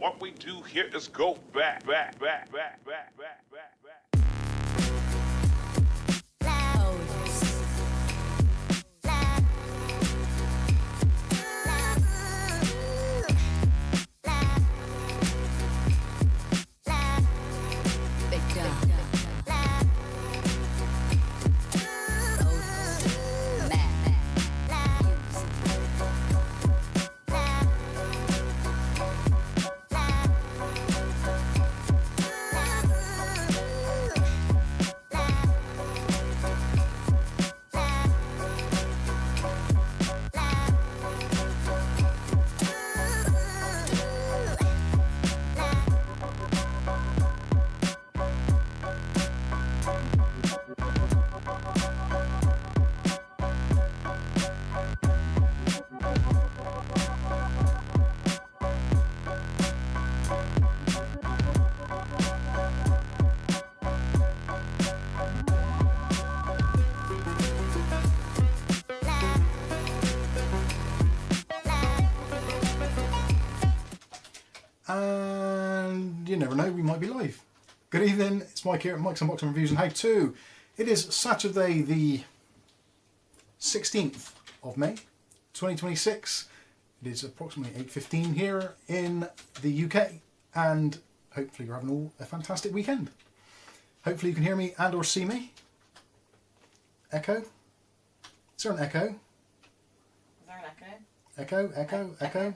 what we do here is go back. And you never know, we might be live. Good evening, it's Mike here at Mike's Unboxing Reviews and How To. It is Saturday the 16th of May 2026. It is approximately 8:15 here in the UK, and hopefully you're having all a fantastic weekend. Hopefully you can hear me and or see me. Echo? Is there an echo? Is there an echo? Echo? Echo.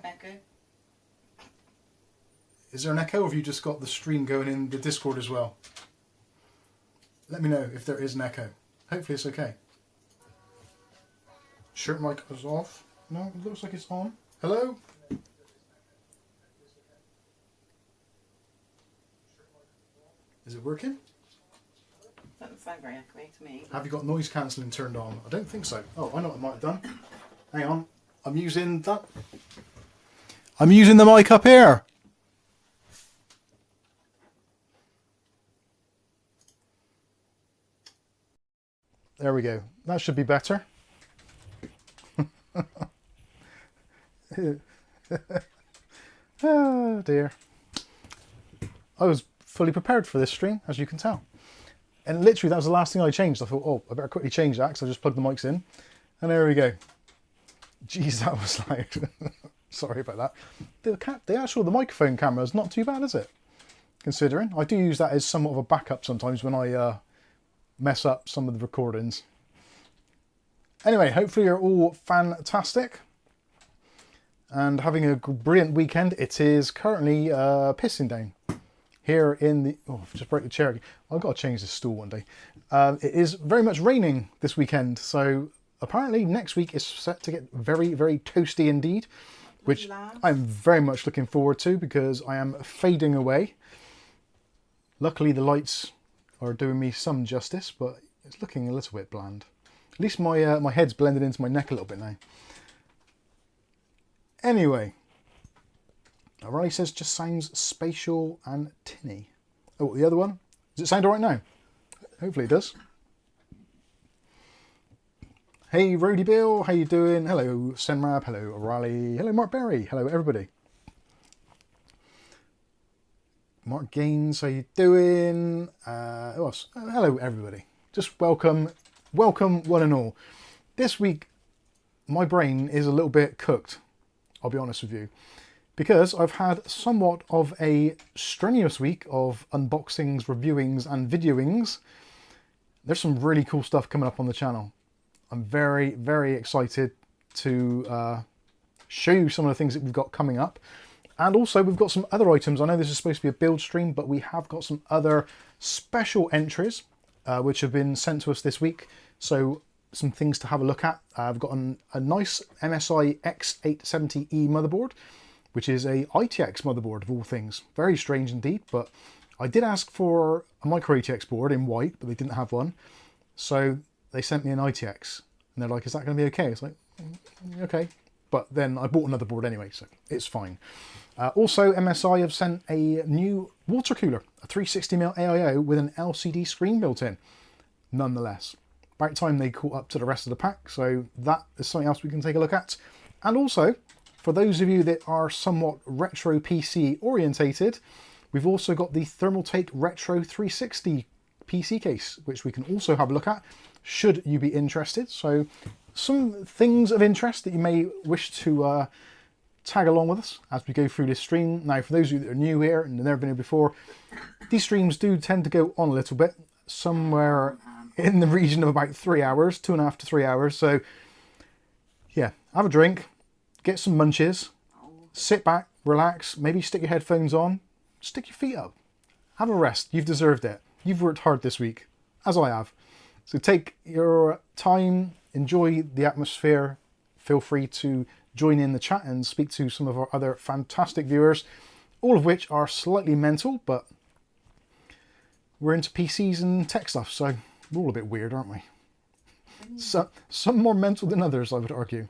Is there an echo, or have you just got the stream going in the Discord as well? Let me know if there is an echo. Hopefully it's okay. Shirt mic is off. No, it looks like it's on. Hello? Is it working? Doesn't sound very echoey to me. Have you got noise cancelling turned on? I don't think so. Oh, I know what I might have done. Hang on. I'm using that. I'm using the mic up here. There we go. That should be better. Oh dear. I was fully prepared for this stream, as you can tell. And literally that was the last thing I changed. I thought, oh, I better quickly change that, because I just plugged the mics in. And there we go. Jeez, that was loud. Sorry about that. The microphone camera is not too bad, is it? Considering. I do use that as somewhat of a backup sometimes when I mess up some of the recordings. Anyway, hopefully you're all fantastic and having a brilliant weekend. It is currently pissing down here in the... Oh, I've just broke the chair again. I've got to change this stool one day. It is very much raining this weekend, so apparently next week is set to get very, very toasty indeed, which I'm very much looking forward to because I am fading away. Luckily the lights are doing me some justice, but it's looking a little bit bland. At least my my head's blended into my neck a little bit now. Anyway, O'Reilly says just sounds spatial and tinny. Oh, the other one? Does it sound alright now? Hopefully it does. Hey Rody Bill, how you doing? Hello Senrab, hello O'Reilly, hello Mark Berry, hello everybody. Mark Gaines, how you doing? Who else? Hello everybody. Just welcome one and all. This week my brain is a little bit cooked, I'll be honest with you, because I've had somewhat of a strenuous week of unboxings, reviewings and videoings. There's some really cool stuff coming up on the channel. I'm very, very excited to show you some of the things that we've got coming up. And also we've got some other items. I know this is supposed to be a build stream, but we have got some other special entries which have been sent to us this week. So some things to have a look at. I've got a nice MSI X870E motherboard, which is a ITX motherboard of all things. Very strange indeed, but I did ask for a micro ATX board in white, but they didn't have one. So they sent me an ITX and they're like, is that going to be okay? It's like, okay. But then I bought another board anyway, so it's fine. Also, MSI have sent a new water cooler, a 360mm AIO with an LCD screen built in. Nonetheless, about time they caught up to the rest of the pack, so that is something else we can take a look at. And also, for those of you that are somewhat retro PC orientated, we've also got the Thermaltake Retro 360 PC case, which we can also have a look at, should you be interested. So some things of interest that you may wish to tag along with us as we go through this stream. Now, for those of you that are new here and have never been here before, these streams do tend to go on a little bit, somewhere in the region of about 3 hours, 2.5 to 3 hours. So yeah, have a drink, get some munches, sit back, relax, maybe stick your headphones on, stick your feet up, have a rest. You've deserved it. You've worked hard this week, as I have. So take your time, enjoy the atmosphere. Feel free to join in the chat and speak to some of our other fantastic viewers, all of which are slightly mental, but we're into PCs and tech stuff, so we're all a bit weird, aren't we? So, some more mental than others, I would argue.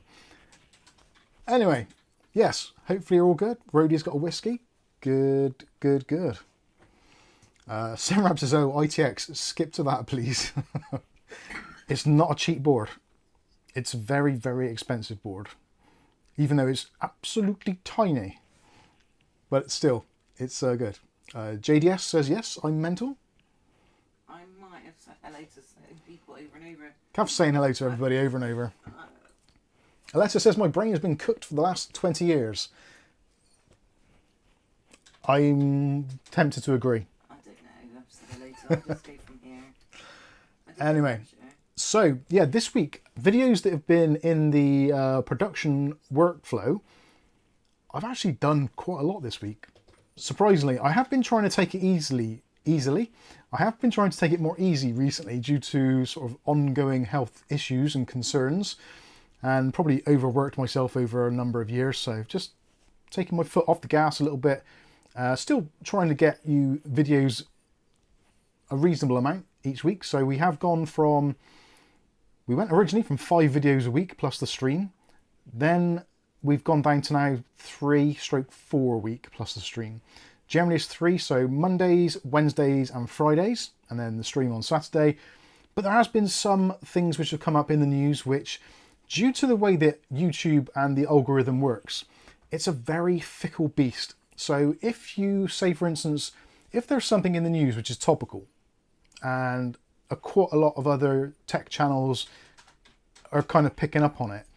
Anyway, yes, hopefully you're all good. Roddy's got a whiskey. Good, good, good. Samrab says, oh, ITX, skip to that, please. It's not a cheap board. It's a very, very expensive board. Even though it's absolutely tiny. But still, it's good. JDS says, yes, I'm mental. I might have said hello to certain people over and over. Kav's saying hello to everybody over and over. Alexa says, my brain has been cooked for the last 20 years. I'm tempted to agree. I don't know. I've said hello to. I'll just go from here. Anyway, so yeah, this week, videos that have been in the production workflow, I've actually done quite a lot this week. Surprisingly, I have been trying to take it easily. I have been trying to take it more easy recently due to sort of ongoing health issues and concerns, and probably overworked myself over a number of years. So just taking my foot off the gas a little bit. Still trying to get you videos a reasonable amount each week. So we have gone from, we went originally from 5 videos a week plus the stream. Then we've gone down to now 3/4 a week plus the stream. Generally it's 3, so Mondays, Wednesdays and Fridays, and then the stream on Saturday. But there has been some things which have come up in the news which, due to the way that YouTube and the algorithm works, it's a very fickle beast. So if you say, for instance, if there's something in the news which is topical, and quite a lot of other tech channels are kind of picking up on it,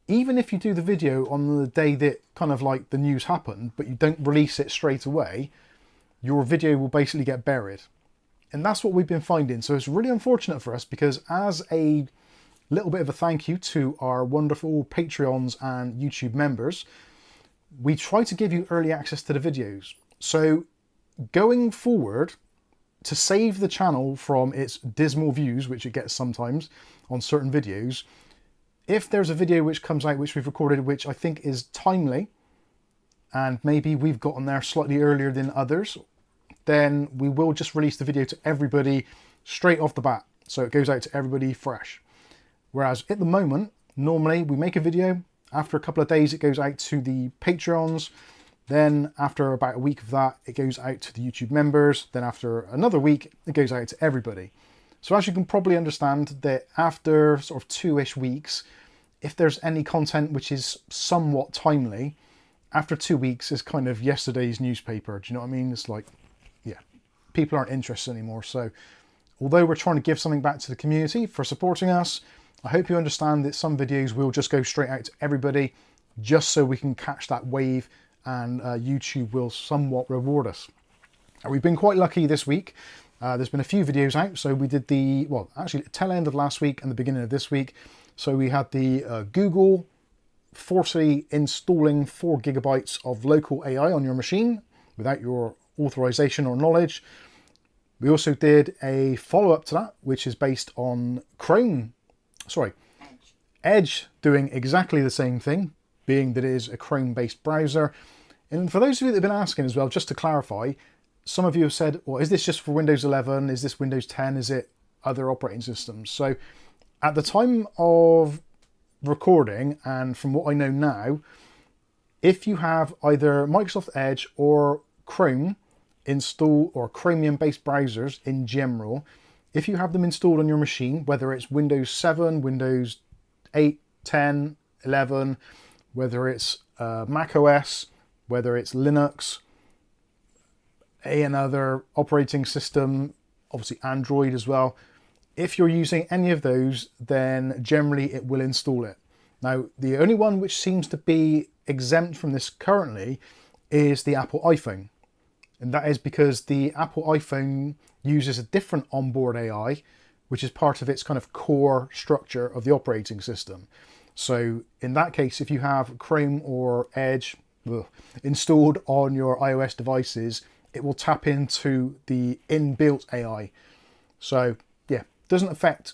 even if you do the video on the day that kind of like the news happened, but you don't release it straight away, your video will basically get buried. And that's what we've been finding. So it's really unfortunate for us, because as a little bit of a thank you to our wonderful Patreons and YouTube members, we try to give you early access to the videos. So going forward, to save the channel from its dismal views, which it gets sometimes on certain videos, if there's a video which comes out which we've recorded which I think is timely, and maybe we've gotten there slightly earlier than others, then we will just release the video to everybody straight off the bat. So it goes out to everybody fresh. Whereas at the moment, normally we make a video, after a couple of days it goes out to the Patreons, then after about a week of that it goes out to the YouTube members, then after another week it goes out to everybody. So as you can probably understand, that after sort of 2-ish weeks, if there's any content which is somewhat timely, after 2 weeks is kind of yesterday's newspaper. Do you know what I mean? It's like, yeah, people aren't interested anymore. So although we're trying to give something back to the community for supporting us, I hope you understand that some videos will just go straight out to everybody, just so we can catch that wave, and YouTube will somewhat reward us. And we've been quite lucky this week. There's been a few videos out. So we did the, well, actually tail end of last week and the beginning of this week. So we had the Google forcibly installing 4 GB of local AI on your machine without your authorization or knowledge. We also did a follow-up to that, which is based on Edge doing exactly the same thing, being that it is a Chrome-based browser. And for those of you that have been asking as well, just to clarify, some of you have said, well, is this just for Windows 11? Is this Windows 10? Is it other operating systems? So at the time of recording, and from what I know now, if you have either Microsoft Edge or Chrome installed, or Chromium-based browsers in general, if you have them installed on your machine, whether it's Windows 7, Windows 8, 10, 11, whether it's Mac OS, whether it's Linux, another operating system, obviously Android as well. If you're using any of those, then generally it will install it. Now, the only one which seems to be exempt from this currently is the Apple iPhone. And that is because the Apple iPhone uses a different onboard AI, which is part of its kind of core structure of the operating system. So in that case, if you have Chrome or Edge installed on your iOS devices, it will tap into the inbuilt AI. So yeah, doesn't affect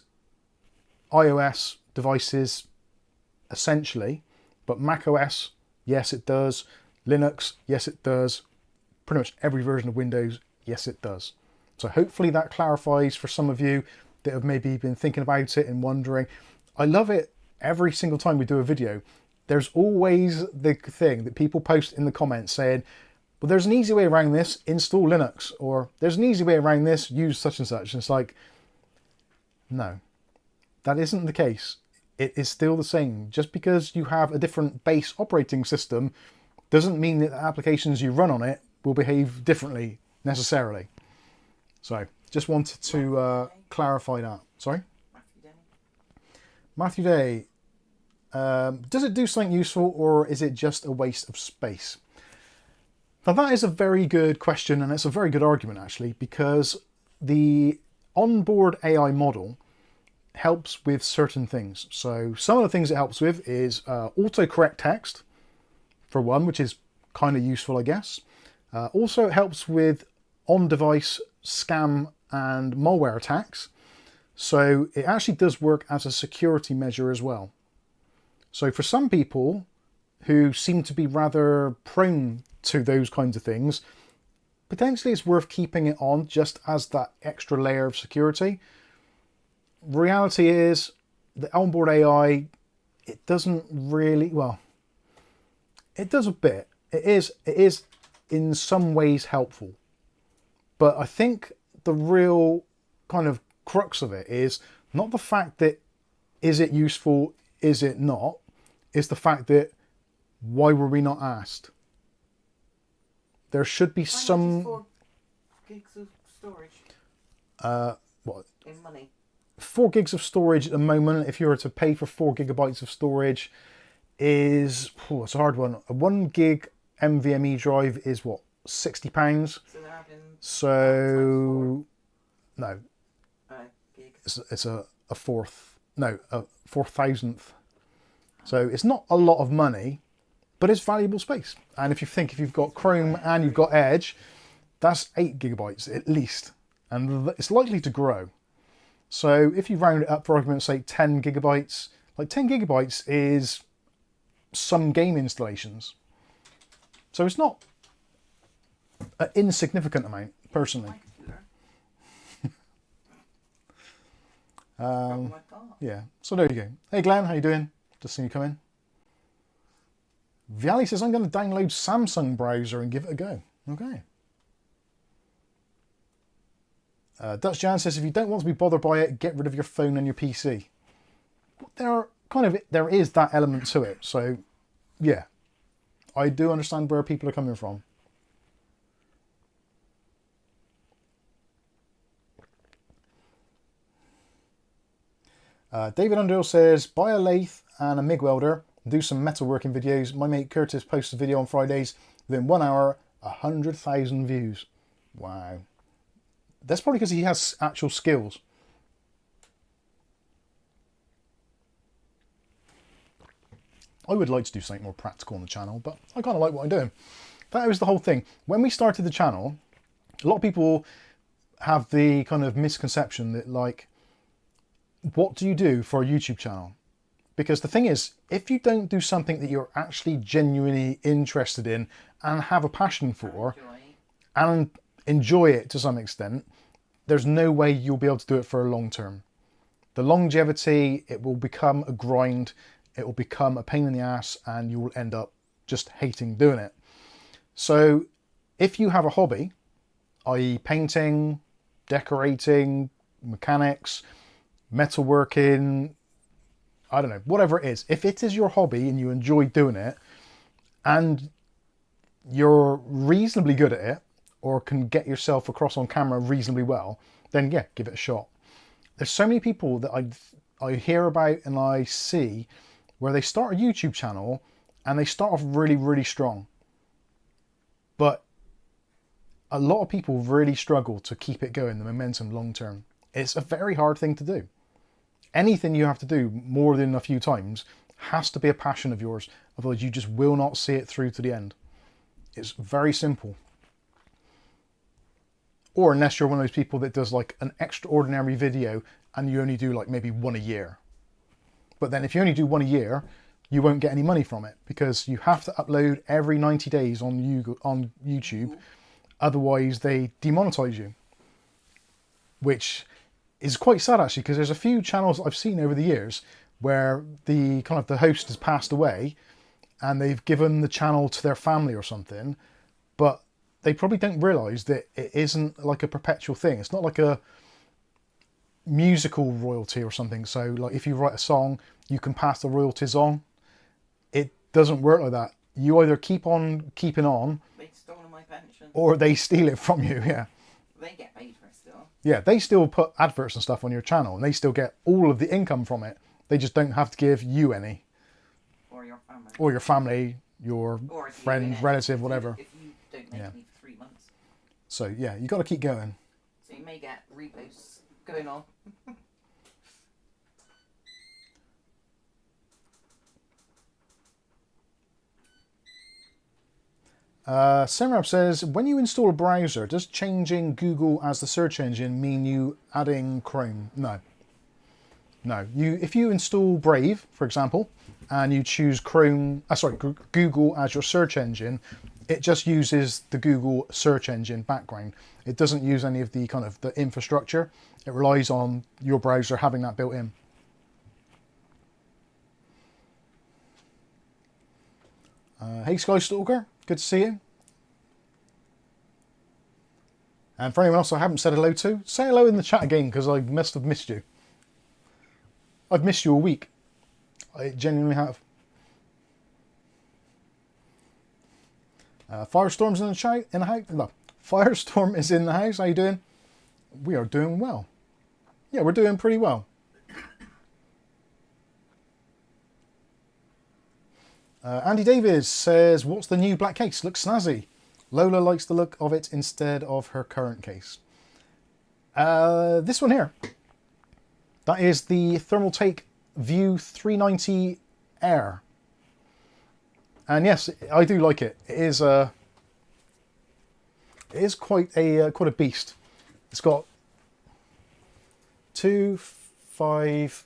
iOS devices essentially, but Mac OS, yes it does. Linux, yes it does. Pretty much every version of Windows, yes it does. So hopefully that clarifies for some of you that have maybe been thinking about it and wondering. I love it every single time we do a video. There's always the thing that people post in the comments saying, well, there's an easy way around this, install Linux, or there's an easy way around this, use such and such. And it's like, no, that isn't the case. It is still the same. Just because you have a different base operating system doesn't mean that the applications you run on it will behave differently necessarily. So just wanted to clarify that. Sorry? Matthew Day. Does it do something useful, or is it just a waste of space? Now that is a very good question, and it's a very good argument actually, because the onboard AI model helps with certain things. So some of the things it helps with is autocorrect text, for one, which is kind of useful, I guess. Also it helps with on-device scam and malware attacks. So it actually does work as a security measure as well. So for some people who seem to be rather prone to those kinds of things, potentially it's worth keeping it on just as that extra layer of security. Reality is the onboard AI, it doesn't really, well, it does a bit. It is in some ways helpful. But I think the real kind of crux of it is not the fact that is it useful, is it not, is the fact that why were we not asked? There should be some... 4 gigs of storage? What? In money. 4 gigs of storage at the moment, if you were to pay for 4 gigabytes of storage, is... Oh, it's a hard one. A 1 gig NVMe drive is what? £60? So they're having... So... No. Gig. It's a fourth... No, a 4,000th. So it's not a lot of money, but it's valuable space. And if you think if you've got Chrome and you've got Edge, that's 8 gigabytes at least. And it's likely to grow. So if you round it up for argument's sake, 10 gigabytes, like 10 gigabytes is some game installations. So it's not an insignificant amount, personally. Yeah, so there you go. Hey Glenn, how you doing? Just seen you come in. Viali says, I'm going to download Samsung browser and give it a go. Okay. Dutch Jan says, if you don't want to be bothered by it, get rid of your phone and your PC. There is that element to it. So, yeah, I do understand where people are coming from. David Underhill says, buy a lathe and a MIG welder, do some metalworking videos. My mate Curtis posts a video on Fridays. Within 1 hour, 100,000 views. Wow. That's probably because he has actual skills. I would like to do something more practical on the channel, but I kind of like what I'm doing. That was the whole thing. When we started the channel, a lot of people have the kind of misconception that, like, what do you do for a YouTube channel? Because the thing is, if you don't do something that you're actually genuinely interested in and have a passion for and enjoy it to some extent, there's no way you'll be able to do it for a long term. The longevity, it will become a grind, it will become a pain in the ass, and you will end up just hating doing it. So if you have a hobby, i.e. painting, decorating, mechanics, metalworking, I don't know, whatever it is. If it is your hobby and you enjoy doing it and you're reasonably good at it or can get yourself across on camera reasonably well, then yeah, give it a shot. There's so many people that I hear about and I see where they start a YouTube channel and they start off really, really strong. But a lot of people really struggle to keep it going, the momentum long term. It's a very hard thing to do. Anything you have to do more than a few times has to be a passion of yours, otherwise you just will not see it through to the end. It's very simple. Or unless you're one of those people that does like an extraordinary video and you only do like maybe one a year. But then if you only do one a year, you won't get any money from it because you have to upload every 90 days on YouTube. Otherwise they demonetize you, which is quite sad actually, because there's a few channels I've seen over the years where the host has passed away and they've given the channel to their family or something, but they probably don't realize that it isn't like a perpetual thing. It's not like a musical royalty or something. So like if you write a song, you can pass the royalties on. It doesn't work like that. You either keep on keeping on, They stole my pension. or they steal it from you. Yeah. They get paid for it still. Yeah, they still put adverts and stuff on your channel and they still get all of the income from it. They just don't have to give you any. Or your family. Or your family, your Or if you friend, win it, relative, whatever. If you don't make Yeah. any for 3 months. So yeah, you got to keep going. So you may get reposts going on. Simrab says, when you install a browser, does changing Google as the search engine mean you adding Chrome? No. No. If you install Brave, for example, and you choose Google as your search engine, it just uses the Google search engine background. It doesn't use any of the the infrastructure. It relies on your browser having that built in. Hey Skystalker, good to see you. And for anyone else I haven't said hello to, say hello in the chat again because I must have missed you. I've missed you a week. I genuinely have. Firestorm's in the house. No, Firestorm is in the house. How you doing? We are doing well. Yeah, we're doing pretty well. Andy Davies says, what's the new black case? Looks snazzy. Lola likes the look of it instead of her current case. This one here. That is the Thermaltake View 390 Air. And yes, I do like it. It is quite a beast. It's got 2, 5,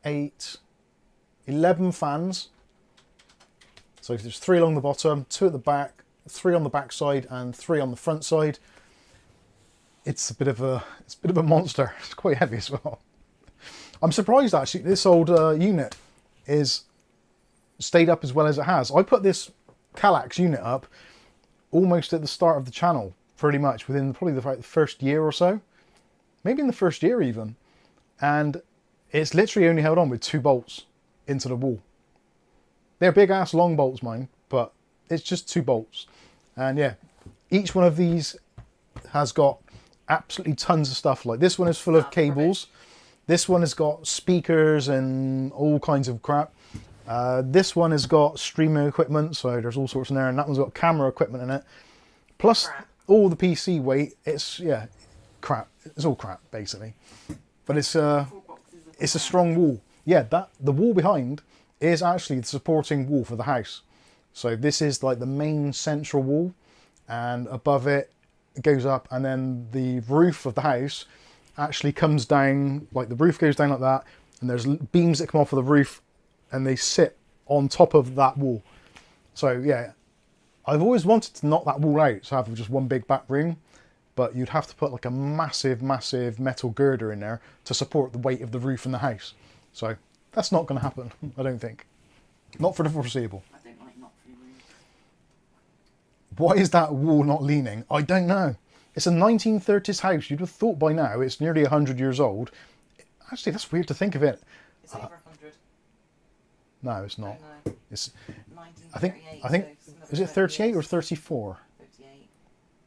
8, 11 fans. So there's 3 along the bottom, 2 at the back, 3 on the back side, and 3 on the front side. It's a bit of a monster. It's quite heavy as well. I'm surprised actually this old unit is stayed up as well as it has. I put this Kallax unit up almost at the start of the channel, pretty much within probably the first year or so, maybe in the first year even, and it's literally only held on with 2 bolts into the wall. They're big ass long bolts, mine, but it's just 2 bolts. And yeah, each one of these has got absolutely tons of stuff. Like this one is full of cables. This one has got speakers and all kinds of crap. This one has got streaming equipment, so there's all sorts in there, and that one's got camera equipment in it. Plus all the PC weight. It's crap. It's all crap basically. But it's a strong wall. Yeah, the wall behind is actually the supporting wall for the house. So this is like the main central wall, and above it goes up, and then the roof of the house actually comes down, like the roof goes down like that, and there's beams that come off of the roof and they sit on top of that wall. So yeah, I've always wanted to knock that wall out, so have just one big back room, but you'd have to put like a massive metal girder in there to support the weight of the roof in the house. So that's not going to happen, I don't think. Not for the foreseeable. I don't like not free rooms. Why is that wall not leaning? I don't know. It's a 1930s house. You'd have thought by now it's nearly 100 years old. Actually, that's weird to think of it. It's over 100. No, it's not. No. It's. 1938. I think. So Is it 38 or 34? 38.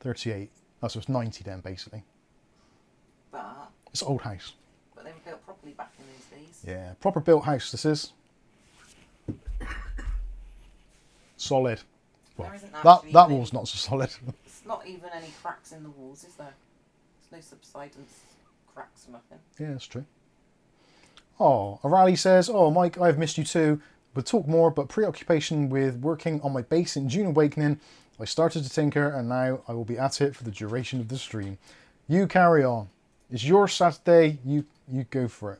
38. Oh, so it's 90 then, basically. But It's an old house. they were built properly back in those days. Yeah, proper built house. This is. Solid. Well, There isn't that actually any- wall's not so solid. It's not even any cracks in the walls, is there? There's no subsidence cracks or nothing. Yeah, that's true. Oh, O'Reilly says, "Oh, Mike, I've missed you too. We'll talk more, but preoccupation with working on my base in June Awakening. I started to tinker, and now I will be at it for the duration of the stream. You carry on. It's your Saturday. You go for it."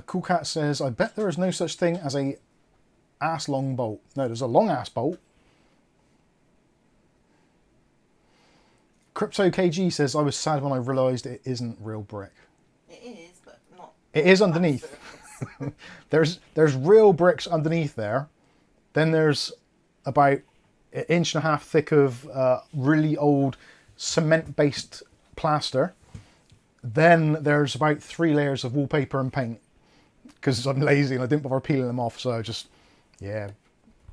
Cool Cat says, "I bet there is no such thing as a ass long bolt. No, there's a long ass bolt." Crypto KG says, "I was sad when I realised it isn't real brick." It is, but not. It is underneath. There's real bricks underneath there. Then there's about an inch and a half thick of really old cement-based plaster. Then there's about 3 layers of wallpaper and paint. Because I'm lazy and I didn't bother peeling them off, so I just, yeah.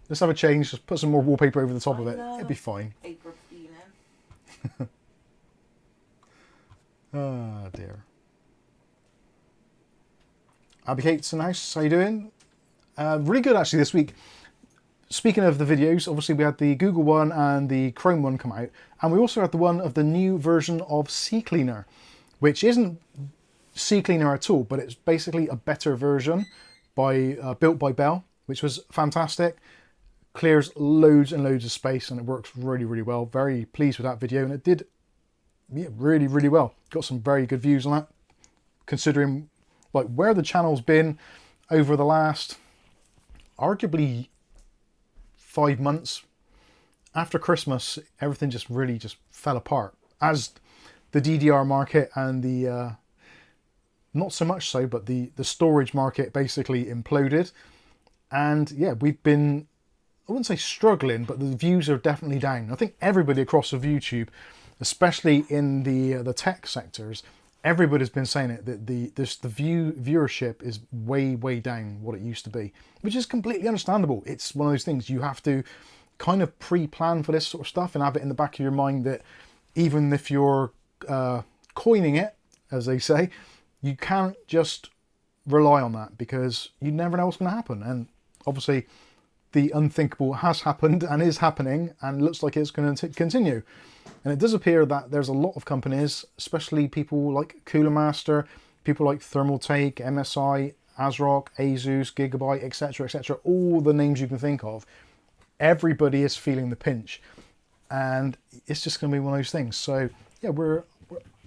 Let's have a change, just put some more wallpaper over the top of it. It'd be fine. April feeling. Oh dear. Abby Kate's in the house, how you doing? Really good actually this week. Speaking of the videos, obviously we had the Google one and the Chrome one come out, and we also had the one of the new version of CCleaner, which isn't CCleaner at all, but it's basically a better version built by Bell, which was fantastic. Clears loads and loads of space and it works really, really well. Very pleased with that video, and it did really, really well. Got some very good views on that, considering like where the channel's been over the last arguably 5 months. After Christmas, everything just really just fell apart as the DDR market and the not so much so, but the storage market basically imploded. And yeah, we've been, I wouldn't say struggling, but the views are definitely down. I think everybody across of YouTube, especially in the tech sectors, everybody's been saying it, that the viewership is way down what it used to be, which is completely understandable. It's one of those things you have to kind of pre-plan for this sort of stuff and have it in the back of your mind that even if you're coining it, as they say, you can't just rely on that, because you never know what's going to happen. And obviously the unthinkable has happened and is happening and looks like it's going to continue. And it does appear that there's a lot of companies, especially people like Cooler Master, people like Thermaltake, MSI, ASRock, Asus, Gigabyte, etc., all the names you can think of. Everybody is feeling the pinch, and it's just going to be one of those things. So yeah,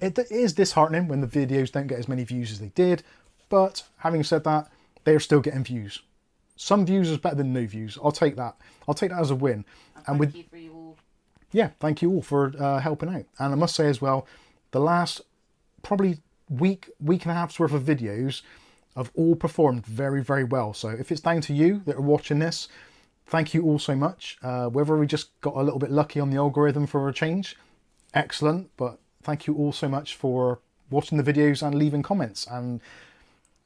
it is disheartening when the videos don't get as many views as they did, but having said that, they're still getting views. Some views is better than no views. I'll take that. I'll take that as a win. And thank you for you all. Yeah, thank you all for helping out. And I must say as well, the last probably week and a half's worth of videos have all performed very well. So if it's down to you that are watching this, thank you all so much. Whether we just got a little bit lucky on the algorithm for a change, excellent. But thank you all so much for watching the videos and leaving comments and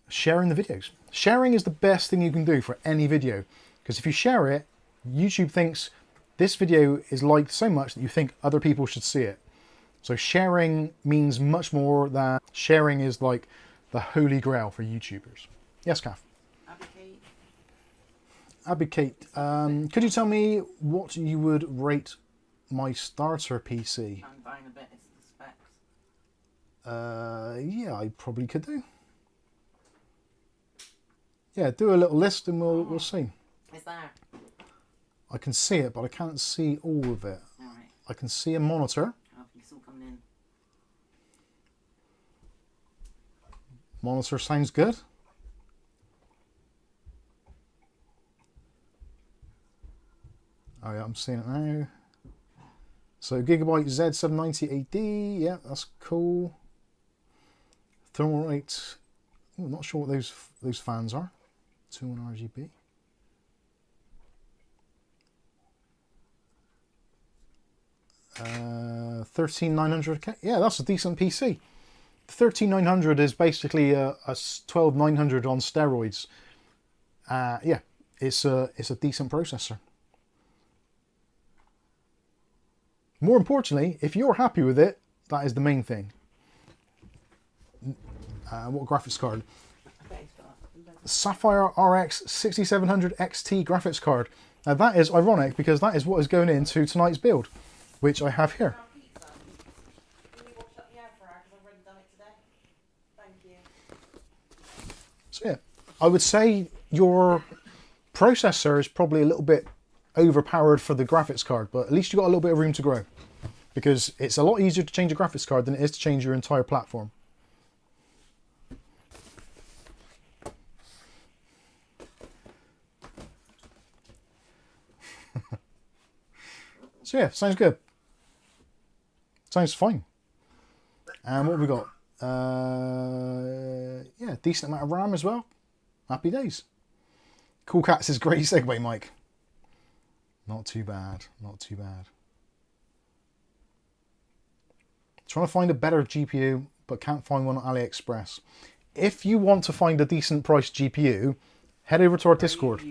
sharing the videos. Sharing is the best thing you can do for any video, because if you share it, YouTube thinks this video is liked so much that you think other people should see it. So sharing means much more than sharing is like the holy grail for YouTubers. Yes, Kath? Abby Kate, could you tell me what you would rate my starter PC? I'm buying a bit, it's the specs. Yeah, I probably could do. Yeah, do a little list and we'll see. Is there? I can see it, but I can't see all of it. Alright. I can see a monitor. Oh, it's all coming in. Monitor sounds good. Oh yeah, I'm seeing it now. So Gigabyte Z790AD, yeah, that's cool. Thermal rate, I'm not sure what those fans are. 2.1 RGB. 13900K. Yeah, that's a decent PC. 13900 is basically a 12900 on steroids. Yeah, it's a decent processor. More importantly, if you're happy with it, that is the main thing. What graphics card? Sapphire RX 6700 XT graphics card. Now that is ironic because that is what is going into tonight's build, which I have here. So yeah, I would say your processor is probably a little bit overpowered for the graphics card, but at least you've got a little bit of room to grow, because it's a lot easier to change a graphics card than it is to change your entire platform. So yeah, sounds good. Sounds fine. And what have we got? Yeah, decent amount of RAM as well. Happy days. Cool Cats is great segue, Mike. Not too bad, not too bad. Trying to find a better GPU, but can't find one on AliExpress. If you want to find a decent priced GPU, head over to our Discord.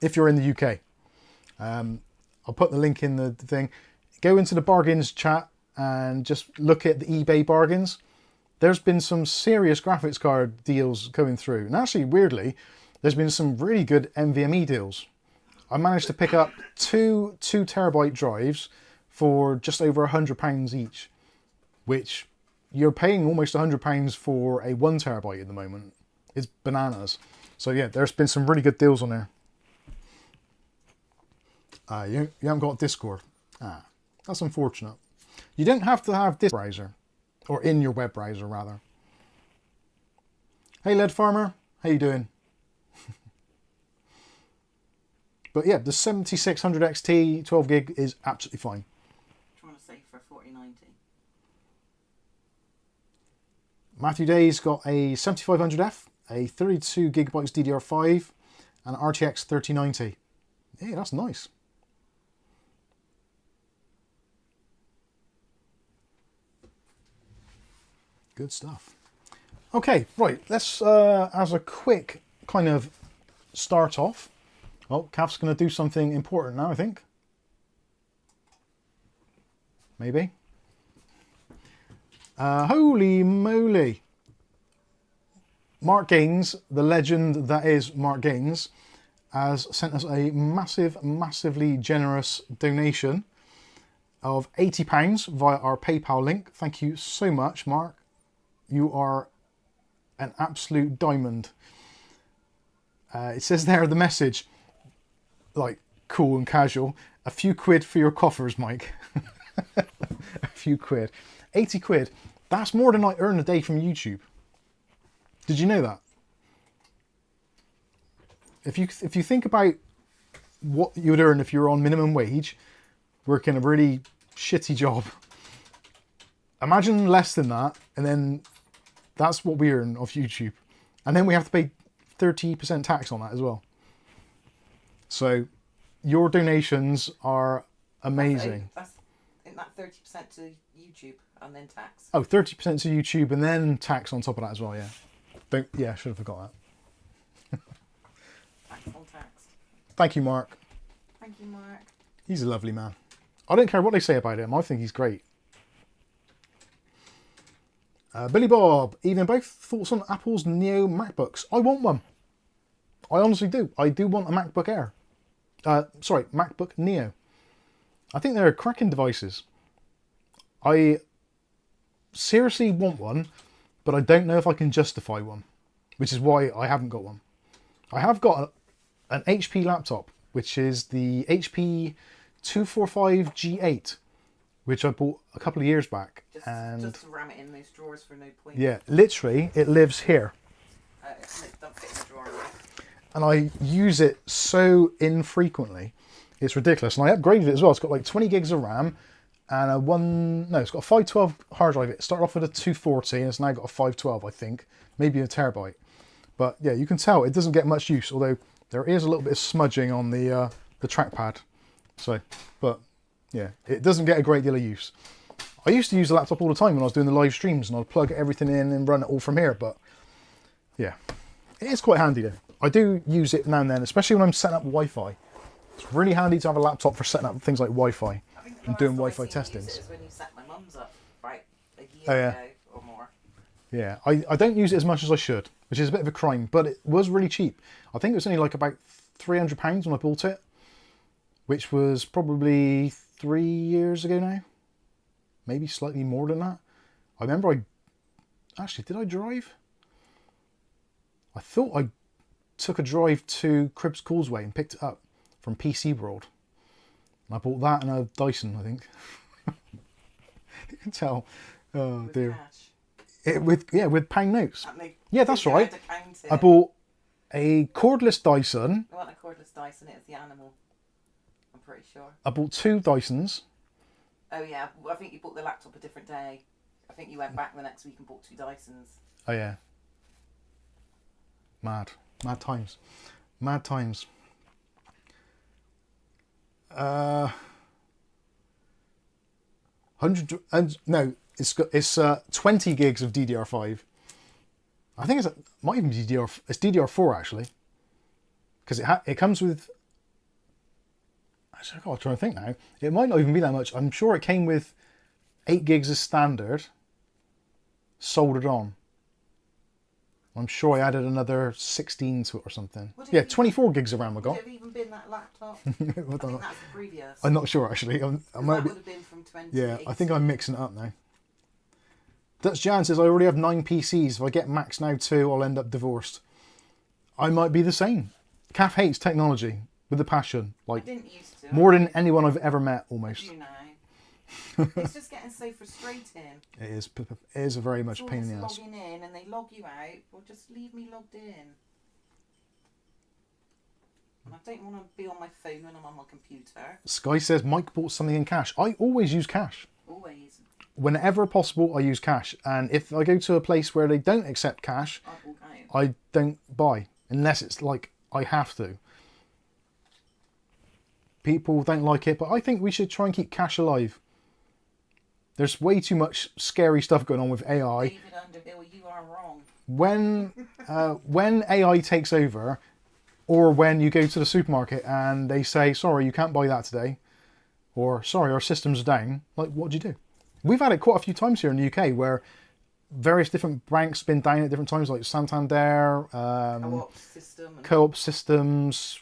If you're in the UK. I'll put the link in the thing. Go into the bargains chat and just look at the eBay bargains. There's been some serious graphics card deals coming through. And actually, weirdly, there's been some really good NVMe deals. I managed to pick up two 2 terabyte drives for just over £100 each, which you're paying almost £100 for a 1 terabyte at the moment. It's bananas. So yeah, there's been some really good deals on there. You haven't got Discord. That's unfortunate. You don't have to have this browser, or in your web browser rather. Hey Lead Farmer, how you doing? But yeah, the 7600 XT 12 gig is absolutely fine. Trying to save for 4090. Matthew Day's got a 7500F, a 32 gigabytes DDR5, and an RTX 3090. Yeah, that's nice. Good stuff. Okay, right, let's, as a quick kind of start off. Well, Cav's going to do something important now, I think. Maybe. Holy moly. Mark Gaines, the legend that is Mark Gaines, has sent us a massively generous donation of £80 via our PayPal link. Thank you so much, Mark. You are an absolute diamond. It says there, the message, like cool and casual, a few quid for your coffers, Mike. A few quid. 80 quid. That's more than I earn a day from YouTube. Did you know that? If you think about what you would earn if you were on minimum wage, working a really shitty job, imagine less than that, and then that's what we earn off YouTube. And then we have to pay 30% tax on that as well. So your donations are amazing. Isn't that 30% to YouTube and then tax? Oh, 30% to YouTube and then tax on top of that as well, yeah. Yeah, I should have forgot that. Tax on tax. Thank you, Mark. Thank you, Mark. He's a lovely man. I don't care what they say about him. I think he's great. Billy Bob, even both thoughts on Apple's Neo MacBooks. I want one. I honestly do. I do want a MacBook Air. Sorry, MacBook Neo. I think they're cracking devices. I seriously want one, but I don't know if I can justify one, which is why I haven't got one. I have got an HP laptop, which is the HP 245 G8, which I bought a couple of years back. Just to ram it in those drawers for no point. Yeah, literally, it lives here. It don't fit in the drawer. And I use it so infrequently. It's ridiculous. And I upgraded it as well. It's got like 20 gigs of RAM and it's got a 512 hard drive. It started off with a 240 and it's now got a 512, I think. Maybe a terabyte. But yeah, you can tell it doesn't get much use, although there is a little bit of smudging on the trackpad. So, but yeah, it doesn't get a great deal of use. I used to use the laptop all the time when I was doing the live streams, and I'd plug everything in and run it all from here. But yeah, it is quite handy though. I do use it now and then, especially when I'm setting up Wi-Fi. It's really handy to have a laptop for setting up things like Wi-Fi and doing Wi-Fi testings. Is when you set my mum's up, right, a year Oh, yeah. ago or more. Yeah, I don't use it as much as I should, which is a bit of a crime, but it was really cheap. I think it was only like about £300 when I bought it, which was probably 3 years ago now. Maybe slightly more than that. I remember actually, did I drive? I thought I took a drive to Cribbs Causeway and picked it up from PC World. And I bought that and a Dyson, I think. You can tell. Oh With dear. cash. With pound notes. And they- Yeah, that's they had right. to count it. I bought a cordless Dyson. It wasn't a cordless Dyson, it was the animal. I'm pretty sure. I bought 2 Dysons. Oh yeah, I think you bought the laptop a different day. I think you went back the next week and bought 2 Dysons. Oh yeah. Mad times. Mad times. 100 and no, it's 20 gigs of DDR5. I think might even be it's DDR4 actually, because it comes with. Actually, I'm trying to think now. It might not even be that much. I'm sure it came with 8 gigs as standard, soldered on. I'm sure I added another 16 to it or something. Yeah, 24 gigs of RAM I got. Would it have even been that laptop? I I don't think know. that's the previous. I'm not sure actually. I That might be, would have been from 20. yeah, I think I'm mixing it up now. Dutch Jan says I already have 9 PCs. If I get Macs now too, I'll end up divorced. I might be the same. Kath hates technology with a passion, I like didn't used to. more than anyone I've ever met, almost. You know. It's just getting so frustrating. It is a very much It's pain all in the this ass. logging in and they log you out. Well, just leave me logged in. And I don't want to be on my phone when I'm on my computer. Sky says Mike bought something in cash. I always use cash. Always. Whenever possible, I use cash. And if I go to a place where they don't accept cash, I walk out. I don't buy unless it's like I have to. People don't like it, but I think we should try and keep cash alive. There's way too much scary stuff going on with AI. David Underhill, you are wrong. When AI takes over, or when you go to the supermarket and they say, sorry, you can't buy that today, or sorry, our systems are down, like, what do you do? We've had it quite a few times here in the UK where various different banks have been down at different times, like Santander, Co-op system. And Co-op Systems.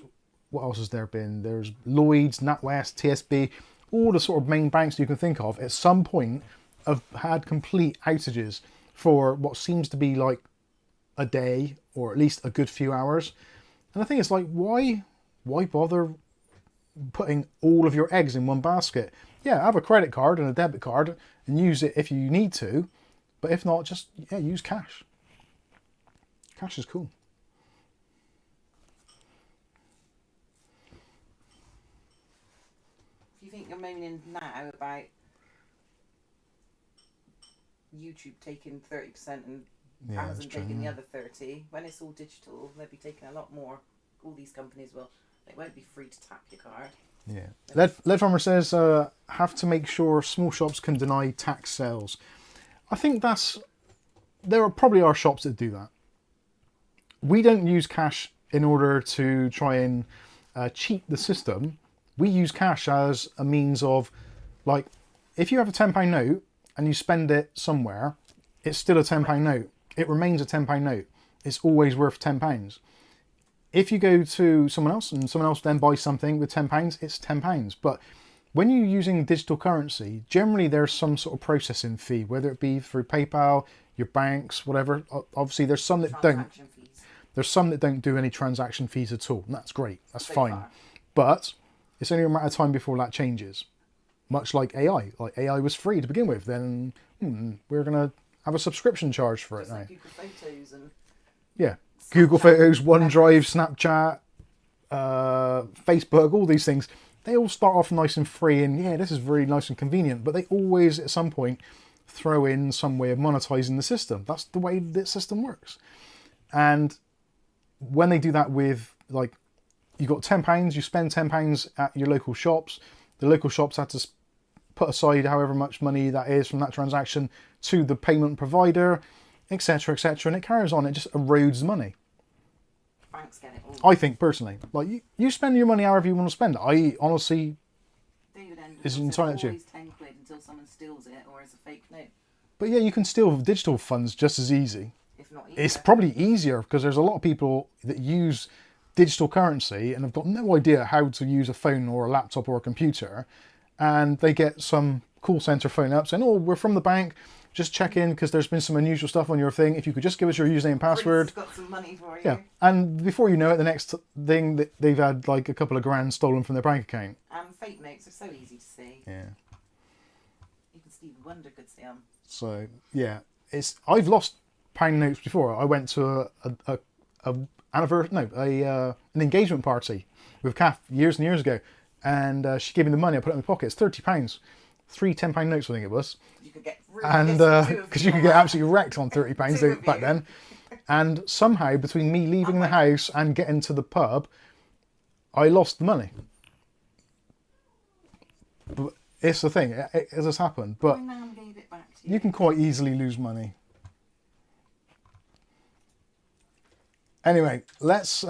What else has there been? There's Lloyds, NatWest, TSB, all the sort of main banks you can think of at some point have had complete outages for what seems to be like a day or at least a good few hours. And I think it's like, why bother putting all of your eggs in one basket? Yeah, have a credit card and a debit card and use it if you need to, but if not, just use cash. Cash is cool. if you think you're moaning now about YouTube taking 30% and Yeah, Amazon that's true, taking the yeah. other 30, when it's all digital, they'll be taking a lot more. All these companies will. It won't be free to tap your card. Yeah. Lead Farmer says, have to make sure small shops can deny tax sales. I think there probably are shops that do that. We don't use cash in order to try and cheat the system. We use cash as a means of, like, if you have a £10 note and you spend it somewhere, it's still a £10 note. It remains a £10 note. It's always worth £10. If you go to someone else and someone else then buys something with £10, it's £10. But when you're using digital currency, generally there's some sort of processing fee, whether it be through PayPal, your banks, whatever. Obviously, there's some that don't. Transaction fees. There's some that don't do any transaction fees at all, and that's great. That's So fine. far. But it's only a matter of time before that changes. Much like AI. Like AI was free to begin with, then we're going to have a subscription charge for Just it now. like Google Photos and Yeah. Google Photos, OneDrive, Snapchat, Facebook, all these things, they all start off nice and free and yeah, this is very nice and convenient, but they always at some point throw in some way of monetizing the system. That's the way the system works. And when they do that with, like, you've got £10, you spend £10 at your local shops, the local shops have to put aside however much money that is from that transaction to the payment provider, etc., etc., and it carries on. It just erodes money. Banks get it all. I think personally, like you spend your money however you want to spend it. I honestly, David Enders it's said entirely up to you. always 10 quid until someone steals it or is a fake note. But yeah, you can steal digital funds just as easy. If not easier. It's probably easier because there's a lot of people that use digital currency and have got no idea how to use a phone or a laptop or a computer, and they get some call center phone up saying, "Oh, we're from the bank. Just check in because there's been some unusual stuff on your thing. If you could just give us your username and password." Prince's got some money for you. Yeah, and before you know it, the next thing they've had like a couple of grand stolen from their bank account. And fake notes are so easy to see. Yeah. Even Stevie Wonder could see them. So yeah, I've lost pound notes before. I went to an engagement party with Kath years and years ago, and she gave me the money. I put it in my pocket. It's £30, 3 £10 notes, I think it was. You could get really And because you could get absolutely wrecked on £30 back then. And somehow between me leaving the house and getting to the pub, I lost the money. But it's the thing, it has happened. But my mum gave it back to you. you can quite easily lose money. Anyway, let's...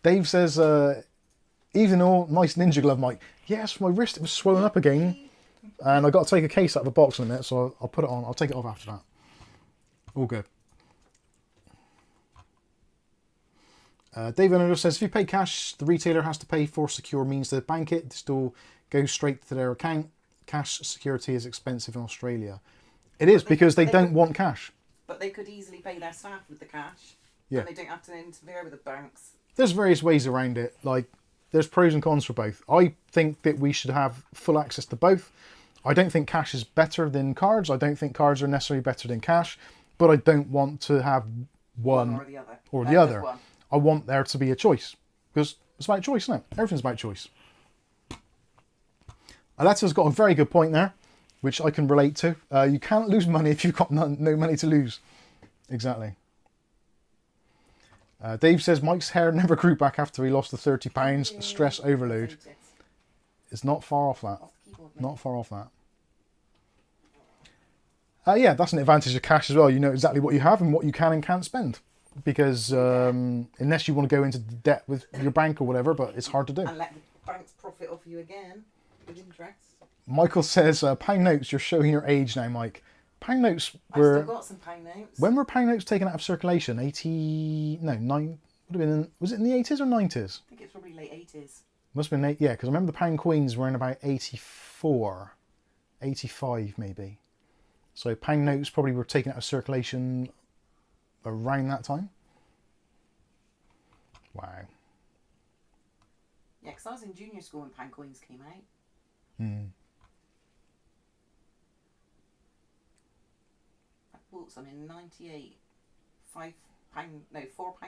Dave says, even all nice ninja glove, Mike. Yes, my wrist, it was swollen up again. And I got to take a case out of the box in a minute, so I'll put it on. I'll take it off after that. All good. Dave Another says, if you pay cash, the retailer has to pay for secure means to bank it. It still goes straight to their account. Cash security is expensive in Australia. It is, because they don't want cash. But they could easily pay their staff with the cash. Yeah. And they don't have to interfere with the banks. There's various ways around it. Like, there's pros and cons for both. I think that we should have full access to both. I don't think cash is better than cards. I don't think cards are necessarily better than cash. But I don't want to have one or the other. Or the other. I want there to be a choice. Because it's about choice, isn't it? Everything's about choice. Aleta's got a very good point there, which I can relate to. You can't lose money if you've got no money to lose. Exactly. Dave says Mike's hair never grew back after he lost the £30. Stress overload. It's not far off that. Not far off that. Yeah, that's an advantage of cash as well. You know exactly what you have and what you can and can't spend. Because unless you want to go into debt with your bank or whatever, but it's hard to do. And let the banks profit off you again with interest. Michael says, pound notes, you're showing your age now, Mike. Pound notes were... I've still got some pound notes. When were pound notes taken out of circulation? 80... No, 9... Would have been... Was it in the 80s or 90s? I think it's probably late 80s. Must have been... Yeah, because I remember the pound coins were in about 84. 85, maybe. So pound notes probably were taken out of circulation around that time. Wow. Yeah, because I was in junior school when pound coins came out. Hmm. I bought some in 98. £4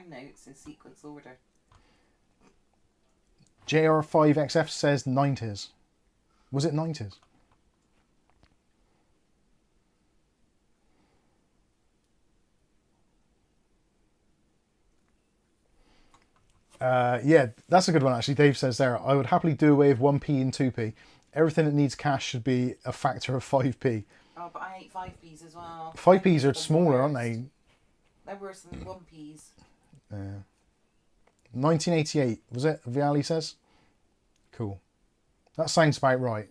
notes in sequence order. JR5XF says 90s. Was it 90s? Yeah, that's a good one actually. Dave says there, I would happily do away with 1p and 2p. Everything that needs cash should be a factor of 5p. Oh, but I ate 5p's as well. 5p's are smaller, aren't they? They're worse than 1p's. 1988, was it? Viali says? Cool. That sounds about right.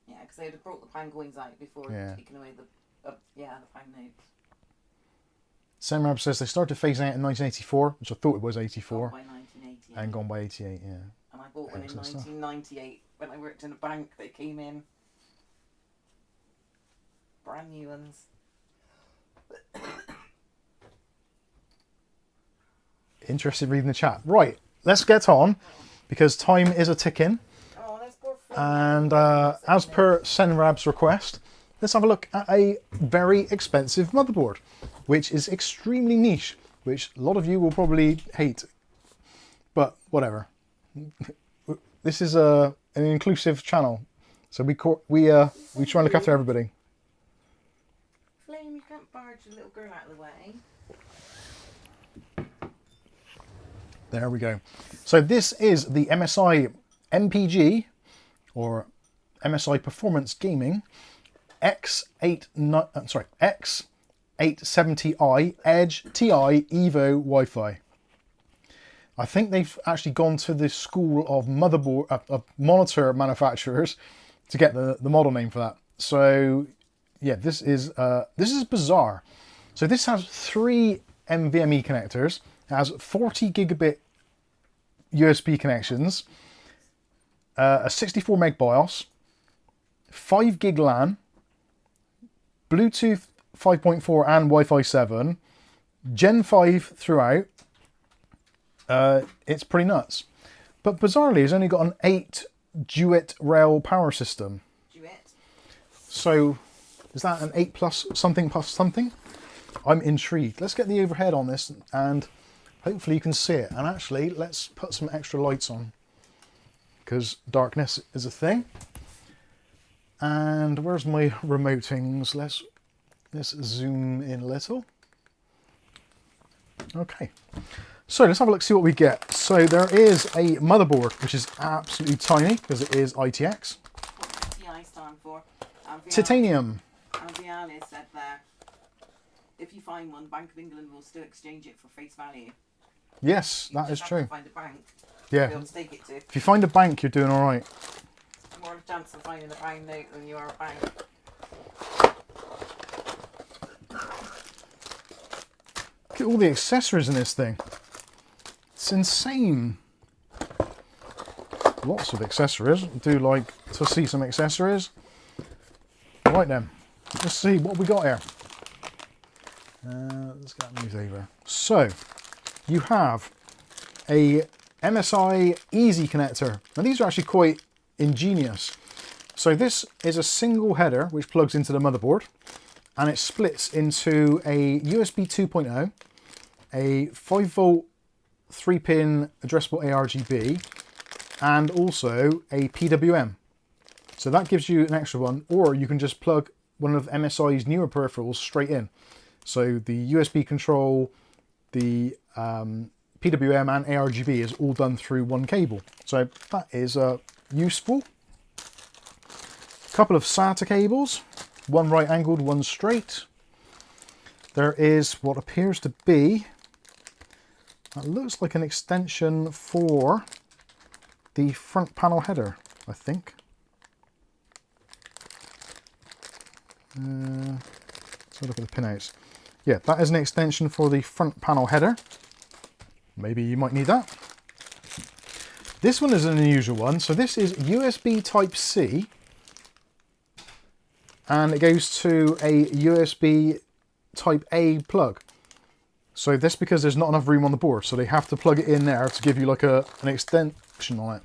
Yeah, because they had brought the pound coins out before taking away the pound notes. Samrab says they started phasing out in 1984, which I thought it was 84. Gone by 1988. And gone by 88, yeah. And I bought one in 1998 when I worked in a bank. They came in. Brand new ones. Interested reading the chat. Right, let's get on, because time is a ticking. Oh, that's poor Phil. And as per Senrab's request, let's have a look at a very expensive motherboard, which is extremely niche, which a lot of you will probably hate, but whatever. This is an inclusive channel, so we try and look after everybody. Flame, you can't barge the little girl out of the way. There we go. So this is the MSI MPG, or MSI Performance Gaming X870i Edge TI Evo Wi-Fi. I think they've actually gone to the school of monitor manufacturers to get the model name for that. So yeah, this is bizarre. So this has 3 NVMe connectors, it has 40 gigabit USB connections, a 64 meg BIOS, 5 gig LAN, Bluetooth 5.4 and Wi-Fi 7, Gen 5 throughout. It's pretty nuts. But bizarrely, it's only got an 8 duet rail power system. Duet. So is that an 8 plus something? I'm intrigued. Let's get the overhead on this and hopefully you can see it. And actually, let's put some extra lights on because darkness is a thing. And where's my remotings? Let's zoom in a little. Okay. So let's have a look, see what we get. So there is a motherboard, which is absolutely tiny because it is ITX. What does TI stand for? Titanium. And Lian has said there, if you find one, Bank of England will still exchange it for face value. Yes, You that is just have true. to find a bank Yeah. to be able to take it to. If you find a bank, you're doing all right. More chance of finding a pound note than you are a bank. Look at all the accessories in this thing. It's insane. Lots of accessories. I do like to see some accessories. Right then, let's see what we got here. Let's get that moved over. So, you have a MSI Easy connector. Now these are actually quite ingenious. So this is a single header which plugs into the motherboard and it splits into a USB 2.0, a 5 volt 3-pin addressable ARGB and also a PWM. So that gives you an extra one, or you can just plug one of MSI's newer peripherals straight in. So the USB control, the PWM and ARGB is all done through one cable. So that is useful. A couple of SATA cables, one right angled, one straight. There is what appears to be, that looks like an extension for the front panel header, I think. Let's look at the pinouts. Yeah, that is an extension for the front panel header. Maybe you might need that. This one is an unusual one. So this is USB Type-C. And it goes to a USB Type-A plug. So that's because there's not enough room on the board. So they have to plug it in there to give you like an extension on it.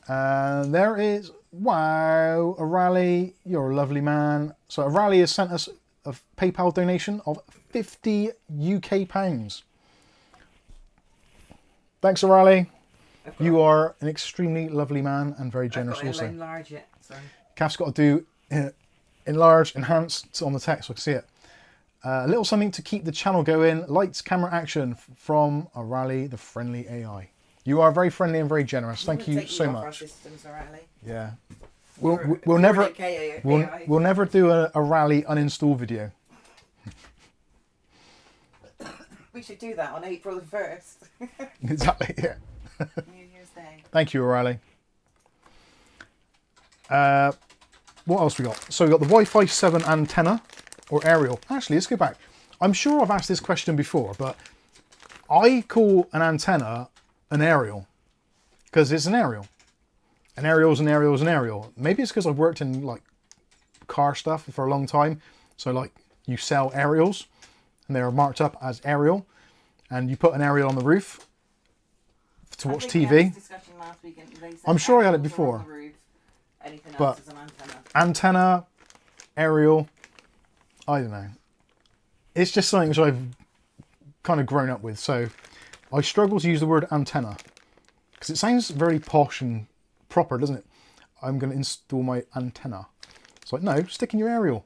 And there is, wow, Arali, you're a lovely man. So Arali has sent us a PayPal donation of 50 UK pounds. Thanks, Arali. You are an extremely lovely man and very generous also. Enlarge it. Sorry. Kath's got to do enlarge, enhance on the text so I can see it. A little something to keep the channel going. Lights, camera, action from Arali, the friendly AI. You are very friendly and very generous. Thank you so much. Yeah. We'll never do a rally uninstall video. We should do that on April the 1st. Exactly, yeah. New Year's Day. Thank you, O'Reilly. What else we got? So we got the Wi-Fi 7 antenna, or aerial. Actually, let's go back. I'm sure I've asked this question before, but I call an antenna an aerial because it's an aerial. An aerial is an aerial is an aerial. Maybe it's because I've worked in like car stuff for a long time. So like you sell aerials and they are marked up as aerial, and you put an aerial on the roof to watch TV. I'm sure I had it before. But antenna, aerial, I don't know. It's just something which I've kind of grown up with. So I struggle to use the word antenna because it sounds very posh and proper, doesn't it? I'm going to install my antenna. It's like, no, stick in your aerial.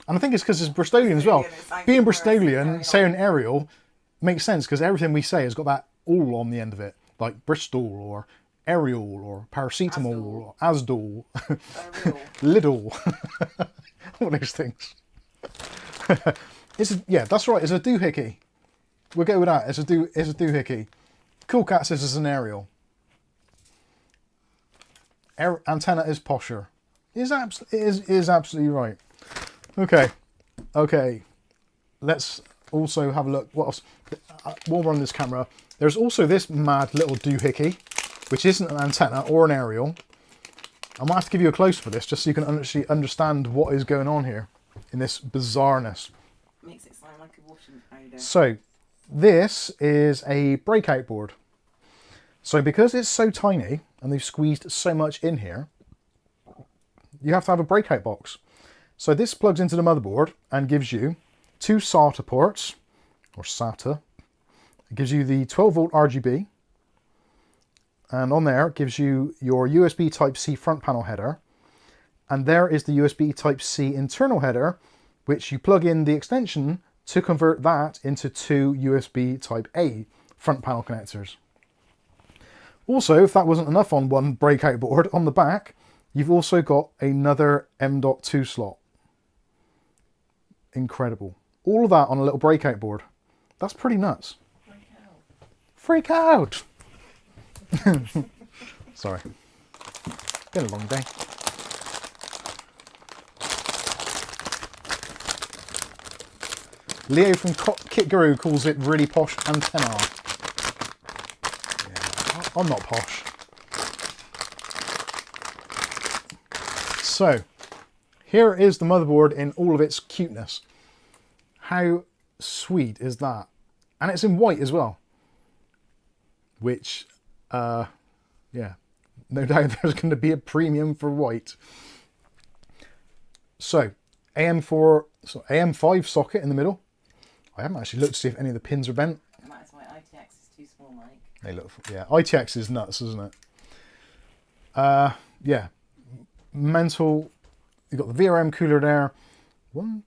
And I think it's because it's Bristolian as well. Being Bristolian, saying aerial makes sense because everything we say has got that all on the end of it. Like Bristol or Aerocool or paracetamol or Asdol, Aerocool. Lidl, all those things. Yeah, that's right. It's a doohickey. We'll go with that. It's a doohickey. Cool Cat says it's an aerial. Antenna is posher. Is absolutely right. Okay. Let's also have a look. What else? We'll run this camera. There's also this mad little doohickey, which isn't an antenna or an aerial. I might have to give you a close for this, just so you can actually understand what is going on here in this bizarreness. Makes it sound like a washing powder. So, this is a breakout board. So because it's so tiny and they've squeezed so much in here, you have to have a breakout box. So this plugs into the motherboard and gives you 2 SATA ports, or SATA. It gives you the 12 volt RGB, and on there it gives you your USB Type-C front panel header, and there is the USB Type-C internal header, which you plug in the extension to convert that into 2 USB Type-A front panel connectors. Also, if that wasn't enough on one breakout board, on the back, you've also got another M.2 slot. Incredible. All of that on a little breakout board. That's pretty nuts. Freak out! Sorry. Been a long day. Leo from Kit Guru calls it really posh antenna. I'm not posh. So, here is the motherboard in all of its cuteness. How sweet is that? And it's in white as well. Which, yeah, no doubt there's going to be a premium for white. So, AM5 socket in the middle. I haven't actually looked to see if any of the pins are bent. And that's why ITX is too small, Mike. They look, yeah, ITX is nuts, isn't it? Yeah, mental. You've got the VRM cooler there. Let me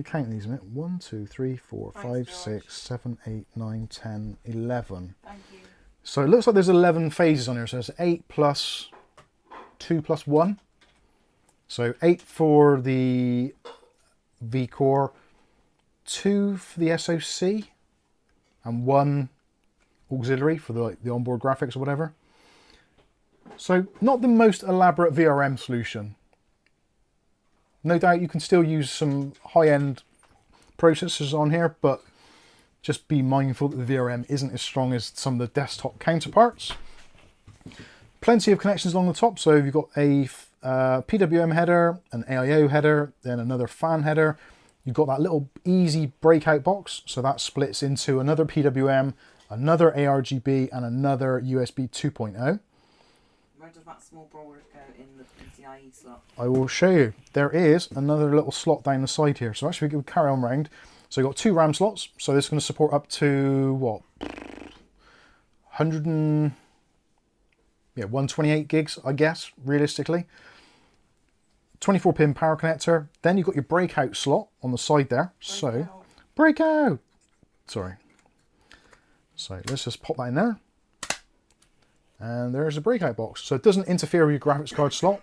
count these a minute. 1, 2, 3, 4, 5, 6, 7, 8, 9, 10, 11. Thank you. So it looks like there's 11 phases on here. So it's 8 plus 2 plus 1. So 8 for the V core, 2 for the SoC, and 1 auxiliary for the onboard graphics or whatever. So not the most elaborate VRM solution. No doubt you can still use some high-end processors on here, but just be mindful that the VRM isn't as strong as some of the desktop counterparts. Plenty of connections along the top, so you've got a PWM header, an AIO header, then another fan header. You've got that little easy breakout box, so that splits into another PWM, another ARGB, and another USB 2.0. Where does that small board go in the PCIe slot? I will show you. There is another little slot down the side here. So actually we can carry on round. So you've got 2 RAM slots. So this is going to support up to, what, 128 gigs, I guess, realistically. 24-pin power connector. Then you've got your breakout slot on the side there. Breakout! Sorry. So let's just pop that in there. And there's a breakout box. So it doesn't interfere with your graphics card slot.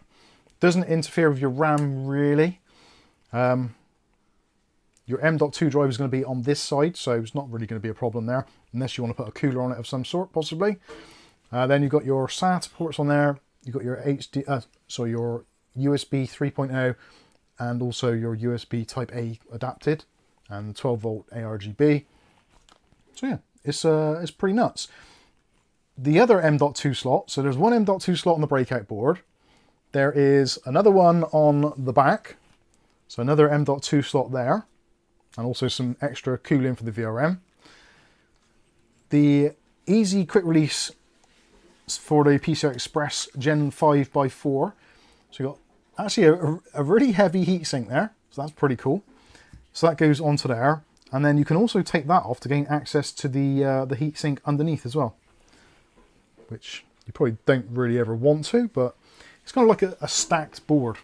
Doesn't interfere with your RAM, really. Your M.2 drive is going to be on this side, so it's not really going to be a problem there, unless you want to put a cooler on it of some sort, possibly. Then you've got your SATA ports on there. You've got your your USB 3.0, and also your USB Type A adapted, and 12 volt ARGB. So yeah, it's pretty nuts. The other M.2 slot, so there's one M.2 slot on the breakout board. There is another one on the back, so another M.2 slot there, and also some extra cooling for the VRM. The easy quick release for the PCI Express Gen 5x4. So you've got actually a really heavy heatsink there, so that's pretty cool. So that goes onto there, and then you can also take that off to gain access to the heatsink underneath as well, which you probably don't really ever want to, but it's kind of like a stacked board.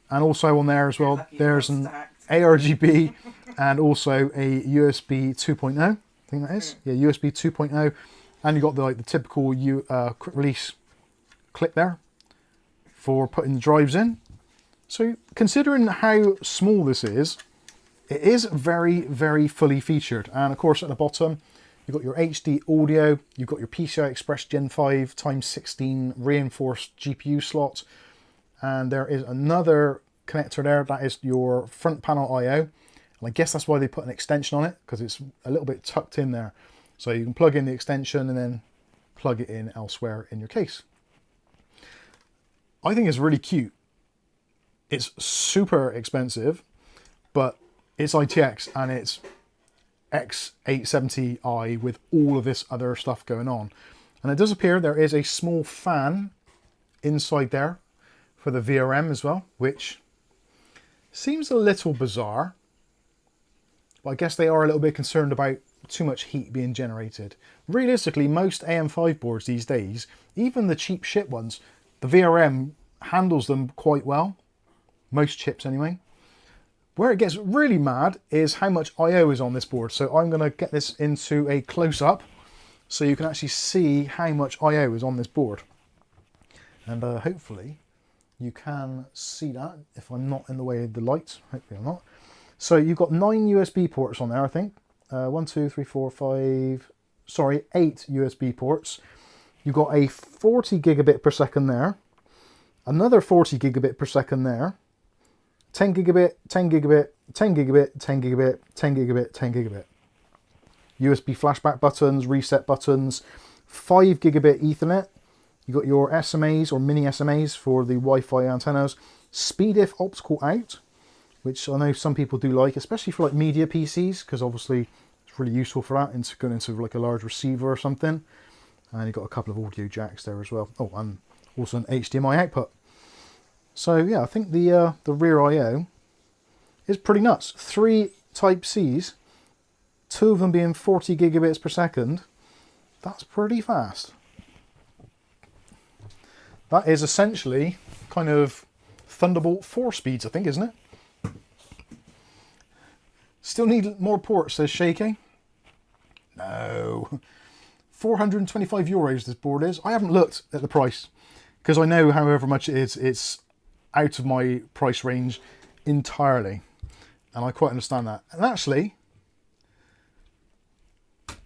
And also on there as well, there's an ARGB and also a USB 2.0, I think that is. Yeah, USB 2.0. And you've got the, like, the typical quick release clip there for putting the drives in. So considering how small this is, it is very, very fully featured. And of course at the bottom, you've got your HD audio, you've got your PCI Express Gen 5 x16 reinforced GPU slot, and there is another connector there, that is your front panel I/O. And I guess that's why they put an extension on it, because it's a little bit tucked in there. So you can plug in the extension and then plug it in elsewhere in your case. I think it's really cute. It's super expensive, but it's ITX and it's X870i with all of this other stuff going on. And it does appear there is a small fan inside there for the VRM as well, which seems a little bizarre. But I guess they are a little bit concerned about too much heat being generated. Realistically, most AM5 boards these days, even the cheap shit ones, the VRM handles them quite well. Most chips anyway. Where it gets really mad is how much I/O is on this board. So I'm going to get this into a close-up so you can actually see how much I/O is on this board. And hopefully you can see that if I'm not in the way of the lights. Hopefully I'm not. So you've got 9 USB ports on there, I think. 1, 2, 3, 4, 5... Sorry, 8 USB ports. You've got a 40 gigabit per second there. Another 40 gigabit per second there. 10 gigabit, 10 gigabit, 10 gigabit, 10 gigabit, 10 gigabit, 10 gigabit. USB flashback buttons, reset buttons, 5 gigabit Ethernet. You've got your SMAs or mini SMAs for the Wi-Fi antennas. SpeedIF optical out, which I know some people do like, especially for like media PCs, because obviously it's really useful for that, into going into like a large receiver or something. And you've got a couple of audio jacks there as well. Oh, and also an HDMI output. So yeah, I think the rear I/O is pretty nuts. 3 Type-Cs, 2 of them being 40 gigabits per second. That's pretty fast. That is essentially kind of Thunderbolt 4 speeds, I think, isn't it? Still need more ports, says Shaky. No. 425 euros this board is. I haven't looked at the price, because I know however much it is, it's out of my price range entirely. And I quite understand that. And actually,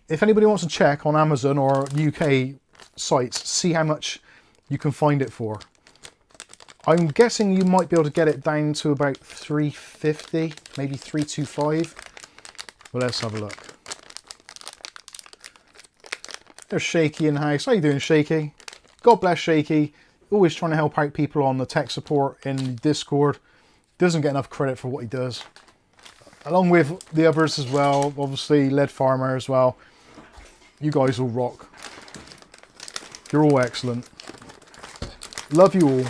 if anybody wants to check on Amazon or UK sites, see how much you can find it for. I'm guessing you might be able to get it down to about 350, maybe 325. Well, let's have a look. There's Shaky in the house. How you doing, Shaky? God bless Shaky. Always trying to help out people on the tech support in Discord. Doesn't get enough credit for what he does. Along with the others as well. Obviously, Lead Farmer as well. You guys all rock. You're all excellent. Love you all.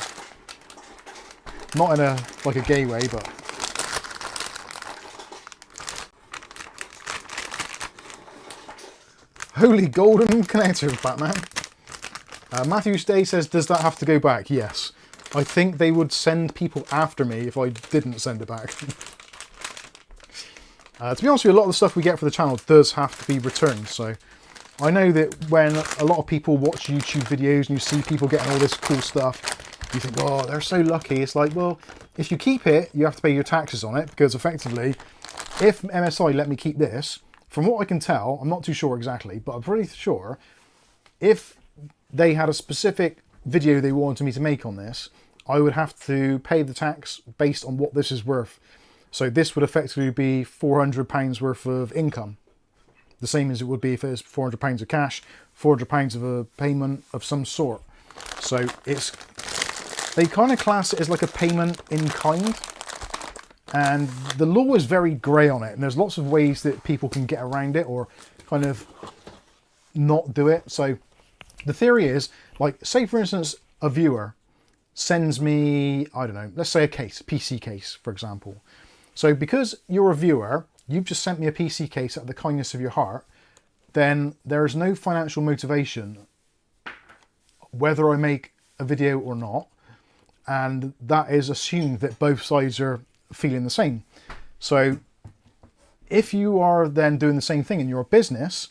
Not in a like a gay way, but holy golden connector, Batman. Matthew Stay says, does that have to go back? Yes. I think they would send people after me if I didn't send it back. To be honest with you, a lot of the stuff we get for the channel does have to be returned. So I know that when a lot of people watch YouTube videos and you see people getting all this cool stuff, you think, oh, they're so lucky. It's like, well, if you keep it, you have to pay your taxes on it, because effectively, if MSI let me keep this, from what I can tell, I'm not too sure exactly, but I'm pretty sure if they had a specific video they wanted me to make on this, I would have to pay the tax based on what this is worth. So this would effectively be £400 worth of income. The same as it would be if it was £400 of cash, £400 of a payment of some sort. So it's, they kind of class it as like a payment in kind. And the law is very grey on it. And there's lots of ways that people can get around it or kind of not do it. So the theory is, like, say for instance, a viewer sends me, I don't know, let's say a case, PC case, for example. So because you're a viewer, you've just sent me a PC case out of the kindness of your heart, then there is no financial motivation whether I make a video or not. And that is assumed that both sides are feeling the same. So if you are then doing the same thing in your business,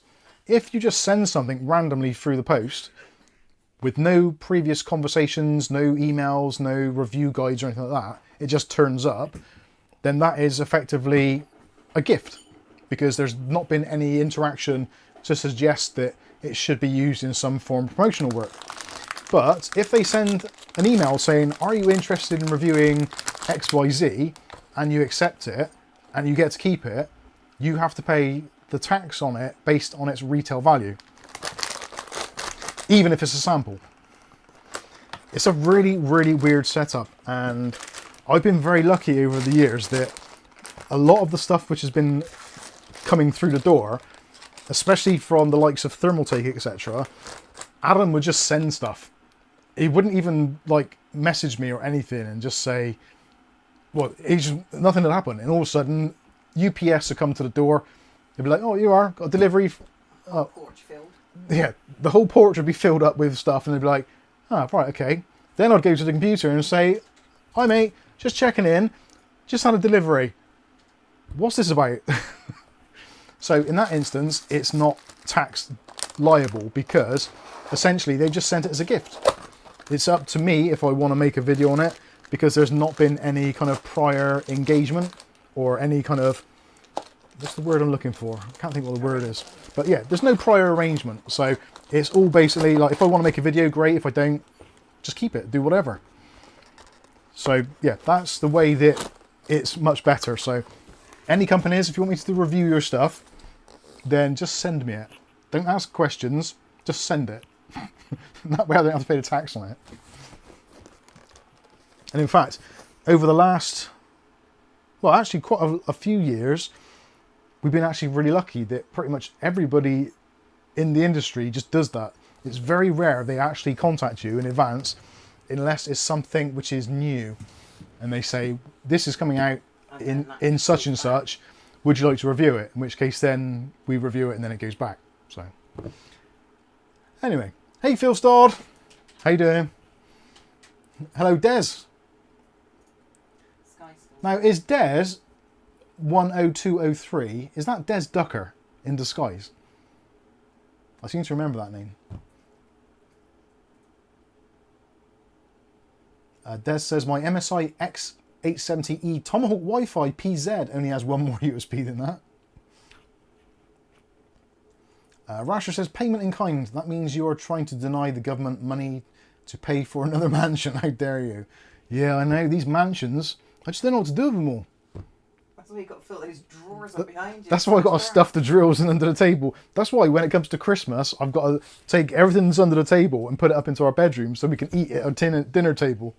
if you just send something randomly through the post with no previous conversations, no emails, no review guides or anything like that, it just turns up, then that is effectively a gift, because there's not been any interaction to suggest that it should be used in some form of promotional work. But if they send an email saying, are you interested in reviewing XYZ, and you accept it and you get to keep it, you have to pay the tax on it based on its retail value, even if it's a sample. It's a really, really weird setup, and I've been very lucky over the years that a lot of the stuff which has been coming through the door, especially from the likes of Thermaltake, etc., Adam would just send stuff. He wouldn't even like message me or anything and just say, well, nothing had happened. And all of a sudden, UPS would come to the door. They'd be like, oh, you are, got a delivery. Porch filled. Yeah, the whole porch would be filled up with stuff, and they'd be like, ah, right, okay. Then I'd go to the computer and say, hi mate, just checking in, just had a delivery. What's this about? So in that instance, it's not tax liable, because essentially they just sent it as a gift. It's up to me if I want to make a video on it, because there's not been any kind of prior engagement or any kind of, what's the word I'm looking for? I can't think what the word is. But yeah, there's no prior arrangement. So it's all basically like, if I want to make a video, great. If I don't, just keep it, do whatever. So yeah, that's the way that it's much better. So any companies, if you want me to review your stuff, then just send me it. Don't ask questions, just send it. That way I don't have to pay the tax on it. And in fact, over the last, well, actually quite a few years, we've been actually really lucky that pretty much everybody in the industry just does that. It's very rare they actually contact you in advance, unless it's something which is new. And they say, this is coming out in such and such, would you like to review it? In which case then we review it and then it goes back. So anyway, hey Phil Stodd, how you doing? Hello Des. Now is Des 10203, is that Des Ducker in disguise? I seem to remember that name. Des says, my MSI X870E Tomahawk Wi-Fi PZ only has one more USB than that. Rasher says, payment in kind. That means you are trying to deny the government money to pay for another mansion. How dare you? Yeah, I know. These mansions, I just don't know what to do with them all. That's why you've got to fill those drawers up behind you. That's why I've got to stuff the drills under the table. That's why when it comes to Christmas, I've got to take everything that's under the table and put it up into our bedroom so we can eat it at our dinner table.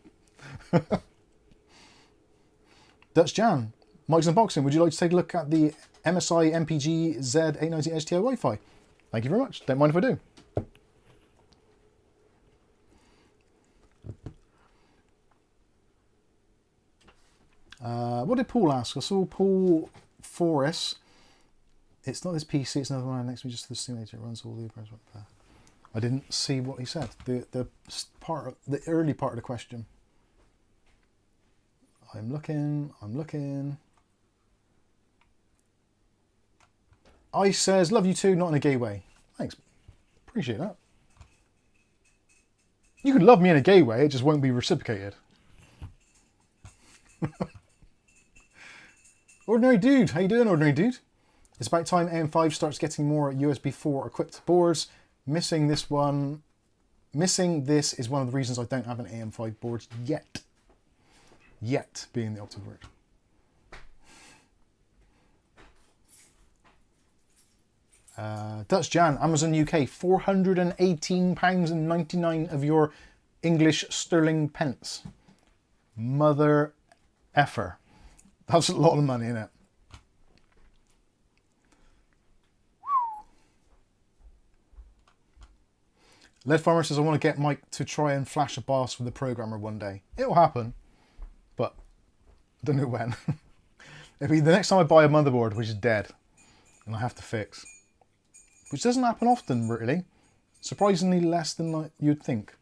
Dutch Jan, Mike's Unboxing, would you like to take a look at the MSI MPG Z890 STI Wi-Fi? Thank you very much. Don't mind if I do. What did Paul ask? I saw Paul Forrest. It's not this PC, it's another one next to me, just the simulator. It runs all the operations. I didn't see what he said. The early part of the question. I'm looking. Ice says, love you too, not in a gay way. Thanks. Appreciate that. You can love me in a gay way, it just won't be reciprocated. Ordinary Dude, how you doing, Ordinary Dude? It's about time AM5 starts getting more USB 4 equipped boards. Missing this is one of the reasons I don't have an AM5 board yet. Yet being the operative word. Dutch Jan, Amazon UK, £418.99 of your English sterling pence. Mother effer. That's a lot of money, isn't it? Lead Farmer says, I want to get Mike to try and flash a boss with the programmer one day. It'll happen, but I don't know when. It'll be the next time I buy a motherboard which is dead and I have to fix. Which doesn't happen often, really. Surprisingly less than you'd think.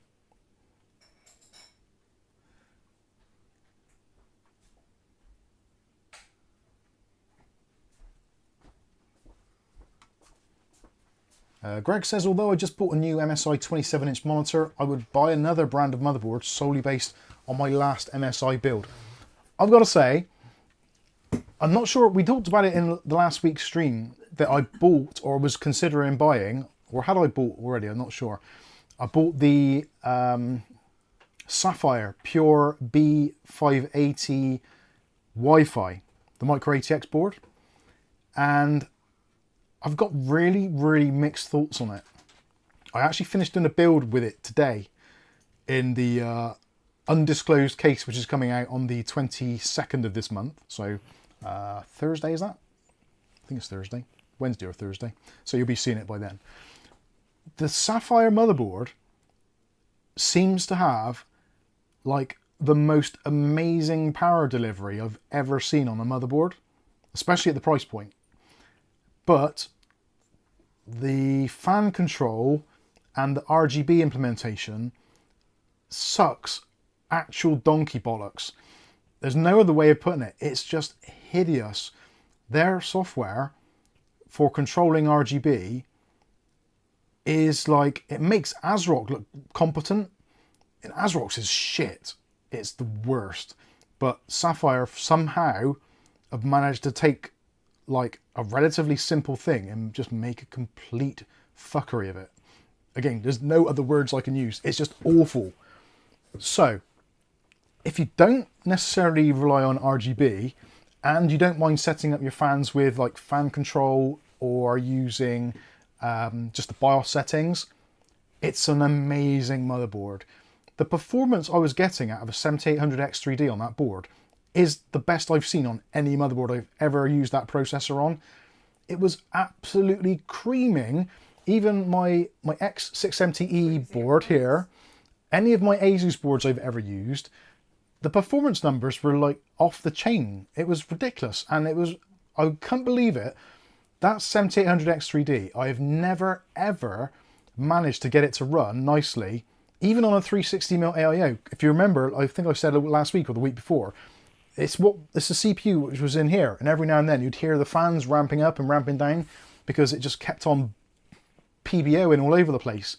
Greg says, although I just bought a new MSI 27-inch monitor, I would buy another brand of motherboard solely based on my last MSI build. I've got to say, I'm not sure, we talked about it in the last week's stream, that I bought or was considering buying, or had I bought already, I'm not sure. I bought the Sapphire Pure B580 Wi-Fi, the Micro ATX board, and I've got really, really mixed thoughts on it. I actually finished doing a build with it today in the undisclosed case, which is coming out on the 22nd of this month. So Thursday, is that? I think it's Thursday, Wednesday or Thursday. So you'll be seeing it by then. The Sapphire motherboard seems to have like the most amazing power delivery I've ever seen on a motherboard, especially at the price point. But the fan control and the RGB implementation sucks actual donkey bollocks. There's no other way of putting it. It's just hideous. Their software for controlling RGB is like, it makes ASRock look competent, and ASRock's is shit. It's the worst. But Sapphire somehow have managed to take like a relatively simple thing and just make a complete fuckery of it. Again, there's no other words I can use. It's just awful. So, if you don't necessarily rely on RGB and you don't mind setting up your fans with like fan control or using just the BIOS settings, it's an amazing motherboard. The performance I was getting out of a 7800X3D on that board is the best I've seen on any motherboard I've ever used that processor on. It was absolutely creaming. Even my X670E board here, any of my Asus boards I've ever used, the performance numbers were like off the chain. It was ridiculous, and it was, I couldn't believe it. That 7800X3D, I have never ever managed to get it to run nicely, even on a 360mm AIO. If you remember, I think I said last week or the week before, it's the CPU which was in here, and every now and then you'd hear the fans ramping up and ramping down because it just kept on PBOing all over the place.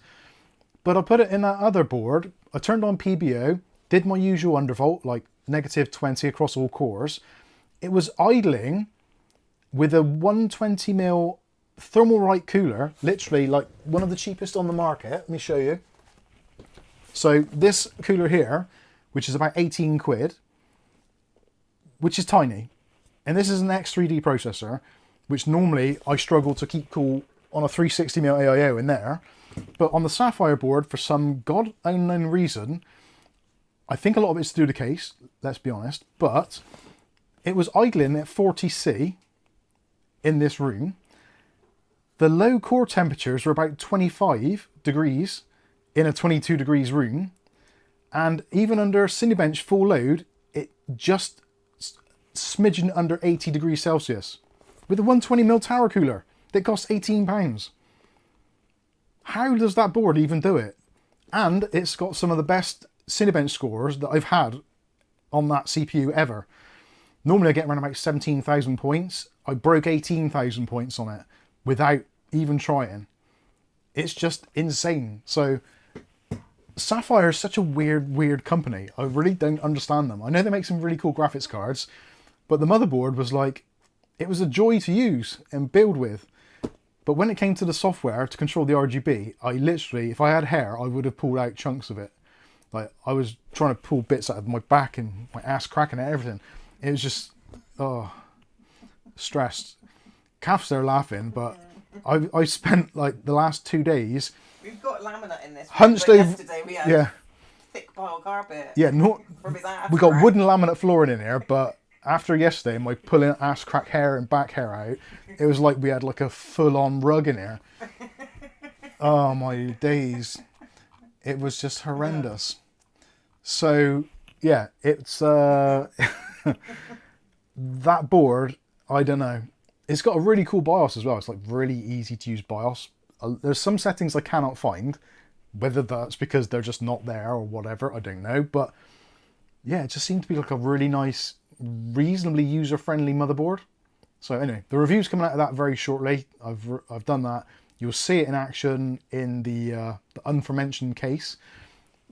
But I put it in that other board, I turned on PBO, did my usual undervolt, like -20 across all cores. It was idling with a 120mm Thermalright cooler, literally like one of the cheapest on the market. Let me show you. So this cooler here, which is about 18 quid, which is tiny, and this is an X3D processor, which normally I struggle to keep cool on a 360mm AIO in there, but on the Sapphire board, for some god unknown reason, I think a lot of it's to do with the case, let's be honest, but it was idling at 40C in this room. The low core temperatures were about 25 degrees in a 22 degrees room, and even under Cinebench full load, it just smidgen under 80 degrees Celsius with a 120mm tower cooler that costs £18. How does that board even do it? And it's got some of the best Cinebench scores that I've had on that CPU ever. Normally I get around about 17,000 points. I broke 18,000 points on it without even trying. It's just insane. So Sapphire is such a weird company. I really don't understand them. I know they make some really cool graphics cards, but the motherboard was like, it was a joy to use and build with. But when it came to the software to control the RGB, I literally, if I had hair, I would have pulled out chunks of it. Like, I was trying to pull bits out of my back and my ass cracking and everything. It was just, oh, stressed. Kath's there laughing, but I spent like the last 2 days. We've got laminate in this. Hunched over. Yesterday we had thick pile carpet. Yeah, from his ass we got crack. wooden laminate flooring in here, but after yesterday, my pulling ass crack hair and back hair out, it was like we had like a full-on rug in here. Oh my days. It was just horrendous. So yeah, it's that board, I don't know. It's got a really cool BIOS as well. It's like really easy to use BIOS. There's some settings I cannot find, whether that's because they're just not there or whatever, I don't know. But yeah, it just seemed to be like a really nice, reasonably user-friendly motherboard. So anyway, the review's coming out of that very shortly. I've done that. You'll see it in action in the aforementioned case.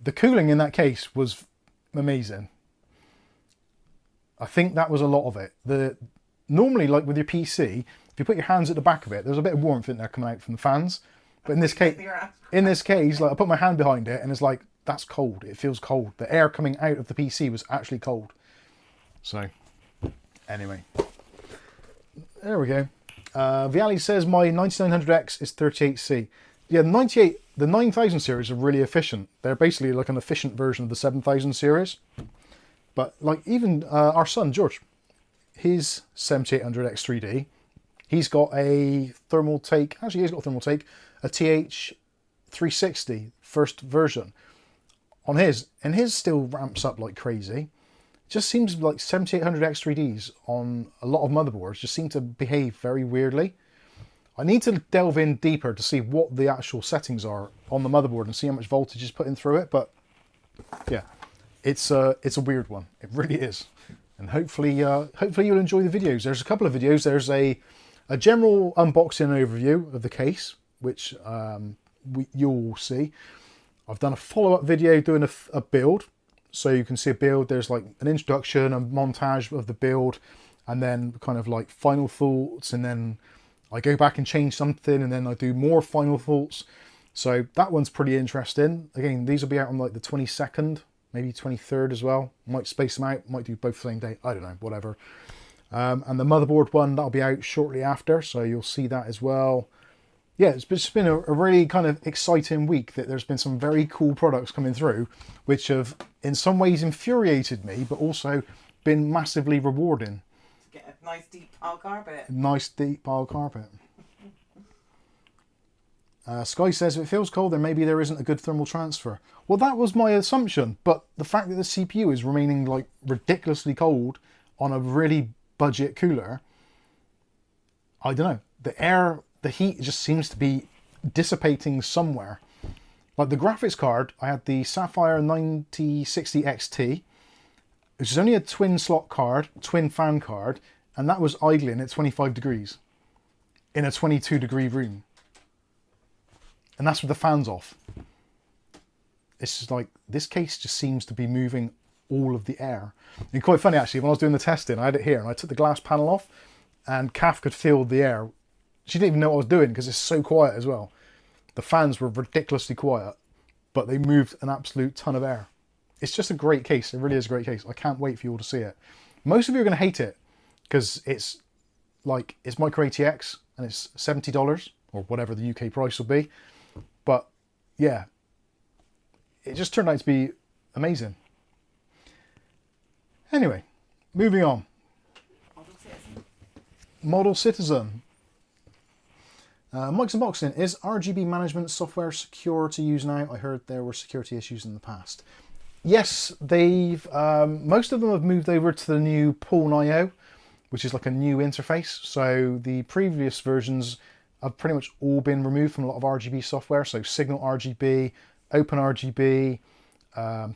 The cooling in that case was amazing. I think that was a lot of it. Normally, like with your PC, if you put your hands at the back of it, there's a bit of warmth in there coming out from the fans. But in this case, like I put my hand behind it and it's like, that's cold. It feels cold. The air coming out of the PC was actually cold. So, anyway. There we go. Viali says my 9900X is 38C. Yeah, the 9000 series are really efficient. They're basically like an efficient version of the 7000 series. But like even our son, George, his 7800X 3D, he's got a thermal take. Actually, he's got a thermal take, a TH360 first version on his. And his still ramps up like crazy. Just seems like 7800X 3Ds on a lot of motherboards just seem to behave very weirdly. I need to delve in deeper to see what the actual settings are on the motherboard and see how much voltage is putting through it. But yeah, it's a weird one. It really is. And hopefully you'll enjoy the videos. There's a couple of videos. There's a general unboxing overview of the case, which you'll see. I've done a follow-up video doing a build. So you can see a build, there's like an introduction, a montage of the build, and then kind of like final thoughts, and then I go back and change something, and then I do more final thoughts. So that one's pretty interesting. Again, these will be out on like the 22nd, maybe 23rd as well. Might space them out, might do both the same day, I don't know, whatever. And the motherboard one, that'll be out shortly after, so you'll see that as well. Yeah, it's just been a really kind of exciting week that there's been some very cool products coming through, which have in some ways infuriated me, but also been massively rewarding. To get a nice deep pile carpet. Nice deep pile carpet. Sky says, if it feels cold, then maybe there isn't a good thermal transfer. Well, that was my assumption, but the fact that the CPU is remaining like ridiculously cold on a really budget cooler, I don't know. The heat just seems to be dissipating somewhere. Like the graphics card, I had the Sapphire 9060 XT, which is only a twin slot card, twin fan card, and that was idling at 25 degrees in a 22 degree room. And that's with the fans off. It's just like, this case just seems to be moving all of the air. And quite funny actually, when I was doing the testing, I had it here and I took the glass panel off and Kath could feel the air. She didn't even know what I was doing because it's so quiet as well. The fans were ridiculously quiet, but they moved an absolute ton of air. It's just a great case. It really is a great case. I can't wait for you all to see it. Most of you are going to hate it because it's micro ATX and it's $70 or whatever the UK price will be. But yeah, it just turned out to be amazing. Anyway, moving on. Model Citizen. Mike's Unboxing. Is RGB management software secure to use now? I heard there were security issues in the past. Yes, they've most of them have moved over to the new Pawn.io, which is like a new interface. So the previous versions have pretty much all been removed from a lot of RGB software. So Signal RGB, Open RGB,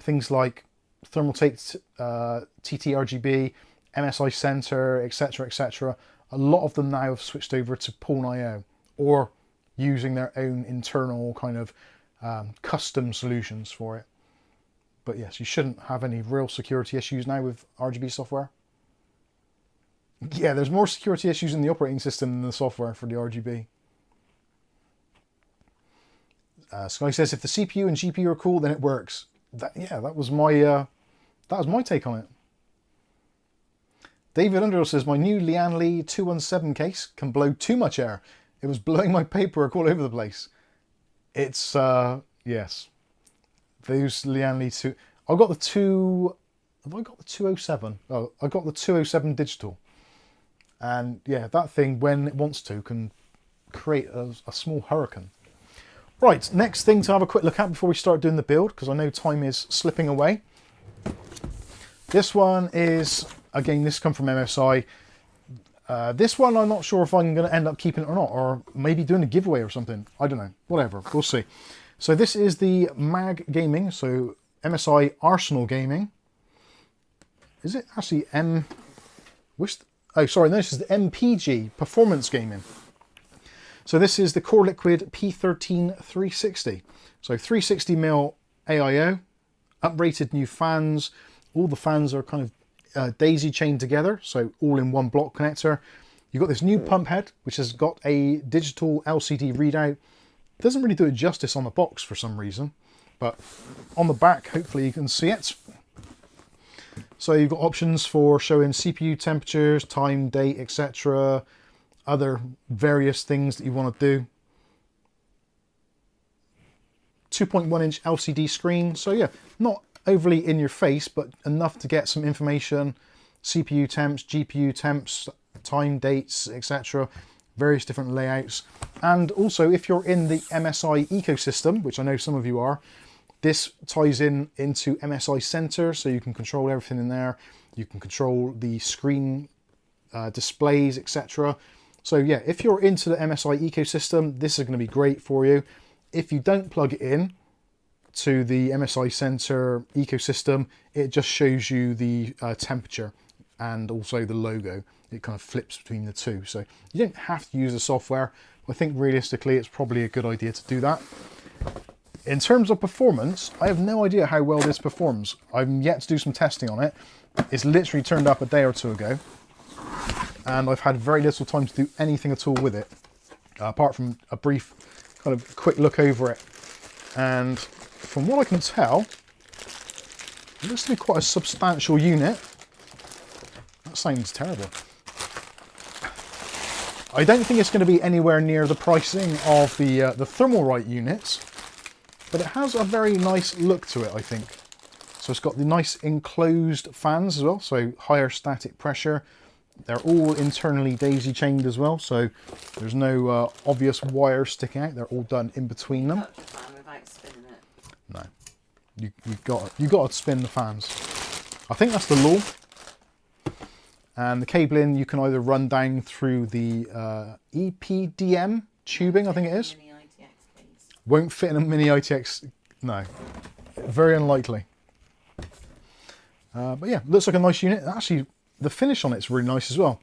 things like Thermal Take TT RGB, MSI Center, etc., etc. A lot of them now have switched over to Pawn.io, or using their own internal kind of custom solutions for it. But yes, you shouldn't have any real security issues now with RGB software. Yeah, there's more security issues in the operating system than the software for the RGB. Sky says, if the CPU and GPU are cool, then it works. That was my take on it. David Underhill says, my new Lian Li 217 case can blow too much air. It was blowing my paperwork all over the place. It's, yes. Those Lian Li 2... I got the 2... Have I got the 207? Oh, I got the 207 digital. And yeah, that thing, when it wants to, can create a small hurricane. Right, next thing to have a quick look at before we start doing the build, because I know time is slipping away. This one is, again, this comes from MSI. This one, I'm not sure if I'm going to end up keeping it or not, or maybe doing a giveaway or something. I don't know. Whatever. We'll see. So this is the MAG Gaming. So MSI Arsenal Gaming. Is it actually oh, sorry. No, this is the MPG Performance Gaming. So this is the Core Liquid P13 360. So 360mm AIO, uprated new fans. All the fans are kind of daisy chained together, so all in one block connector. You've got this new pump head, which has got a digital LCD readout. Doesn't really do it justice on the box for some reason, but on the back, hopefully you can see it. So you've got options for showing CPU temperatures, time, date, etc. Other various things that you want to do. 2.1-inch LCD screen. So yeah, not overly in your face, but enough to get some information. CPU temps, GPU temps, time, dates, etc. Various different layouts. And also, if you're in the MSI ecosystem, which I know some of you are, this ties into MSI Center, so you can control everything in there. You can control the screen displays, etc. So yeah, if you're into the MSI ecosystem, this is going to be great for you. If you don't plug it in to the MSI Center ecosystem, it just shows you the temperature and also the logo. It kind of flips between the two. So you don't have to use the software. I think realistically, it's probably a good idea to do that. In terms of performance, I have no idea how well this performs. I've yet to do some testing on it. It's literally turned up a day or two ago, and I've had very little time to do anything at all with it, apart from a brief kind of quick look over it. And from what I can tell, it looks to be quite a substantial unit. That sounds terrible. I don't think it's going to be anywhere near the pricing of the Thermalright units, but it has a very nice look to it, I think. So it's got the nice enclosed fans as well, so higher static pressure. They're all internally daisy chained as well, so there's no obvious wires sticking out. They're all done in between them. Touch the fan without spinning it. No, you got to spin the fans. I think that's the law. And the cabling you can either run down through the EPDM tubing, I think it is. Mini ITX case. Won't fit in a mini ITX, no. Very unlikely. But yeah, looks like a nice unit. Actually, the finish on it's really nice as well.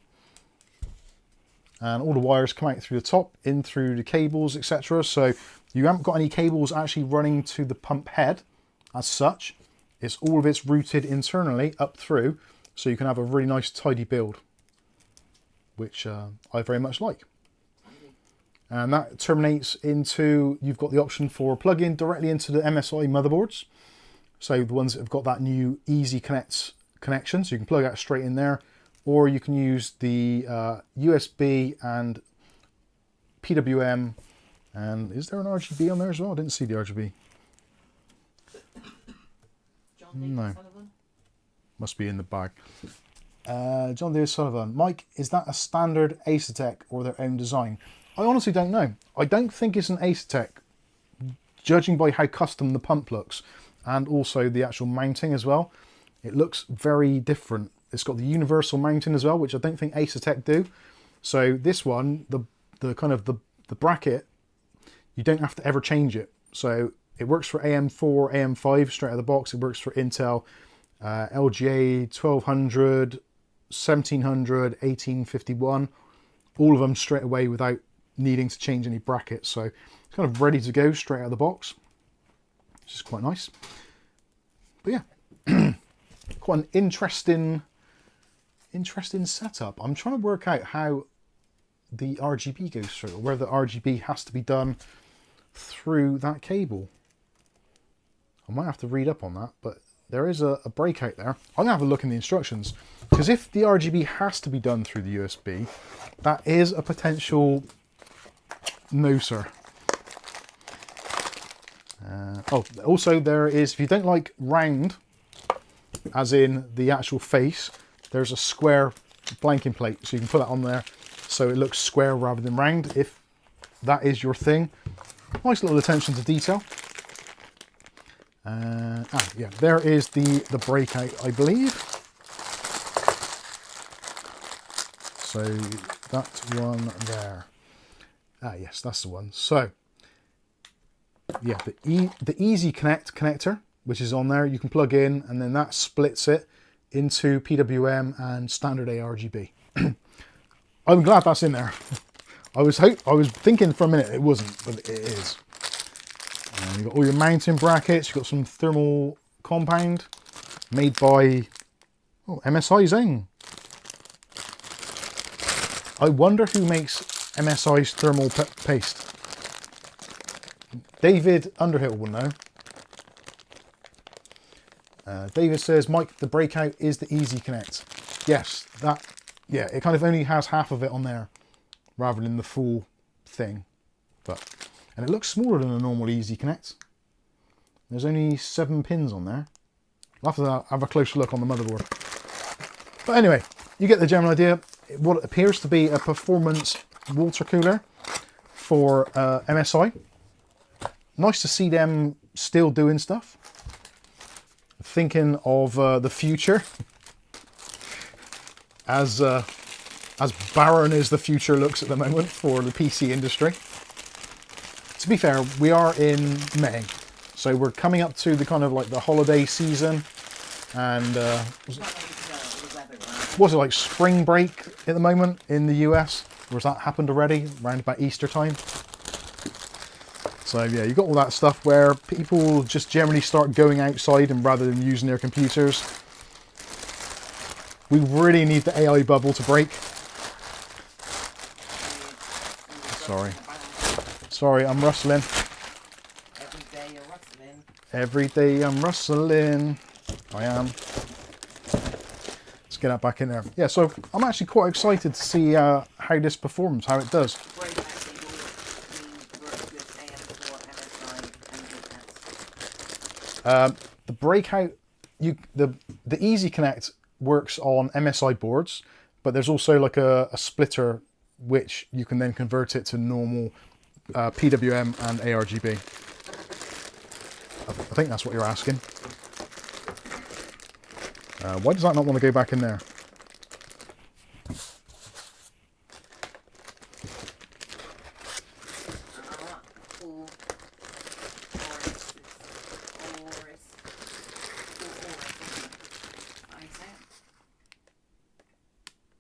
And all the wires come out through the top, in through the cables, etc. So you haven't got any cables actually running to the pump head as such. It's all of it's routed internally up through, so you can have a really nice tidy build, which I very much like. And that terminates into, you've got the option for plug-in directly into the MSI motherboards. So the ones that have got that new Easy Connect connection, so you can plug that straight in there, or you can use the USB and PWM. And is there an RGB on there as well? I didn't see the RGB. No. Must be in the bag. John Deere Sullivan. Mike, is that a standard Asetek or their own design? I honestly don't know. I don't think it's an Asetek, judging by how custom the pump looks, and also the actual mounting as well. It looks very different. It's got the universal mounting as well, which I don't think Asetek do. So this one, the kind of the bracket, you don't have to ever change it. So it works for AM4, AM5 straight out of the box. It works for Intel, LGA 1200, 1700, 1851, all of them straight away without needing to change any brackets. So it's kind of ready to go straight out of the box, which is quite nice. But yeah, quite an interesting setup. I'm trying to work out how the RGB goes through, or whether the RGB has to be done through that cable. I might have to read up on that, but there is a breakout there. I'm gonna have a look in the instructions, because if the RGB has to be done through the USB, that is a potential no, sir. Oh, also there is, if you don't like round, as in the actual face, there's a square blanking plate, so you can put that on there so it looks square rather than round, if that is your thing. Nice little attention to detail. Yeah, there is the breakout, I believe. So that one there. Yes, that's the one. So yeah, the Easy Connect connector, which is on there, you can plug in, and then that splits it into PWM and standard ARGB. I'm glad that's in there. I was thinking for a minute it wasn't, but it is. And you've got all your mounting brackets. You've got some thermal compound made by MSI Zing. I wonder who makes MSI's thermal paste. David Underhill will know. David says, Mike, the breakout is the Easy Connect. Yes, it kind of only has half of it on there rather than the full thing. And it looks smaller than a normal Easy Connect. There's only 7 pins on there. I'll have to have a closer look on the motherboard. But anyway, you get the general idea. What appears to be a performance water cooler for MSI. Nice to see them still doing stuff. Thinking of the future. As barren as the future looks at the moment for the PC industry. To be fair, we are in May, so we're coming up to the kind of like the holiday season, and was it like spring break at the moment in the US? Or has that happened already, around about Easter time? So yeah, you've got all that stuff where people just generally start going outside and rather than using their computers. We really need the AI bubble to break. Sorry, I'm rustling. Every day you're rustling. Every day I'm rustling. I am. Let's get that back in there. Yeah, so I'm actually quite excited to see how this performs, how it does. The breakout, the Easy Connect works on MSI boards, but there's also like a splitter which you can then convert it to normal PWM and ARGB. I think that's what you're asking. Why does that not want to go back in there?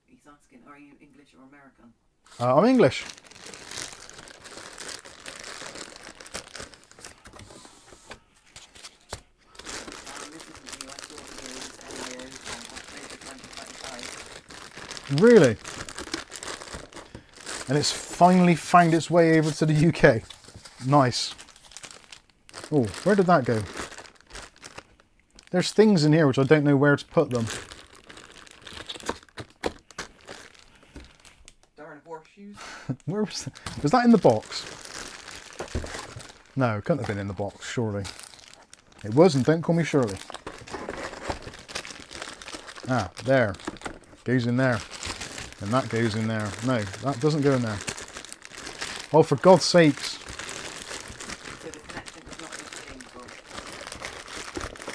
He's asking, are you English or American? I'm English. Really? And it's finally found its way over to the UK. Nice. Oh, where did that go? There's things in here which I don't know where to put them. Darn horseshoes. Where was that in the box? No, it couldn't have been in the box, surely. It wasn't, don't call me Shirley. Ah, there. Goes in there. And that goes in there. No, that doesn't go in there. Oh, for God's sakes. So the connection is not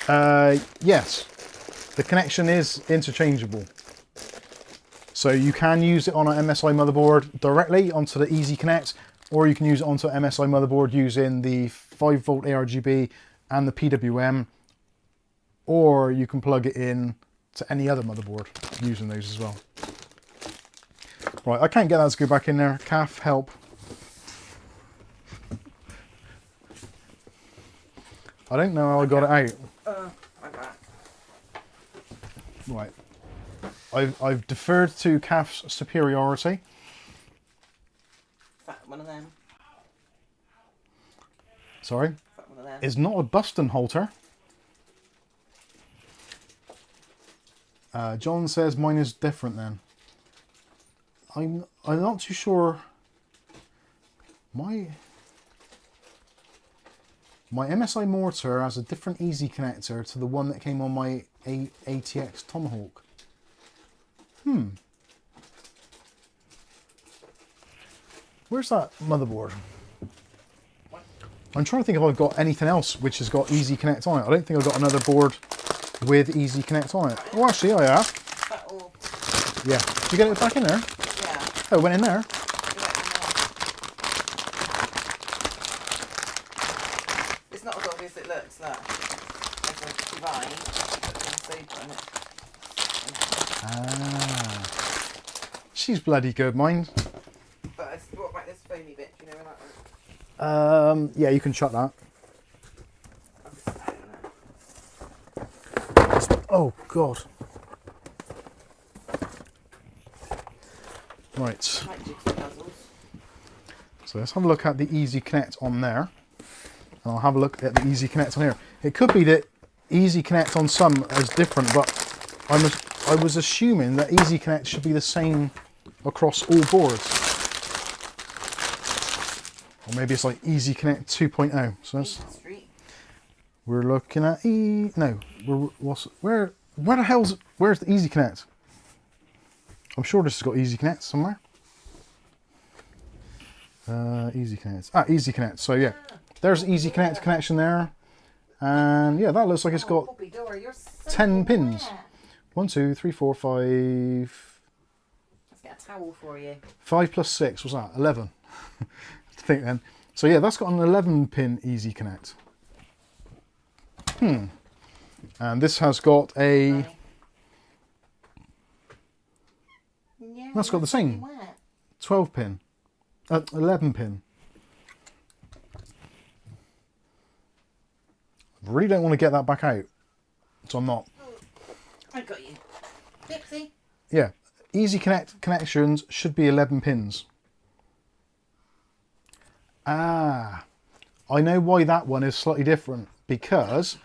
interchangeable? Yes. The connection is interchangeable. So you can use it on an MSI motherboard directly onto the Easy Connect, or you can use it onto an MSI motherboard using the 5V ARGB and the PWM, or you can plug it in to any other motherboard using those as well. Right, I can't get that to go back in there. Calf, help. I don't know how I got it out. I'm back. Right. I've deferred to Calf's superiority. Fat one of them. Sorry? Fat one of them. It's not a Buston halter. John says mine is different then. I'm not too sure. My MSI mortar has a different Easy connector to the one that came on my ATX Tomahawk. Where's that motherboard? I'm trying to think if I've got anything else which has got Easy Connect on it. I don't think I've got another board with Easy Connect on it. Oh, actually, I have. Yeah. Did you get it back in there? Yeah. Oh, it went in there. It's not as obvious as it looks, look. There's a divide, there's a soap on it. Ah. She's bloody good, mine. But it's what Yeah, you can shut that. Oh God. Right. Like jigsaw puzzles. So let's have a look at the Easy Connect on there. And I'll have a look at the Easy Connect on here. It could be that Easy Connect on some is different, but I was assuming that Easy Connect should be the same across all boards. Or maybe it's like Easy Connect 2.0. So that's, we're looking at where's the Easy Connect? I'm sure this has got Easy Connect somewhere. Easy Connect. Easy Connect. So yeah, there's Easy Connect connection there. And yeah, that looks like it's got 10 pins. 1, 2, 3, 4, 5. Let's get a towel for you. 5 plus 6, what's that? 11. I think then. So yeah, that's got an 11 pin Easy Connect. And this has got a... Yeah, that's got the same. 12 pin. 11 pin. I really don't want to get that back out. So I'm not. I got you. Dipsy. Yeah. Easy Connect connections should be 11 pins. I know why that one is slightly different. Because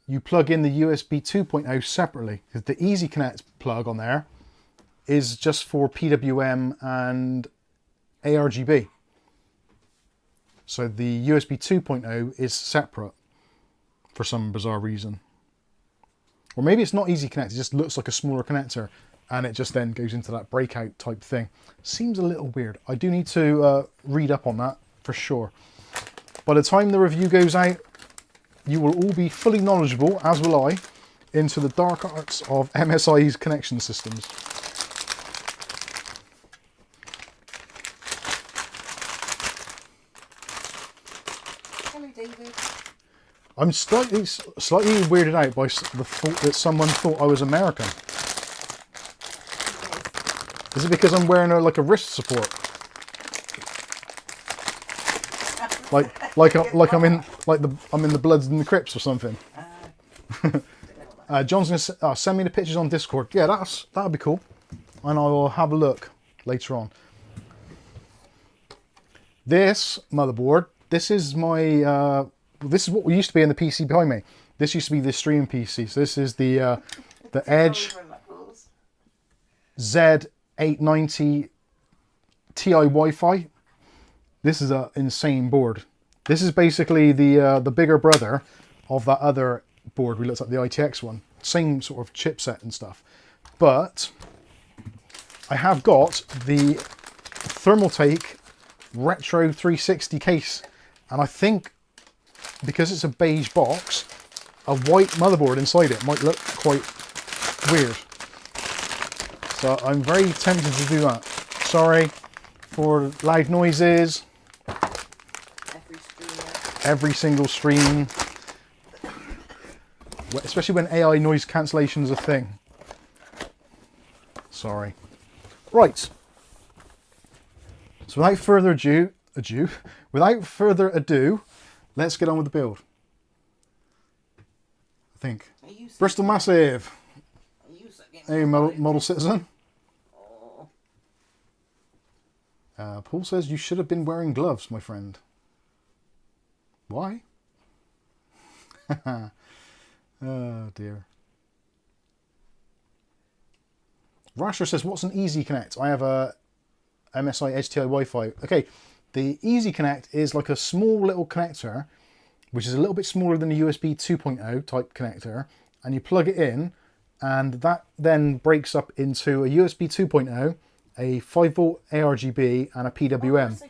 you plug in the USB 2.0 separately. Because the Easy Connect plug on there is just for PWM and ARGB. So the USB 2.0 is separate for some bizarre reason. Or maybe it's not Easy Connect, it just looks like a smaller connector and it just then goes into that breakout type thing. Seems a little weird. I do need to read up on that for sure. By the time the review goes out, you will all be fully knowledgeable, as will I, into the dark arts of MSI's connection systems. Hello, David. I'm slightly weirded out by the thought that someone thought I was American. Is it because I'm wearing like a wrist support? I'm in the Bloods and the Crips or something. John's gonna send me the pictures on Discord. Yeah, that'd be cool, and I will have a look later on. This motherboard. This is my. This is what used to be in the PC behind me. This used to be the stream PC. So this is the Edge Z890 Ti Wi-Fi. This is an insane board. This is basically the bigger brother of that other board we looked at, the ITX one. Same sort of chipset and stuff. But I have got the Thermaltake Retro 360 case. And I think because it's a beige box, a white motherboard inside it might look quite weird. So I'm very tempted to do that. Sorry for loud noises. Every single stream. Especially when AI noise cancellation is a thing. Sorry. Right. So without further ado, let's get on with the build. I think. Bristol Massive. Hey, model citizen. Paul says you should have been wearing gloves, my friend. Why? Oh dear. Rasher says, what's an Easy Connect? I have a MSI Edge TI Wi-Fi. Okay, the Easy Connect is like a small little connector, which is a little bit smaller than a USB 2.0 type connector, and you plug it in, and that then breaks up into a USB 2.0, a 5V ARGB, and a PWM.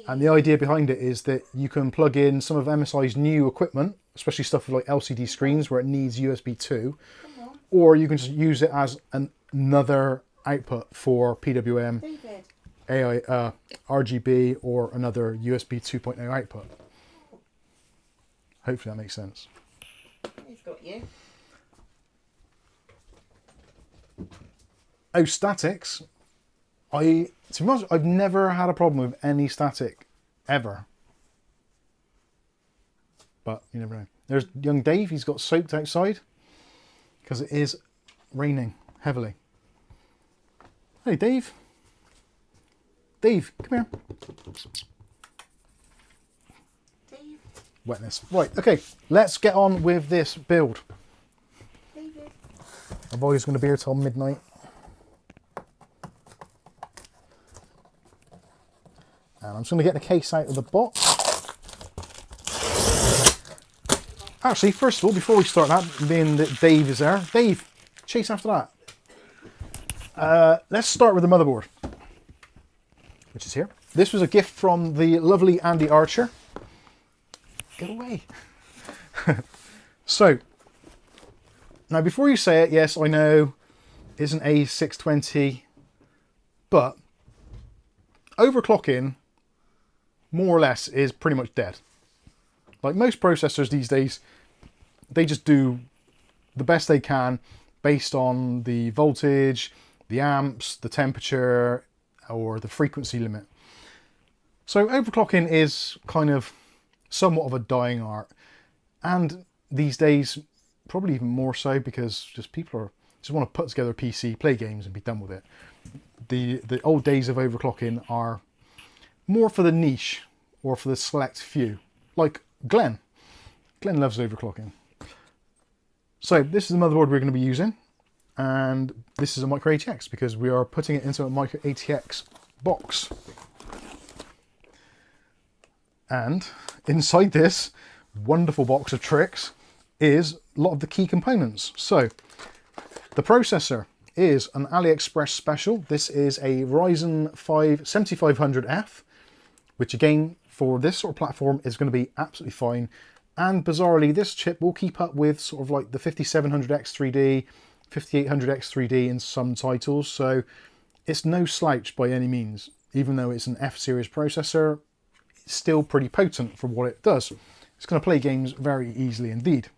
And the idea behind it is that you can plug in some of MSI's new equipment, especially stuff with like LCD screens where it needs USB 2, or you can just use it as another output for PWM, RGB, or another USB 2.0 output. Hopefully that makes sense. He's got you. Oh, statics. To be honest, I've never had a problem with any static ever. But you never know. There's young Dave, he's got soaked outside because it is raining heavily. Hey Dave. Dave, come here. Dave. Wetness. Right, okay, let's get on with this build. David. My boy's going to be here till midnight. And I'm just going to get the case out of the box. Actually, first of all, before we start that, being that Dave is there, Dave, chase after that. Let's start with the motherboard, which is here. This was a gift from the lovely Andy Archer. Get away. So, now before you say it, yes, I know it's an A620, but overclocking, more or less, is pretty much dead. Like most processors these days, they just do the best they can based on the voltage, the amps, the temperature, or the frequency limit. So overclocking is kind of somewhat of a dying art. And these days, probably even more so, because just people just want to put together a PC, play games and be done with it. The old days of overclocking are more for the niche or for the select few. Like Glenn. Glenn loves overclocking. So this is the motherboard we're going to be using, and this is a micro ATX because we are putting it into a micro ATX box. And inside this wonderful box of tricks is a lot of the key components. So the processor is an AliExpress special. This is a Ryzen 5 7500F, which again, for this sort of platform is going to be absolutely fine. And bizarrely, this chip will keep up with sort of like the 5700X3D, 5800X3D in some titles. So it's no slouch by any means. Even though it's an F series processor, it's still pretty potent for what it does. It's going to play games very easily indeed.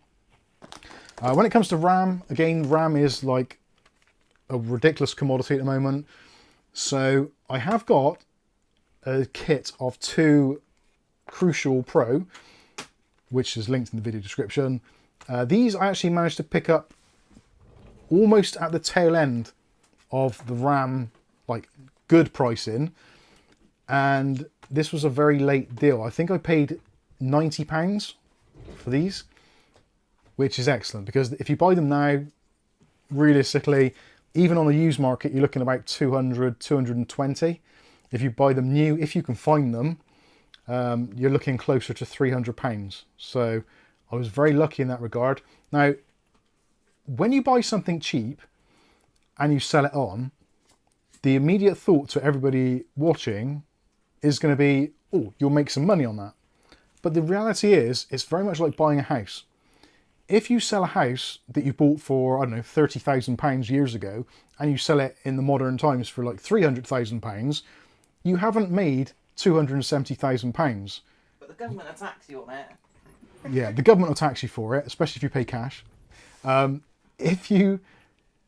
When it comes to RAM, again, RAM is like a ridiculous commodity at the moment. So I have got a kit of 2 Crucial Pro, which is linked in the video description. These I actually managed to pick up almost at the tail end of the RAM, like good pricing, and this was a very late deal. I think I paid £90 for these, which is excellent because if you buy them now, realistically, even on the used market, you're looking about 200, 220. If you buy them new, if you can find them, you're looking closer to £300. So I was very lucky in that regard. Now, when you buy something cheap and you sell it on, the immediate thought to everybody watching is going to be, oh, you'll make some money on that. But the reality is, it's very much like buying a house. If you sell a house that you bought for, I don't know, £30,000 years ago, and you sell it in the modern times for like £300,000, you haven't made £270,000. But the government will tax you on it. Yeah, the government will tax you for it, especially if you pay cash. If you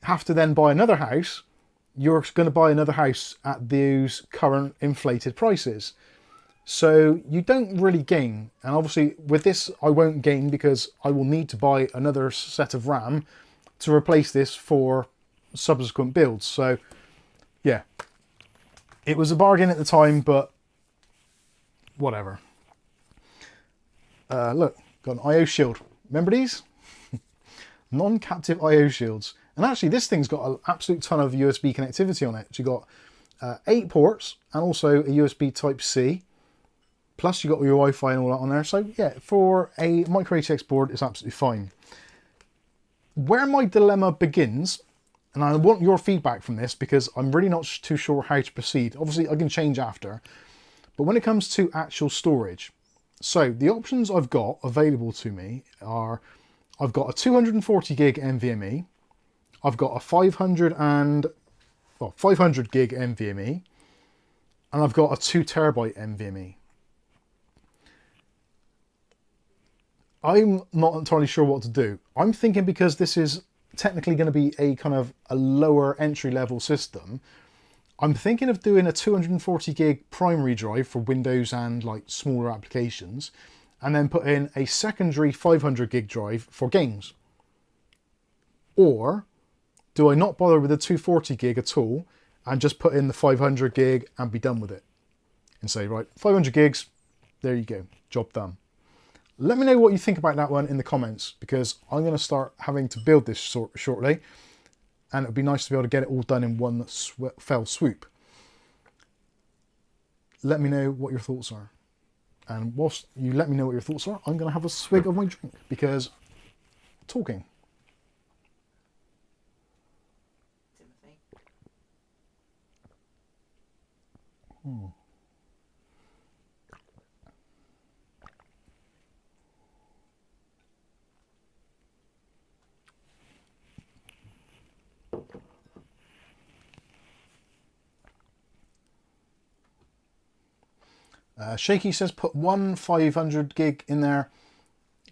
have to then buy another house, you're going to buy another house at those current inflated prices. So you don't really gain. And obviously with this, I won't gain because I will need to buy another set of RAM to replace this for subsequent builds. So yeah, it was a bargain at the time, but whatever. Look, got an IO shield. Remember these? Non-captive IO shields. And actually this thing's got an absolute ton of USB connectivity on it. So you've got 8 ports and also a USB Type-C. Plus you got your Wi-Fi and all that on there. So yeah, for a micro ATX board, it's absolutely fine. Where my dilemma begins, and I want your feedback from this because I'm really not too sure how to proceed. Obviously I can change after. But when it comes to actual storage, so the options I've got available to me are, I've got a 240 gig NVMe, I've got a 500 gig NVMe, and I've got a 2 terabyte NVMe. I'm not entirely sure what to do. I'm thinking because this is technically going to be a kind of a lower entry level system, I'm thinking of doing a 240 gig primary drive for Windows and like smaller applications, and then put in a secondary 500 gig drive for games. Or do I not bother with the 240 gig at all and just put in the 500 gig and be done with it? And say, right, 500 gigs, there you go, job done. Let me know what you think about that one in the comments, because I'm going to start having to build this shortly, and it would be nice to be able to get it all done in one fell swoop. Let me know what your thoughts are. And whilst you let me know what your thoughts are, I'm going to have a swig of my drink, because talking. Timothy. Hmm. Shaky says put one 500 gig in there.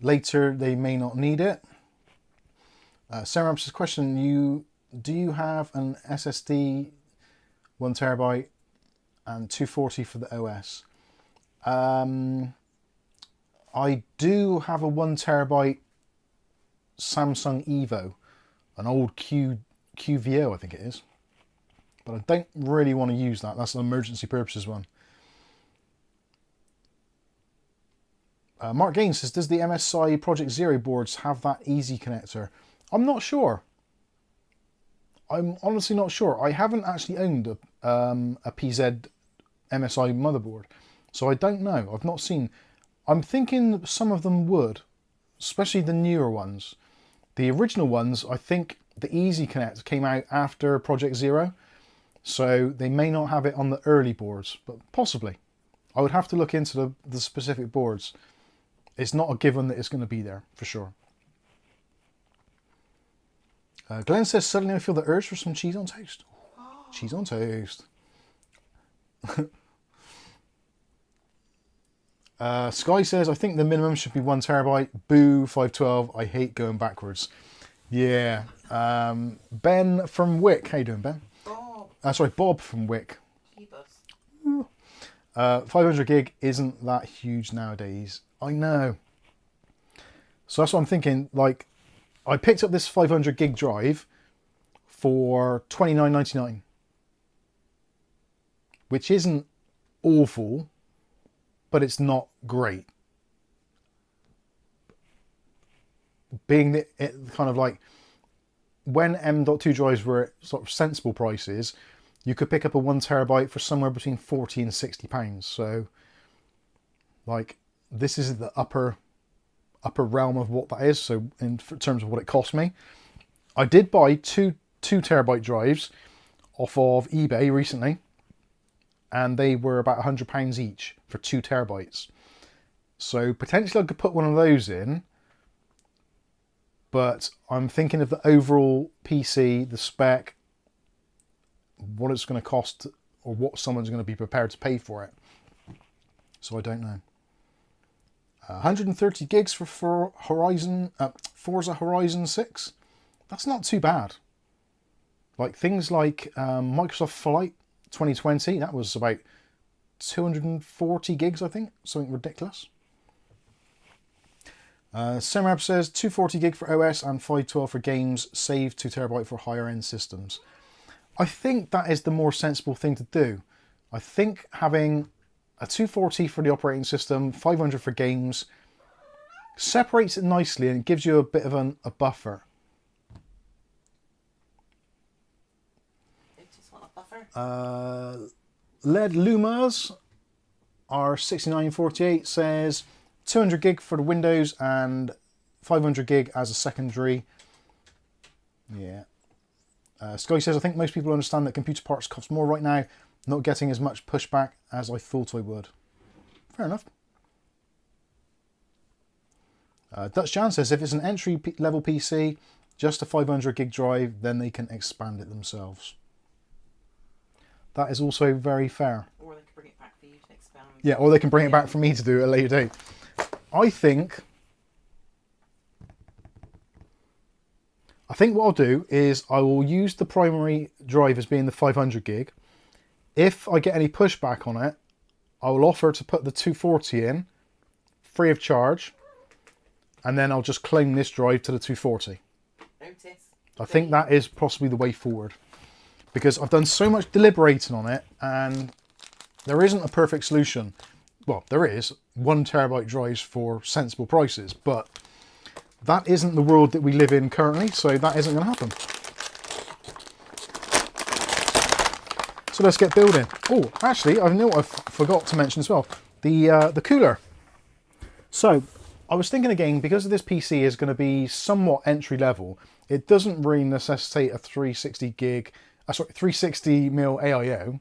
Later they may not need it. Sarah says question, do you have an SSD 1 terabyte and 240 for the OS? I do have a 1 terabyte Samsung Evo, an old QVO I think it is, but I don't really want to use that. That's an emergency purposes one. Mark Gaines says, does the MSI Project Zero boards have that easy connector? I'm not sure. I'm honestly not sure. I haven't actually owned a PZ MSI motherboard, so I don't know. I've not seen. I'm thinking some of them would, especially the newer ones. The original ones, I think the easy connect came out after Project Zero, so they may not have it on the early boards, but possibly. I would have to look into the specific boards. It's not a given that it's going to be there, for sure. Glenn says, suddenly I feel the urge for some cheese on toast. Oh, cheese on toast. Sky says, I think the minimum should be 1 terabyte. Boo, 512. I hate going backwards. Yeah. Ben from Wick. How you doing, Ben? Bob. Sorry, Bob from Wick. 500 gig isn't that huge nowadays. I know. So that's what I'm thinking. Like, I picked up this 500 gig drive for $29.99, which isn't awful, but it's not great. Being that it kind of like when M.2 drives were at sort of sensible prices, you could pick up a 1 terabyte for somewhere between 40 and 60 pounds. So like this is the upper realm of what that is. So in terms of what it cost me, I did buy two terabyte drives off of eBay recently, and they were about £100 each for 2 terabytes. So potentially I could put one of those in, but I'm thinking of the overall PC, the spec, what it's going to cost, or what someone's going to be prepared to pay for it. So I don't know. 130 gigs for Forza Horizon 6. That's not too bad. Like things like Microsoft Flight 2020, that was about 240 gigs, I think. Something ridiculous. Semrab says 240 gig for OS and 512 for games, save 2 terabyte for higher end systems. I think that is the more sensible thing to do. I think having a 240 for the operating system, 500 for games, separates it nicely and gives you a bit of a buffer. They just want a buffer. LED Lumas R6948 says 200 gig for the Windows and 500 gig as a secondary. Yeah. Sky says, I think most people understand that computer parts cost more right now, not getting as much pushback as I thought I would. Fair enough. Dutch Jan says, if it's an entry level PC, just a 500 gig drive, then they can expand it themselves. That is also very fair. Or they can bring it back for you to expand. Yeah, or they can bring it back for me to do at a later date. I think what I'll do is I will use the primary drive as being the 500 gig, If I get any pushback on it, I will offer to put the 240 in, free of charge, and then I'll just clone this drive to the 240. Notice. I think that is possibly the way forward, because I've done so much deliberating on it, and there isn't a perfect solution. Well, there is 1 terabyte drives for sensible prices, but that isn't the world that we live in currently, so that isn't going to happen. So let's get building. Oh, actually, I know what I forgot to mention as well. The cooler. So I was thinking again, because this PC is going to be somewhat entry level, it doesn't really necessitate a 360 mil AIO,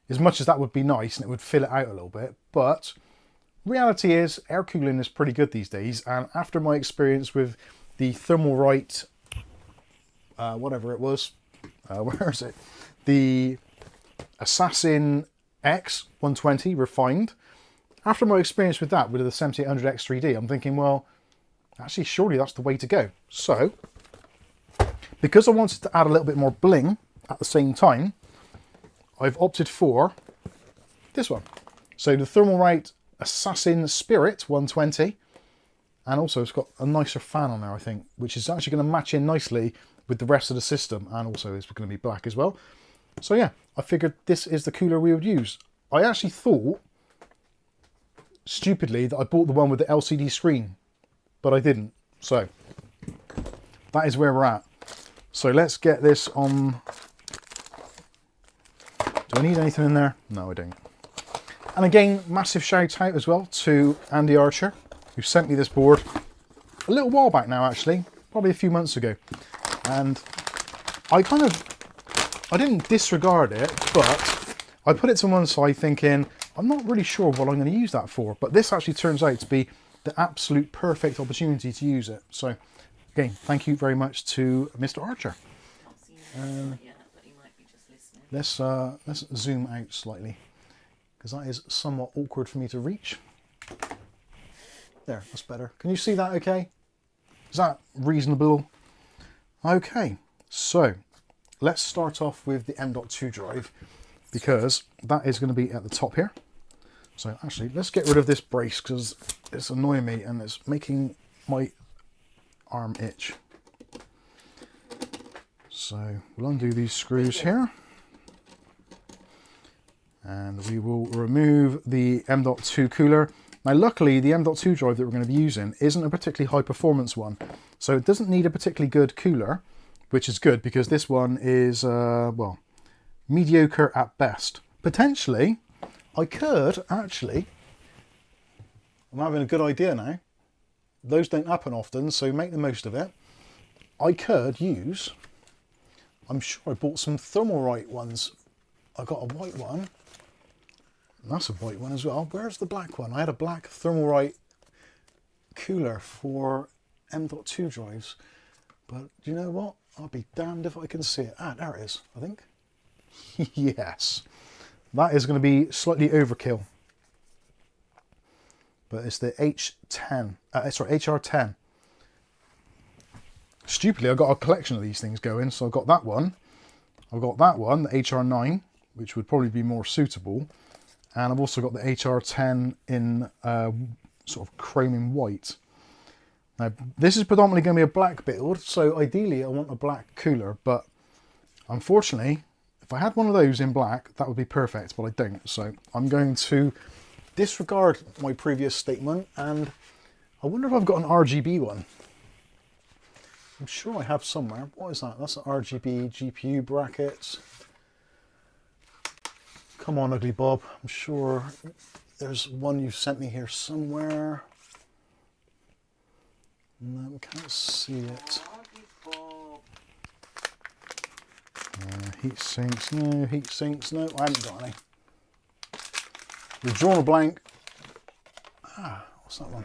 as much as that would be nice and it would fill it out a little bit. But reality is, air cooling is pretty good these days, and after my experience with the Thermalright, whatever it was, where is it? The Assassin X 120 refined. After my experience with that, with the 7800X 3D, I'm thinking, well, actually, surely that's the way to go. So, because I wanted to add a little bit more bling at the same time, I've opted for this one. So the Thermalright Assassin Spirit 120, and also it's got a nicer fan on there, I think, which is actually going to match in nicely with the rest of the system, and also it's going to be black as well. So yeah, I figured this is the cooler we would use. I actually thought, stupidly, that I bought the one with the LCD screen, but I didn't. So that is where we're at. So let's get this on. Do I need anything in there? No, I don't. And again, massive shout out as well to Andy Archer, who sent me this board a little while back now, actually, probably a few months ago. And I didn't disregard it, but I put it to one side thinking, I'm not really sure what I'm going to use that for. But this actually turns out to be the absolute perfect opportunity to use it. So again, thank you very much to Mr. Archer. Not seen him yet, but he might be just listening. Let's zoom out slightly, because that is somewhat awkward for me to reach. There, that's better. Can you see that okay? Is that reasonable? Okay, so let's start off with the M.2 drive, because that is going to be at the top here. So actually, let's get rid of this brace, because it's annoying me and it's making my arm itch. So we'll undo these screws here, and we will remove the M.2 cooler. Now luckily, the M.2 drive that we're going to be using isn't a particularly high performance one, so it doesn't need a particularly good cooler, which is good because this one is, well, mediocre at best. Potentially, I could actually, I'm having a good idea now, those don't happen often, so make the most of it. I could use, I'm sure I bought some Thermalright ones. I got a white one. That's a white one as well. Where's the black one? I had a black Thermalright cooler for M.2 drives. But do you know what? I'll be damned if I can see it. Ah, there it is, I think. Yes. That is going to be slightly overkill. But it's the HR10. Stupidly, I got a collection of these things going. So I've got that one. I've got that one, the HR9, which would probably be more suitable. And I've also got the HR10 in sort of chrome in white. Now, this is predominantly going to be a black build, so ideally I want a black cooler, but unfortunately, if I had one of those in black, that would be perfect, but I don't. So I'm going to disregard my previous statement, and I wonder if I've got an RGB one. I'm sure I have somewhere. What is that? That's an RGB GPU bracket. Come on, Ugly Bob. I'm sure there's one you sent me here somewhere. No, can't see it. Heat sinks, no. Heat sinks, no. I haven't got any. We've drawn a blank. Ah, what's that one?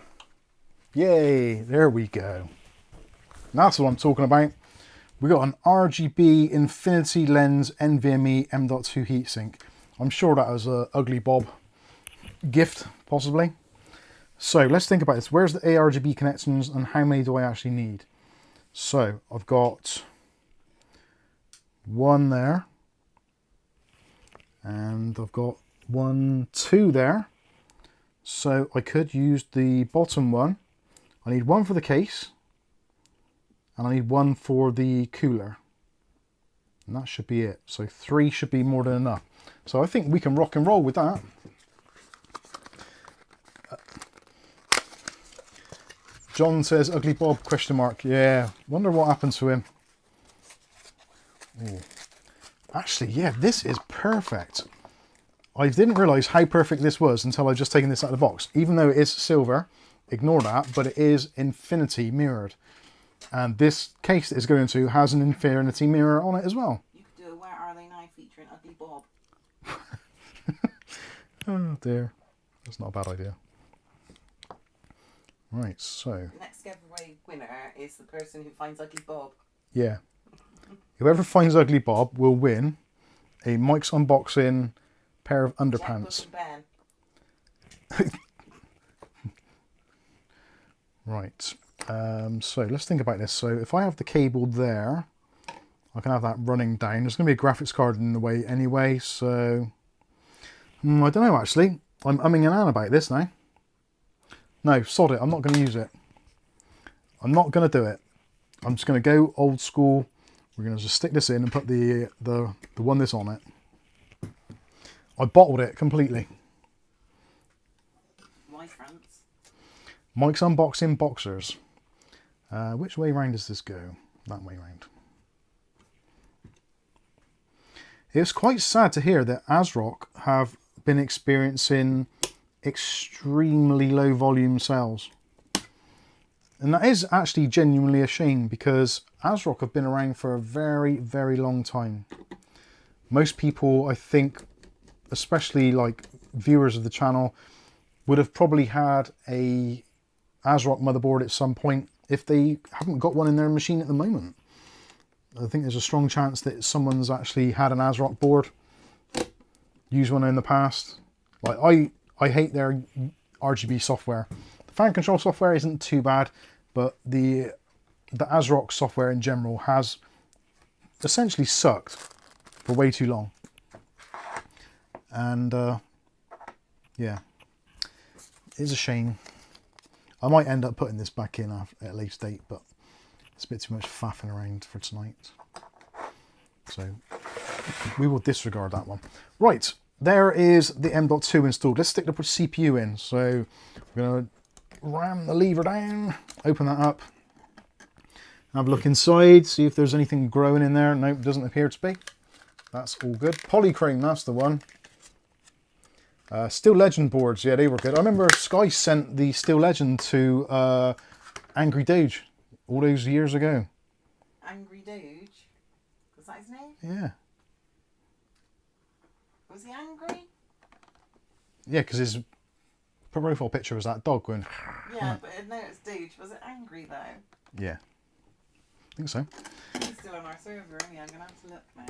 Yay, there we go. That's what I'm talking about. We got an RGB Infinity Lens NVMe M.2 heatsink. I'm sure that was a Ugly Bob gift, possibly. So let's think about this. Where's the ARGB connections and how many do I actually need? So I've got one there. And I've got 1, 2 there. So I could use the bottom one. I need 1 for the case. And I need 1 for the cooler. And that should be it. So 3 should be more than enough. So I think we can rock and roll with that. John says, Ugly Bob, question mark. Yeah, wonder what happened to him. Ooh. Actually, yeah, this is perfect. I didn't realise how perfect this was until I've just taken this out of the box. Even though it is silver, ignore that, but it is infinity mirrored. And this case that it's going to has an infinity mirror on it as well. You could do a Where Are They Now featuring Ugly Bob. Oh dear, that's not a bad idea. Right, so... The next giveaway winner is the person who finds Ugly Bob. Yeah. Whoever finds Ugly Bob will win a Mike's Unboxing pair of underpants. Ben. Right, so let's think about this. So if I have the cable there, I can have that running down. There's going to be a graphics card in the way anyway, so... I don't know actually. I'm umming and ahhing about this now. No, sod it, I'm not going to use it. I'm not going to do it. I'm just going to go old school. We're going to just stick this in and put the one that's on it. I bottled it completely. My friends. Mike's Unboxing Boxers. Which way round does this go? That way round. It's quite sad to hear that ASRock have been experiencing extremely low volume sales. And that is actually genuinely a shame because ASRock have been around for a very, very long time. Most people, I think, especially like viewers of the channel, would have probably had a ASRock motherboard at some point if they haven't got one in their machine at the moment. I think there's a strong chance that someone's actually had an ASRock board, used one in the past. Like I hate their RGB software. The fan control software isn't too bad, but the ASRock software in general has essentially sucked for way too long. And yeah, it's a shame. I might end up putting this back in at a later date, but it's a bit too much faffing around for tonight. So we will disregard that one. Right, there is the M.2 installed. Let's stick the CPU in. So we're going to ram the lever down, open that up, have a look inside, see if there's anything growing in there. Nope, doesn't appear to be. That's all good. Polychrome, that's the one. Steel Legend boards, yeah, they were good. I remember Sky sent the Steel Legend to Angry Doge all those years ago. Angry Doge? Was that his name? Yeah. Was he angry? Yeah, because his profile picture was that dog going... Yeah, but no, it's Doge. Was it angry though? Yeah. I think so. He's still on our server, isn't he? I'm going to have to look now.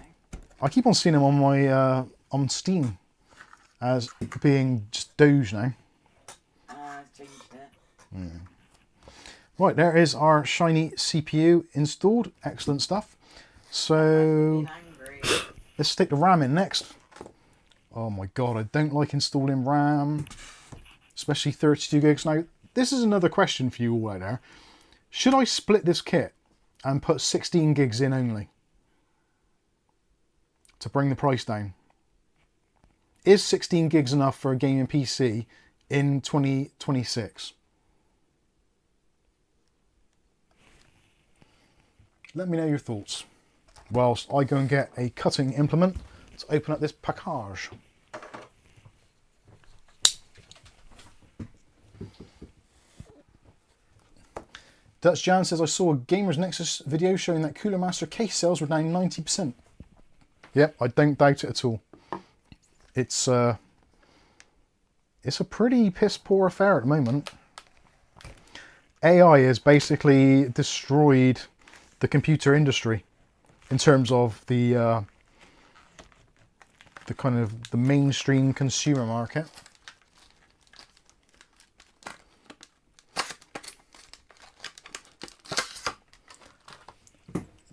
I keep on seeing him on my on Steam as being just Doge now. I've changed it. Right, there is our shiny CPU installed. Excellent stuff. So Angry. let's stick the RAM in next. Oh my god, I don't like installing RAM, especially 32 gigs. Now, this is another question for you all out there. Should I split this kit and put 16 gigs in only to bring the price down? Is 16 gigs enough for a gaming PC in 2026? Let me know your thoughts whilst I go and get a cutting implement to open up this package. Dutch Jan says, I saw a Gamers Nexus video showing that Cooler Master case sales were down 90%. Yep, I don't doubt it at all. It's a pretty piss poor affair at the moment. AI has basically destroyed the computer industry in terms of the kind of the mainstream consumer market.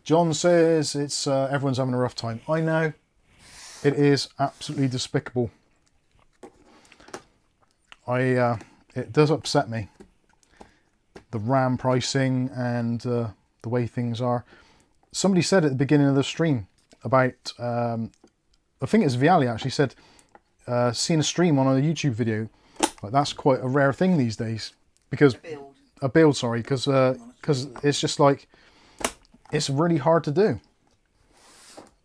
John says it's everyone's having a rough time. I know. It is absolutely despicable. It does upset me. The RAM pricing and the way things are. Somebody said at the beginning of the stream about, I think it's Viali actually said, seeing a stream on a YouTube video, like that's quite a rare thing these days. Because a build, sorry, because it's just like, it's really hard to do.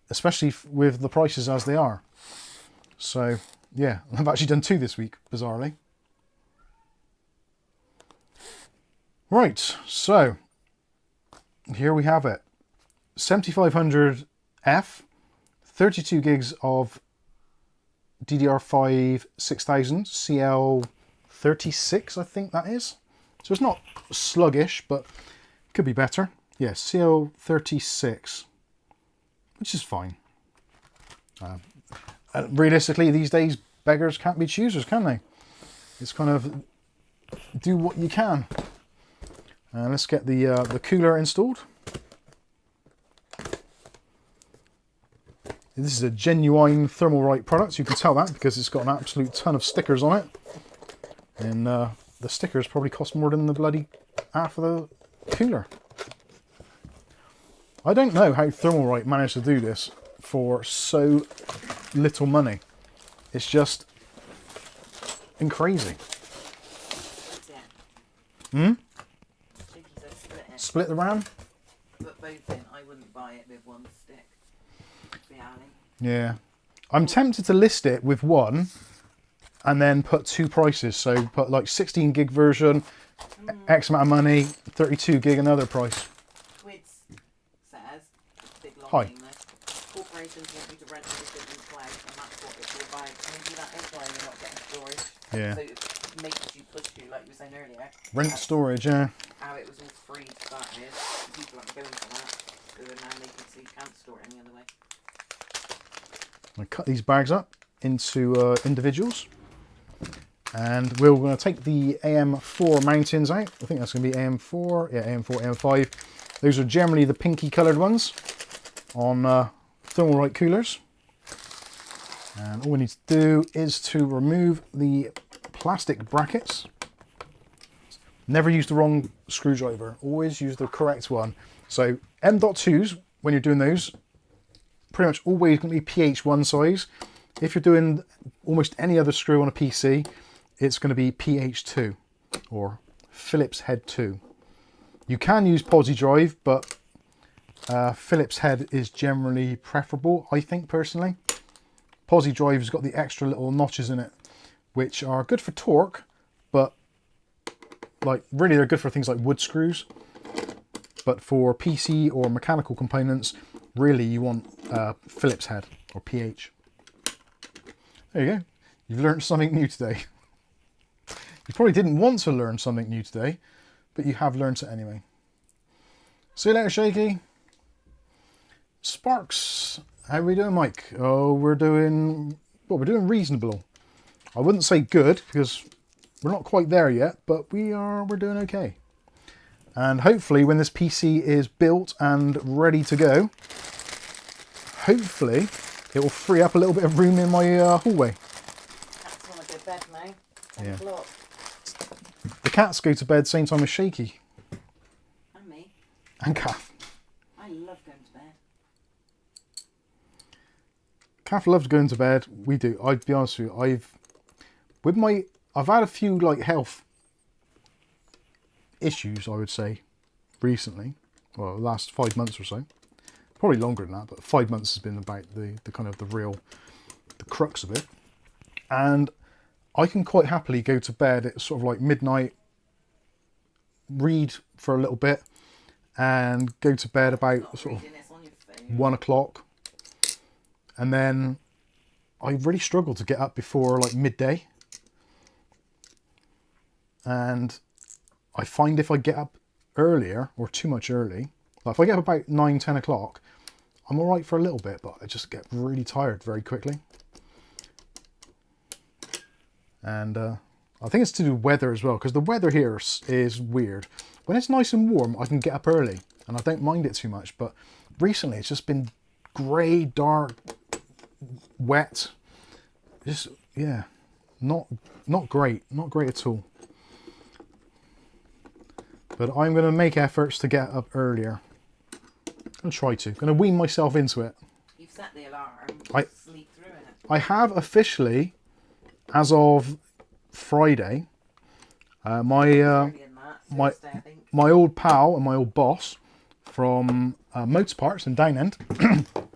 Especially with the prices as they are. So, yeah, I've actually done 2 this week, bizarrely. Right, so, here we have it. 7500F, 32 gigs of DDR5 6000, CL36, I think that is. So it's not sluggish, but could be better. Yeah, CL36. Which is fine. Realistically, these days, beggars can't be choosers, can they? It's kind of do what you can. Let's get the cooler installed. This is a genuine Thermalright product. You can tell that because it's got an absolute ton of stickers on it. And the stickers probably cost more than the bloody half of the cooler. I don't know how Thermalright managed to do this for so little money. It's just crazy. Hmm? Split the RAM? Put both in. I wouldn't buy it with one stick. Yeah. I'm tempted to list it with one and then put 2 prices. So put like 16 gig version, X amount of money, 32 gig another price. Hi. Corporations want you to rent everything in cloud, and that's what it's all about. Maybe that is why you're not getting storage. Yeah. So it makes you push you, like you were saying earlier. Rent storage, yeah. How it was all free to start with. People aren't going for that. So now they can see you can't store it any other way. I cut these bags up into individuals. And we're going to take the AM4 mountings out. I think that's going to be AM4. Yeah, AM4, AM5. Those are generally the pinky coloured ones on Thermalright coolers. And all we need to do is to remove the plastic brackets. Never use the wrong screwdriver, always use the correct one. So M.2s, when you're doing those, pretty much always going to be PH1 size. If you're doing almost any other screw on a PC, it's going to be PH2 or Phillips head 2. You can use Posi drive, but Phillips head is generally preferable, I think, personally. Posi drive's got the extra little notches in it, which are good for torque, but like really they're good for things like wood screws. But for PC or mechanical components, really you want Phillips head or PH. There you go. You've learned something new today. You probably didn't want to learn something new today, but you have learned it anyway. See you later, Shaky. Sparks, how are we doing, Mike? Oh, we're doing reasonable. I wouldn't say good because we're not quite there yet, but we're doing okay. And hopefully when this PC is built and ready to go, hopefully it will free up a little bit of room in my hallway. Cats want to go to bed now. 10 o'clock. The cats go to bed same time as Shaky. And me. And Kath. I love going to bed. Kath loves going to bed. We do. I'd be honest with you. I've had a few like health issues, I would say, recently. Well, the last 5 months or so. Probably longer than that, but 5 months has been about the kind of the crux of it. And I can quite happily go to bed at sort of like midnight, read for a little bit, and go to bed about sort of 1 o'clock. And then I really struggle to get up before like midday. And I find if I get up earlier or too much early, like if I get up about 9, 10 o'clock, I'm all right for a little bit, but I just get really tired very quickly. And I think it's to do with weather as well, because the weather here is weird. When it's nice and warm, I can get up early and I don't mind it too much. But recently it's just been grey, dark, wet. Just, yeah, not great, not great at all. But I'm going to make efforts to get up earlier. I'm going to try to. I'm going to wean myself into it. You've set the alarm. Sleep through it. I have officially, as of Friday, my old pal and my old boss from Motor Parts in Downend,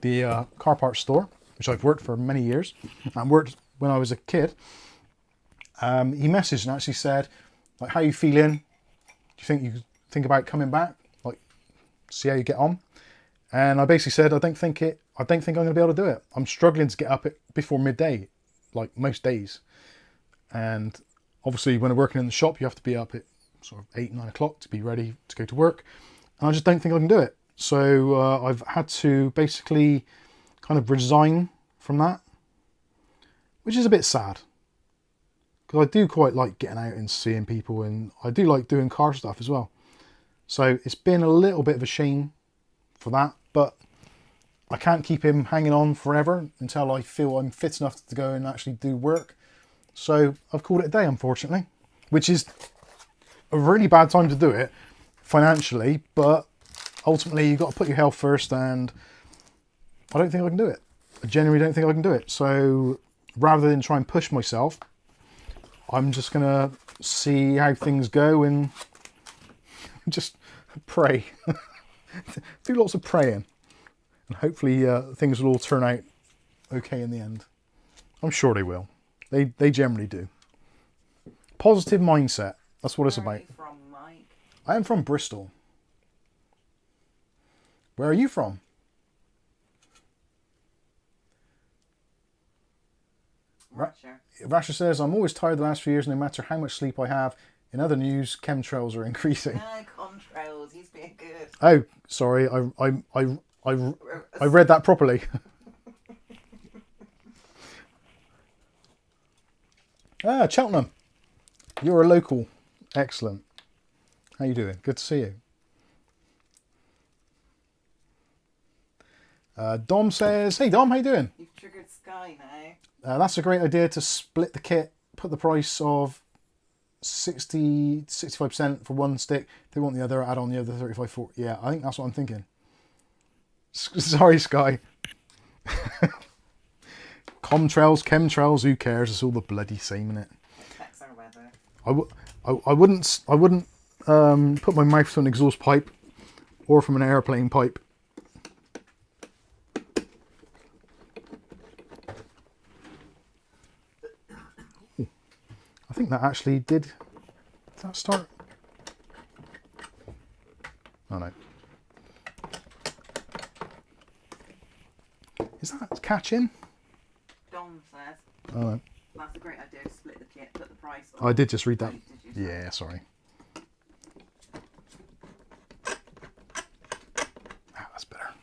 the car parts store, which I've worked for many years and worked when I was a kid. He messaged and actually said, like, how you feeling? Do you think about coming back? Like, see how you get on? And I basically said, I don't think I'm going to be able to do it. I'm struggling to get up before midday, like most days. And obviously when I'm working in the shop, you have to be up at sort of 8, 9 o'clock to be ready to go to work. And I just don't think I can do it. So I've had to basically kind of resign from that, which is a bit sad. Because I do quite like getting out and seeing people, and I do like doing car stuff as well. So it's been a little bit of a shame for that, but I can't keep him hanging on forever until I feel I'm fit enough to go and actually do work. So I've called it a day, unfortunately, which is a really bad time to do it financially, but ultimately you've got to put your health first, and I don't think I can do it. I genuinely don't think I can do it. So rather than try and push myself, I'm just going to see how things go and just pray. Do lots of praying. And hopefully things will all turn out okay in the end. I'm sure they will. They generally do. Positive mindset. That's what it's about. Where are you from, Mike? I am from Bristol. Where are you from? Russia. Rasha says, I'm always tired the last few years, no matter how much sleep I have. In other news, chemtrails are increasing. Contrails, he's being good. Oh, sorry, I read that properly. Ah, Cheltenham. You're a local. Excellent. How you doing? Good to see you. Dom says, hey Dom, how you doing? You've triggered Sky now. That's a great idea to split the kit, put the price of 65% for one stick. If they want the other, add on the other 35, 40. Yeah, I think that's what I'm thinking. Sorry, Sky. Comtrails, chemtrails, who cares? It's all the bloody same, innit? Affects our weather. I wouldn't put my mouth to an exhaust pipe or from an airplane pipe. I think that actually did that start? Oh no. Is that catching? Dom says. Oh no. That's a great idea to split the kit, put the price on. I did just read that. Did you? Yeah, sorry. Ah, that's better.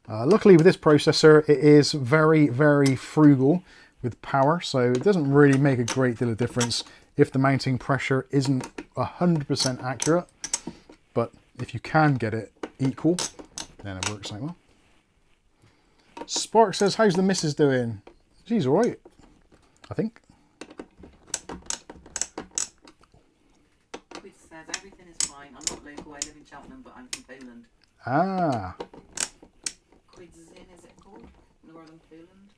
Luckily with this processor, it is very, very frugal with power, so it doesn't really make a great deal of difference if the mounting pressure isn't 100% accurate. But if you can get it equal, then it works out well. Spark says, how's the missus doing? She's alright, I think. Quiz says, everything is fine. I'm not local, I live in Cheltenham, but I'm from Poland. Ah. Quidzin, is it called? Northern Poland?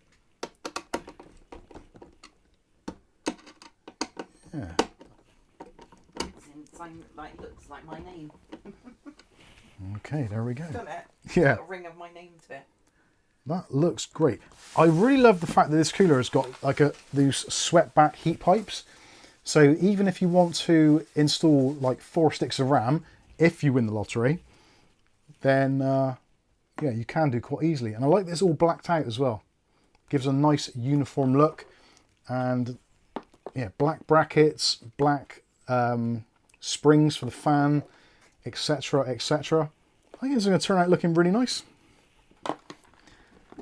Yeah. Quidzin looks like my name. Okay, there we go. Done it? Yeah. Got a ring of my name to it. That looks great. I really love the fact that this cooler has got like these swept back heat pipes. So even if you want to install like 4 sticks of RAM, if you win the lottery, then yeah, you can do quite easily. And I like this all blacked out as well. Gives a nice uniform look, and yeah, black brackets, black springs for the fan, etc, etc. I think it's going to turn out looking really nice.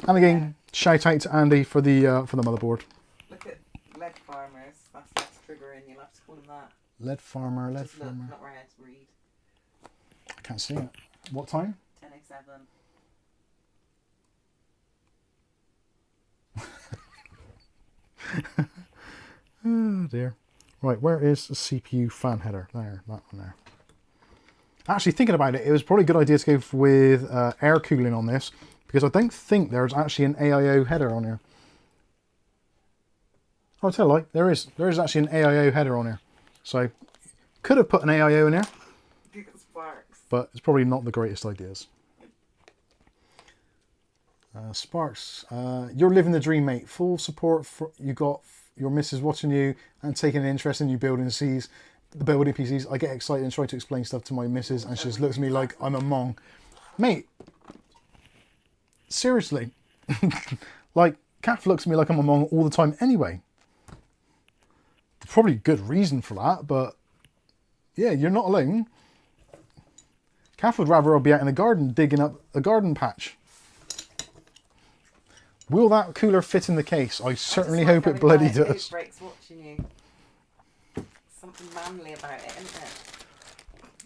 And again, shout out to Andy for the motherboard. Look at lead farmers. That's triggering. You'll have to call them that. Lead farmer, lead Just look, farmer. not where I had to read. I can't see it. What time? 10:07. Oh dear. Right, where is the CPU fan header? There, that one there. Actually, thinking about it, it was probably a good idea to go with air cooling on this, because I don't think there's actually an AIO header on here. Oh, I'll tell you, like, there is actually an AIO header on here. So, could have put an AIO in here, but it's probably not the greatest ideas. Sparks, you're living the dream, mate. Full support for you got your missus watching you and taking an interest in you building PCs. I get excited and try to explain stuff to my missus, and she just looks at me like I'm a mong. Mate, seriously, like, Kath looks at me like I'm a mong all the time anyway. There's probably a good reason for that, but yeah, you're not alone. Kath would rather I be out in the garden digging up a garden patch. Will that cooler fit in the case? I certainly hope it bloody does. Breaks watching you. Something manly about it, isn't it?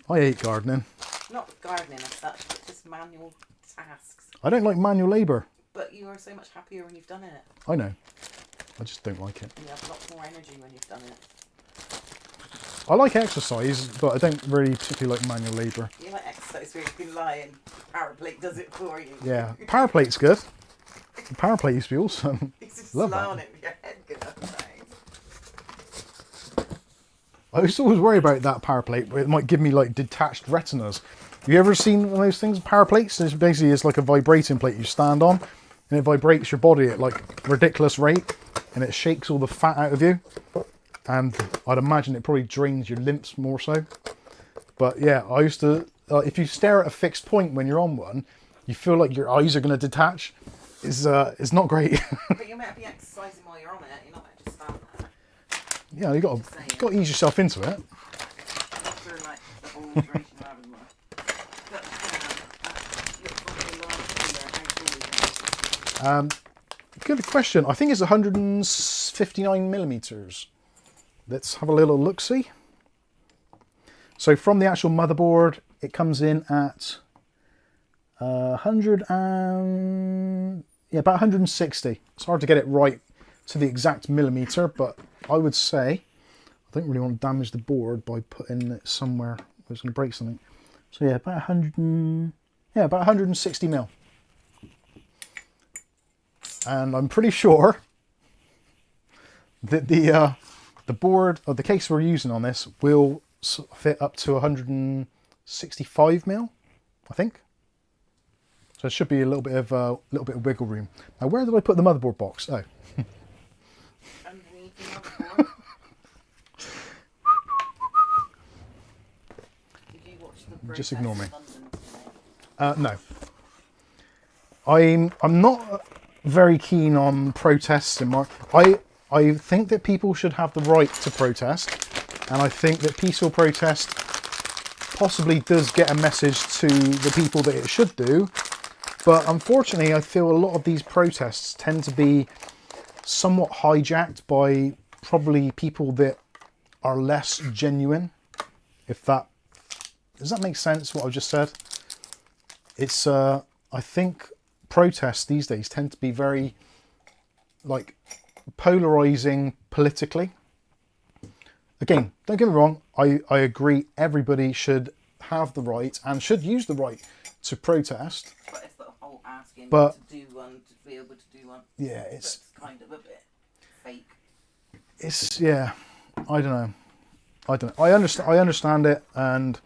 I hate gardening. Not gardening as such, but just manual tasks. I don't like manual labour. But you are so much happier when you've done it. I know. I just don't like it. You have lots more energy when you've done it. I like exercise, but I don't really particularly like manual labour. You like exercise where you can lie and power plate does it for you. Yeah, power plate's good. The power plate used to be awesome. You just Love lie that. on it with your head good upside. I used to always worry about that power plate, but it might give me like detached retinas. Have you ever seen one of those things, power plates? It's basically it's like a vibrating plate you stand on, and it vibrates your body at like ridiculous rate, and it shakes all the fat out of you. And I'd imagine it probably drains your lymphs more so. But yeah, I used to, if you stare at a fixed point when you're on one, you feel like your eyes are going to detach. It's not great. But you might be exercising while you're on it, you're not meant to stand there. Yeah, you got to ease yourself into it. Through like the whole duration of having one. But looks like a large cooler. Good question. I think it's 159 millimeters. Let's have a little look-see. So from the actual motherboard, it comes in at about 160. It's hard to get it right to the exact millimeter, but I would say I don't really want to damage the board by putting it somewhere where it's going to break something. So yeah, about 160 mil. And I'm pretty sure that the board or the case we're using on this will fit up to 165 mil, I think. So it should be a little bit of wiggle room. Now, where did I put the motherboard box? Oh, Underneath the motherboard. Did you watch the just ignore me. London No, I'm not very keen on protests. I think that people should have the right to protest, and I think that peaceful protest possibly does get a message to the people that it should do. But unfortunately, I feel a lot of these protests tend to be somewhat hijacked by probably people that are less genuine. Does that make sense, what I've just said? It's, I think protests these days tend to be very, like, polarizing politically. Again, don't get me wrong, I agree everybody should have the right and should use the right to protest. But it's the whole asking But- to do one, to be able to do one. Yeah, it's That's kind of a bit fake. yeah, I don't know. I understand it, and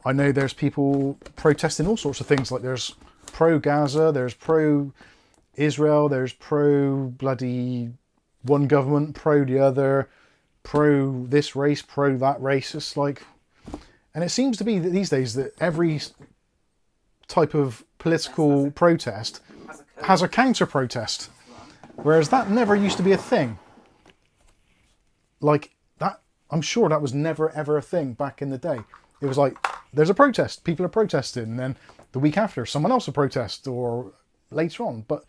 I know there's people protesting all sorts of things. Like there's pro Gaza, there's pro Israel, there's pro bloody one government, pro the other, pro this race, pro that race. It's like, and it seems to be that these days that every type of political protest has a counter protest, whereas that never used to be a thing. Like that, I'm sure that was never ever a thing back in the day. It was like, there's a protest, people are protesting, and then the week after someone else will protest, or later on. But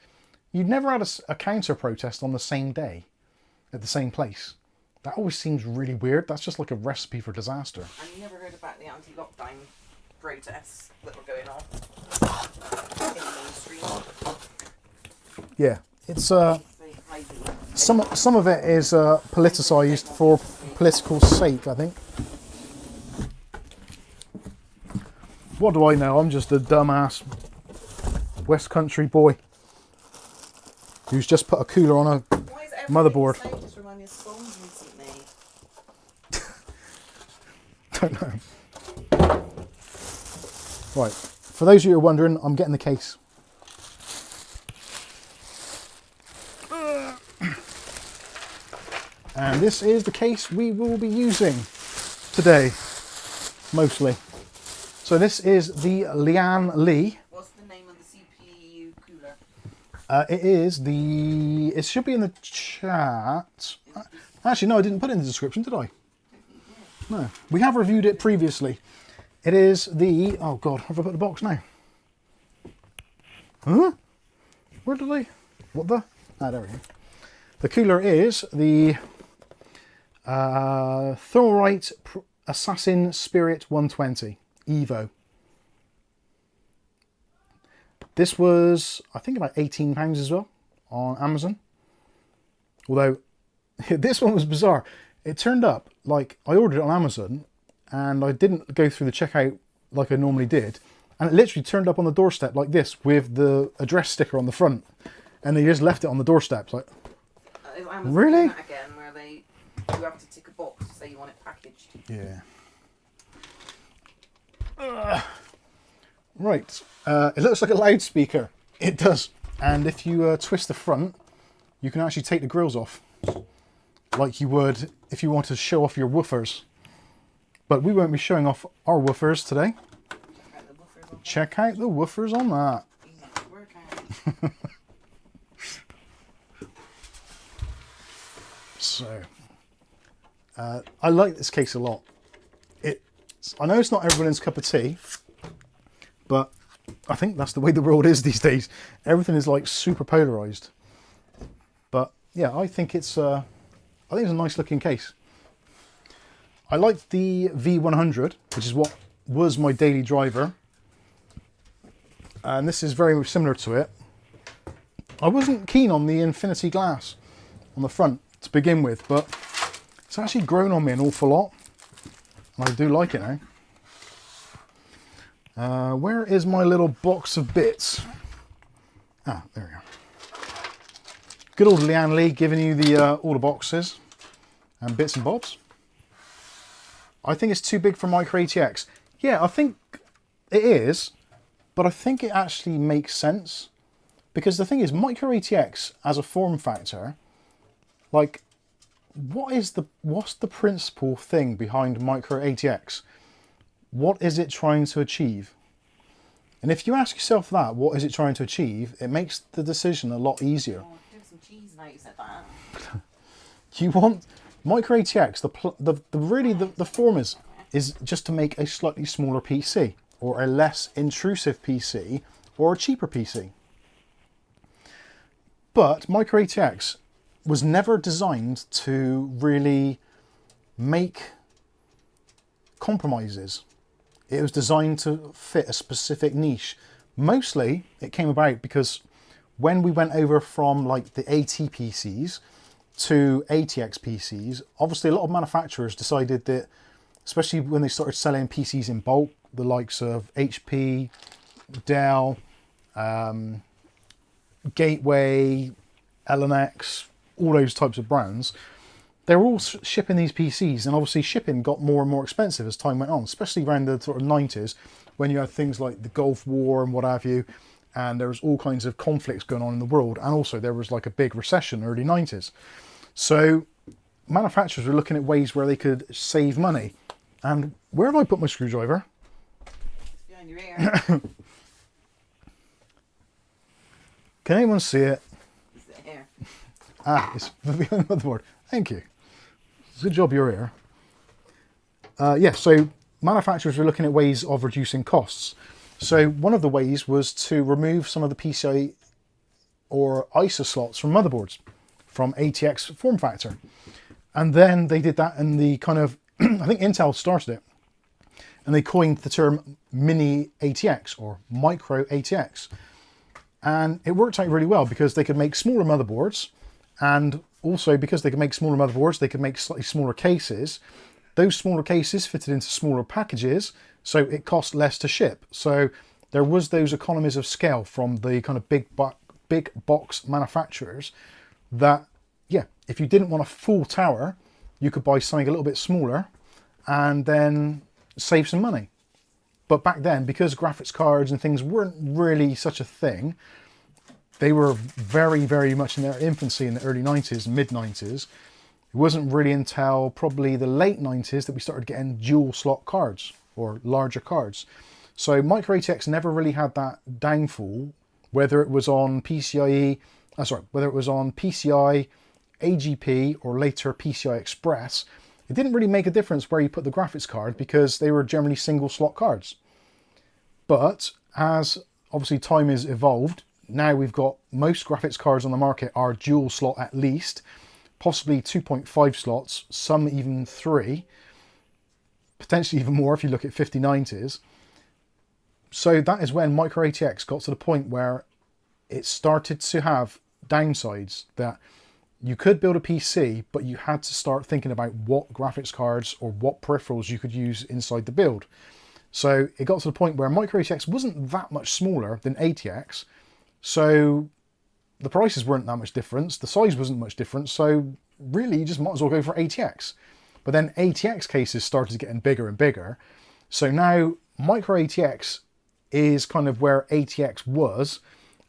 you'd never had a counter protest on the same day at the same place. That always seems really weird. That's just like a recipe for disaster. And you never heard about the anti-lockdown protests that were going on in the mainstream? Yeah, it's There Some of it is politicised for political sake, I think. What do I know? I'm just a dumbass West Country boy who's just put a cooler on a motherboard. Just remind me of songs recently. Don't know. Right, for those of you who are wondering, I'm getting the case. And this is the case we will be using today, mostly. So this is the Lian Li. What's the name of the CPU cooler? It should be in the chat. Actually, no, I didn't put it in the description, did I? No. We have reviewed it previously. It is the... Oh, God, have I put the box now? Huh? Where did I... What the... Ah, there we go. The cooler is the Thermalright Assassin Spirit 120 Evo. This was, I think, about £18 as well on Amazon. Although, this one was bizarre. It turned up, like, I ordered it on Amazon, and I didn't go through the checkout like I normally did. And it literally turned up on the doorstep like this, with the address sticker on the front. And they just left it on the doorstep. It's like, Amazon really? That again, where you have to tick a box to say you want it packaged. Yeah. Right. It looks like a loudspeaker. It does. And if you twist the front, you can actually take the grills off, like you would if you want to show off your woofers. But we won't be showing off our woofers today. Check out the woofers on that. So, I like this case a lot. I know it's not everyone's cup of tea, but I think that's the way the world is these days. Everything is like super polarized. But yeah, I think it's a nice looking case. I like the V100, which is what was my daily driver, and this is very similar to it. I wasn't keen on the infinity glass on the front to begin with, but it's actually grown on me an awful lot, and I do like it now. Where is my little box of bits? Ah, there we go. Good old Lian Li giving you the all the boxes and bits and bobs. I think it's too big for Micro ATX. Yeah, I think it is, but I think it actually makes sense, because the thing is, Micro ATX as a form factor, like, what's the principal thing behind Micro ATX? What is it trying to achieve? And if you ask yourself that, what is it trying to achieve, it makes the decision a lot easier. Oh, do some cheese now you said that. You want Micro ATX, the form is just to make a slightly smaller PC, or a less intrusive PC, or a cheaper PC. But Micro ATX was never designed to really make compromises. It was designed to fit a specific niche. Mostly it came about because when we went over from like the AT PCs to ATX PCs, obviously a lot of manufacturers decided that, especially when they started selling PCs in bulk, the likes of HP, Dell, Gateway, LNX, all those types of brands, they were all shipping these PCs, and obviously shipping got more and more expensive as time went on, especially around the sort of 90s, when you had things like the Gulf War and what have you, and there was all kinds of conflicts going on in the world, and also there was like a big recession early 90s. So manufacturers were looking at ways where they could save money. And where have I put my screwdriver? It's behind your ear. Can anyone see it? It's there. Ah, it's behind the motherboard. Thank you. Good job you're here. Yeah, so manufacturers were looking at ways of reducing costs. So one of the ways was to remove some of the PCI or ISA slots from motherboards, from ATX form factor. And then they did that in the kind of, I think Intel started it, and they coined the term mini ATX or micro ATX. And it worked out really well because they could make smaller motherboards And also because they can make smaller motherboards, they can make slightly smaller cases. Those smaller cases fitted into smaller packages, so it cost less to ship. So there was those economies of scale from the kind of big box manufacturers that, yeah, if you didn't want a full tower, you could buy something a little bit smaller and then save some money. But back then, because graphics cards and things weren't really such a thing, they were very, very much in their infancy in the early 90s, mid 90s. It wasn't really until probably the late 90s that we started getting dual slot cards or larger cards. So Micro ATX never really had that downfall, whether it was on whether it was on PCI, AGP, or later PCI Express. It didn't really make a difference where you put the graphics card because they were generally single slot cards. But as obviously time has evolved, now we've got most graphics cards on the market are dual slot at least, possibly 2.5 slots, some even 3, potentially even more if you look at 5090s. So that is when Micro ATX got to the point where it started to have downsides, that you could build a PC, but you had to start thinking about what graphics cards or what peripherals you could use inside the build. So it got to the point where Micro ATX wasn't that much smaller than ATX, so the prices weren't that much difference, the size wasn't much different, so really you just might as well go for ATX. But then ATX cases started getting bigger and bigger, so now Micro ATX is kind of where ATX was,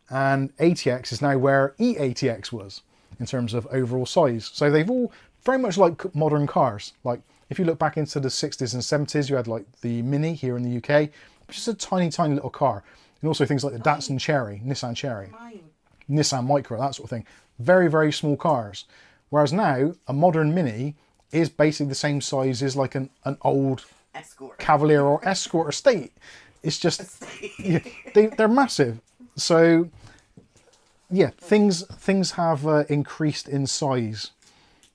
and ATX is now where eATX was in terms of overall size. So they've all very much like modern cars. Like if you look back into the 60s and 70s, you had like the Mini here in the UK, which is a tiny, tiny little car. And also things like the Datsun Cherry, Nissan Cherry, Nissan Micra, that sort of thing. Very, very small cars. Whereas now, a modern Mini is basically the same size as like an old Escort. Cavalier or Escort Estate. It's just, yeah, they're massive. So, yeah, things have increased in size.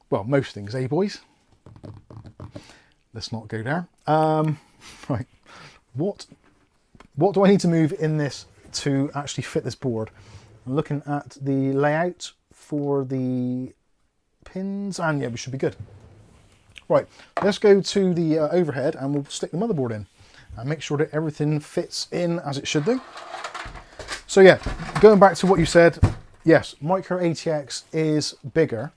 Well, most things, eh, boys? Let's not go there. Right, what do I need to move in this to actually fit this board? I'm looking at the layout for the pins, and yeah, we should be good. Right, let's go to the overhead and we'll stick the motherboard in and make sure that everything fits in as it should do. So yeah, going back to what you said, yes, Micro ATX is bigger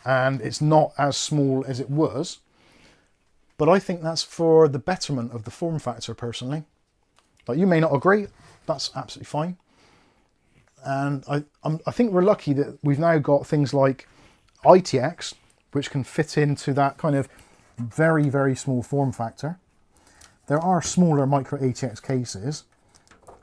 and it's not as small as it was, but I think that's for the betterment of the form factor personally. Like, you may not agree, that's absolutely fine. And I think we're lucky that we've now got things like ITX, which can fit into that kind of very, very small form factor. There are smaller Micro ATX cases,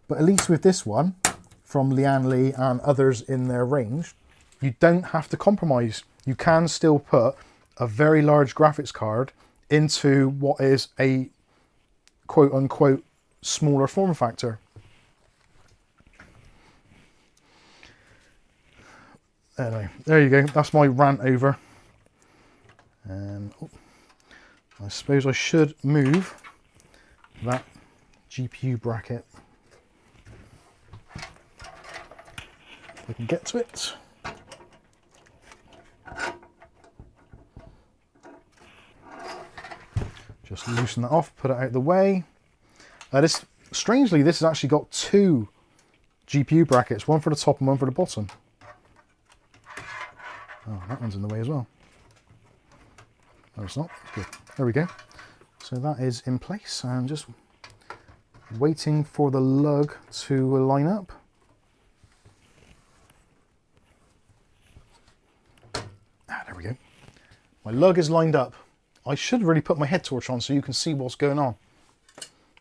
but at least with this one, from Lian and others in their range, you don't have to compromise. You can still put a very large graphics card into what is a quote-unquote smaller form factor. Anyway, there you go. That's my rant over. I suppose I should move that GPU bracket. If I can get to it. Just loosen that off, put it out of the way. Strangely, this has actually got two GPU brackets, one for the top and one for the bottom. Oh, that one's in the way as well. No, it's not. Good. There we go. So that is in place. I'm just waiting for the lug to line up. There we go. My lug is lined up. I should really put my head torch on so you can see what's going on.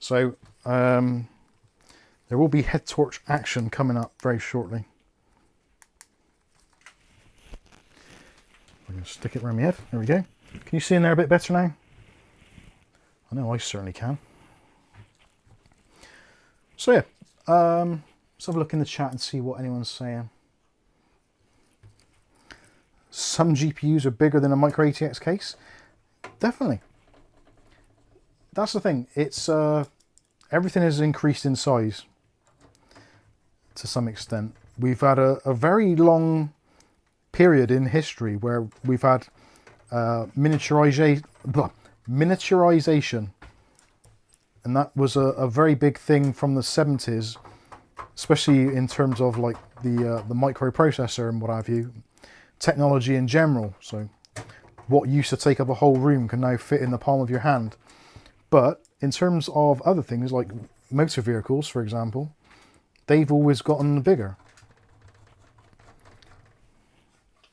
So there will be head torch action coming up very shortly. I'm going to stick it around my head. There we go. Can you see in there a bit better now? I know I certainly can. So yeah, let's have a look in the chat and see what anyone's saying. Some GPUs are bigger than a Micro ATX case. Definitely. That's the thing. It's everything has increased in size to some extent. We've had a very long period in history where we've had miniaturization, and that was a very big thing from the 70s, especially in terms of like the microprocessor and what have you, technology in general. So what used to take up a whole room can now fit in the palm of your hand. But in terms of other things like motor vehicles, for example, they've always gotten bigger,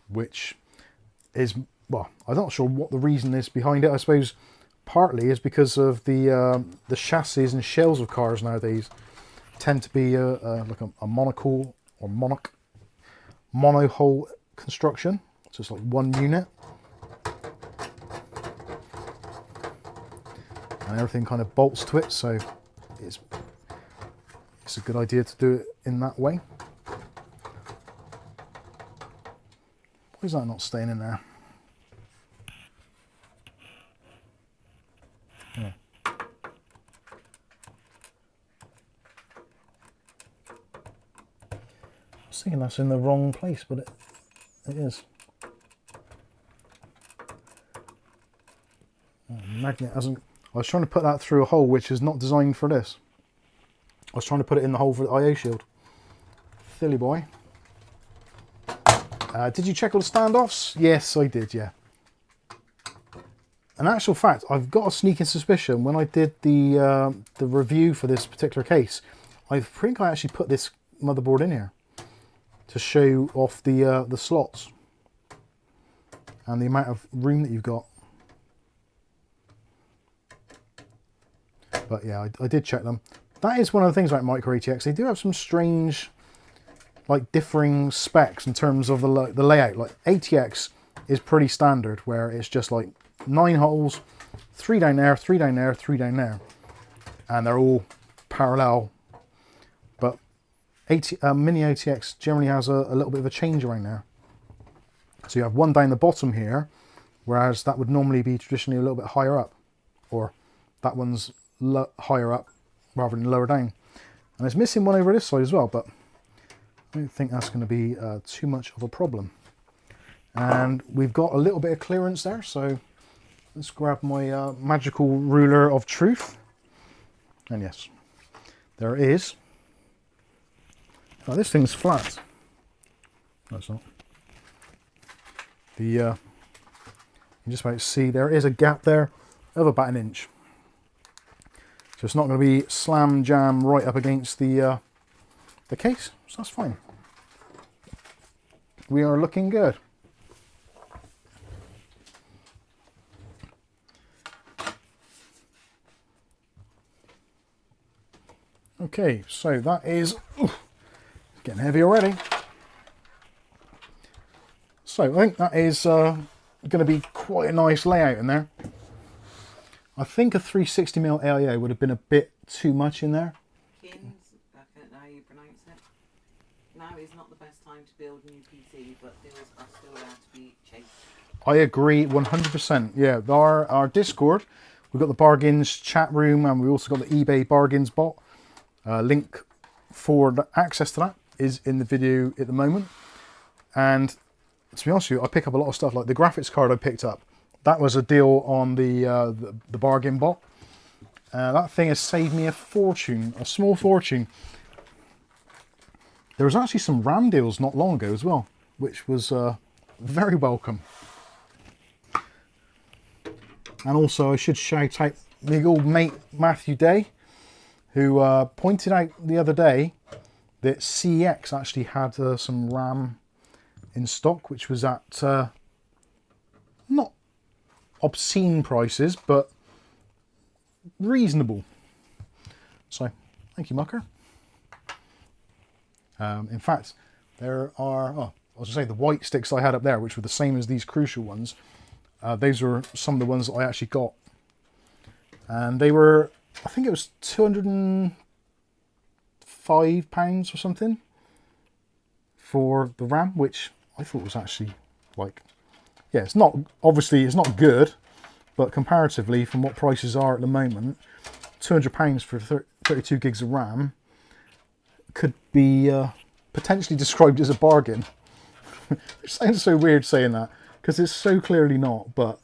which is, well, I'm not sure what the reason is behind it. I suppose partly is because of the chassis and shells of cars nowadays tend to be like a monocoque or monohull construction. So it's like one unit, and everything kind of bolts to it. So it's a good idea to do it in that way. Why is that not staying in there? Yeah. I was thinking that's in the wrong place, but it is. Oh, magnet hasn't. I was trying to put that through a hole which is not designed for this. I was trying to put it in the hole for the IO shield. Silly boy. Did you check all the standoffs? Yes, I did, yeah. In actual fact, I've got a sneaking suspicion when I did the review for this particular case, I think I actually put this motherboard in here to show off the slots and the amount of room that you've got. But yeah, I did check them. That is one of the things about micro ATX. They do have some strange, like, differing specs in terms of the layout. Like ATX is pretty standard, where it's just like 9 holes, 3 down there, 3 down there, 3 down there, and they're all parallel. But mini ATX generally has a little bit of a change around there. So you have one down the bottom here, whereas that would normally be traditionally a little bit higher up, or that one's higher up rather than lower down. And it's missing one over this side as well, but I don't think that's going to be too much of a problem. And we've got a little bit of clearance there, so let's grab my magical ruler of truth. And yes, there it is. Oh, this thing's flat. No, it's not. You just about see there is a gap there of about 1 inch. So it's not going to be slam jam right up against the case, so that's fine. We are looking good. Okay, so that is getting heavy already. So I think that is going to be quite a nice layout in there. I think a 360mm AIA would have been a bit too much in there. Kins, I don't know how you pronounce it. Now is not the best time to build new PC, but deals are still allowed to be chased. I agree 100%. Yeah, our Discord, we've got the bargains chat room, and we've also got the eBay bargains bot. Link for the access to that is in the video at the moment. And to be honest with you, I pick up a lot of stuff. Like the graphics card I picked up, that was a deal on the bargain bot. That thing has saved me a fortune, a small fortune. There was actually some RAM deals not long ago as well, which was very welcome. And also I should shout out my old mate Matthew Day, who pointed out the other day that CEX actually had some RAM in stock, which was at not obscene prices, but reasonable. So, thank you, Mucker. In fact, there are, oh, I was going to say the white sticks I had up there, which were the same as these Crucial ones. Those were some of the ones that I actually got. And they were, I think it was £205 or something for the RAM, which I thought was actually like, yeah, it's not, obviously it's not good, but comparatively from what prices are at the moment, £200 for 32 gigs of RAM could be potentially described as a bargain. It sounds so weird saying that, because it's so clearly not, but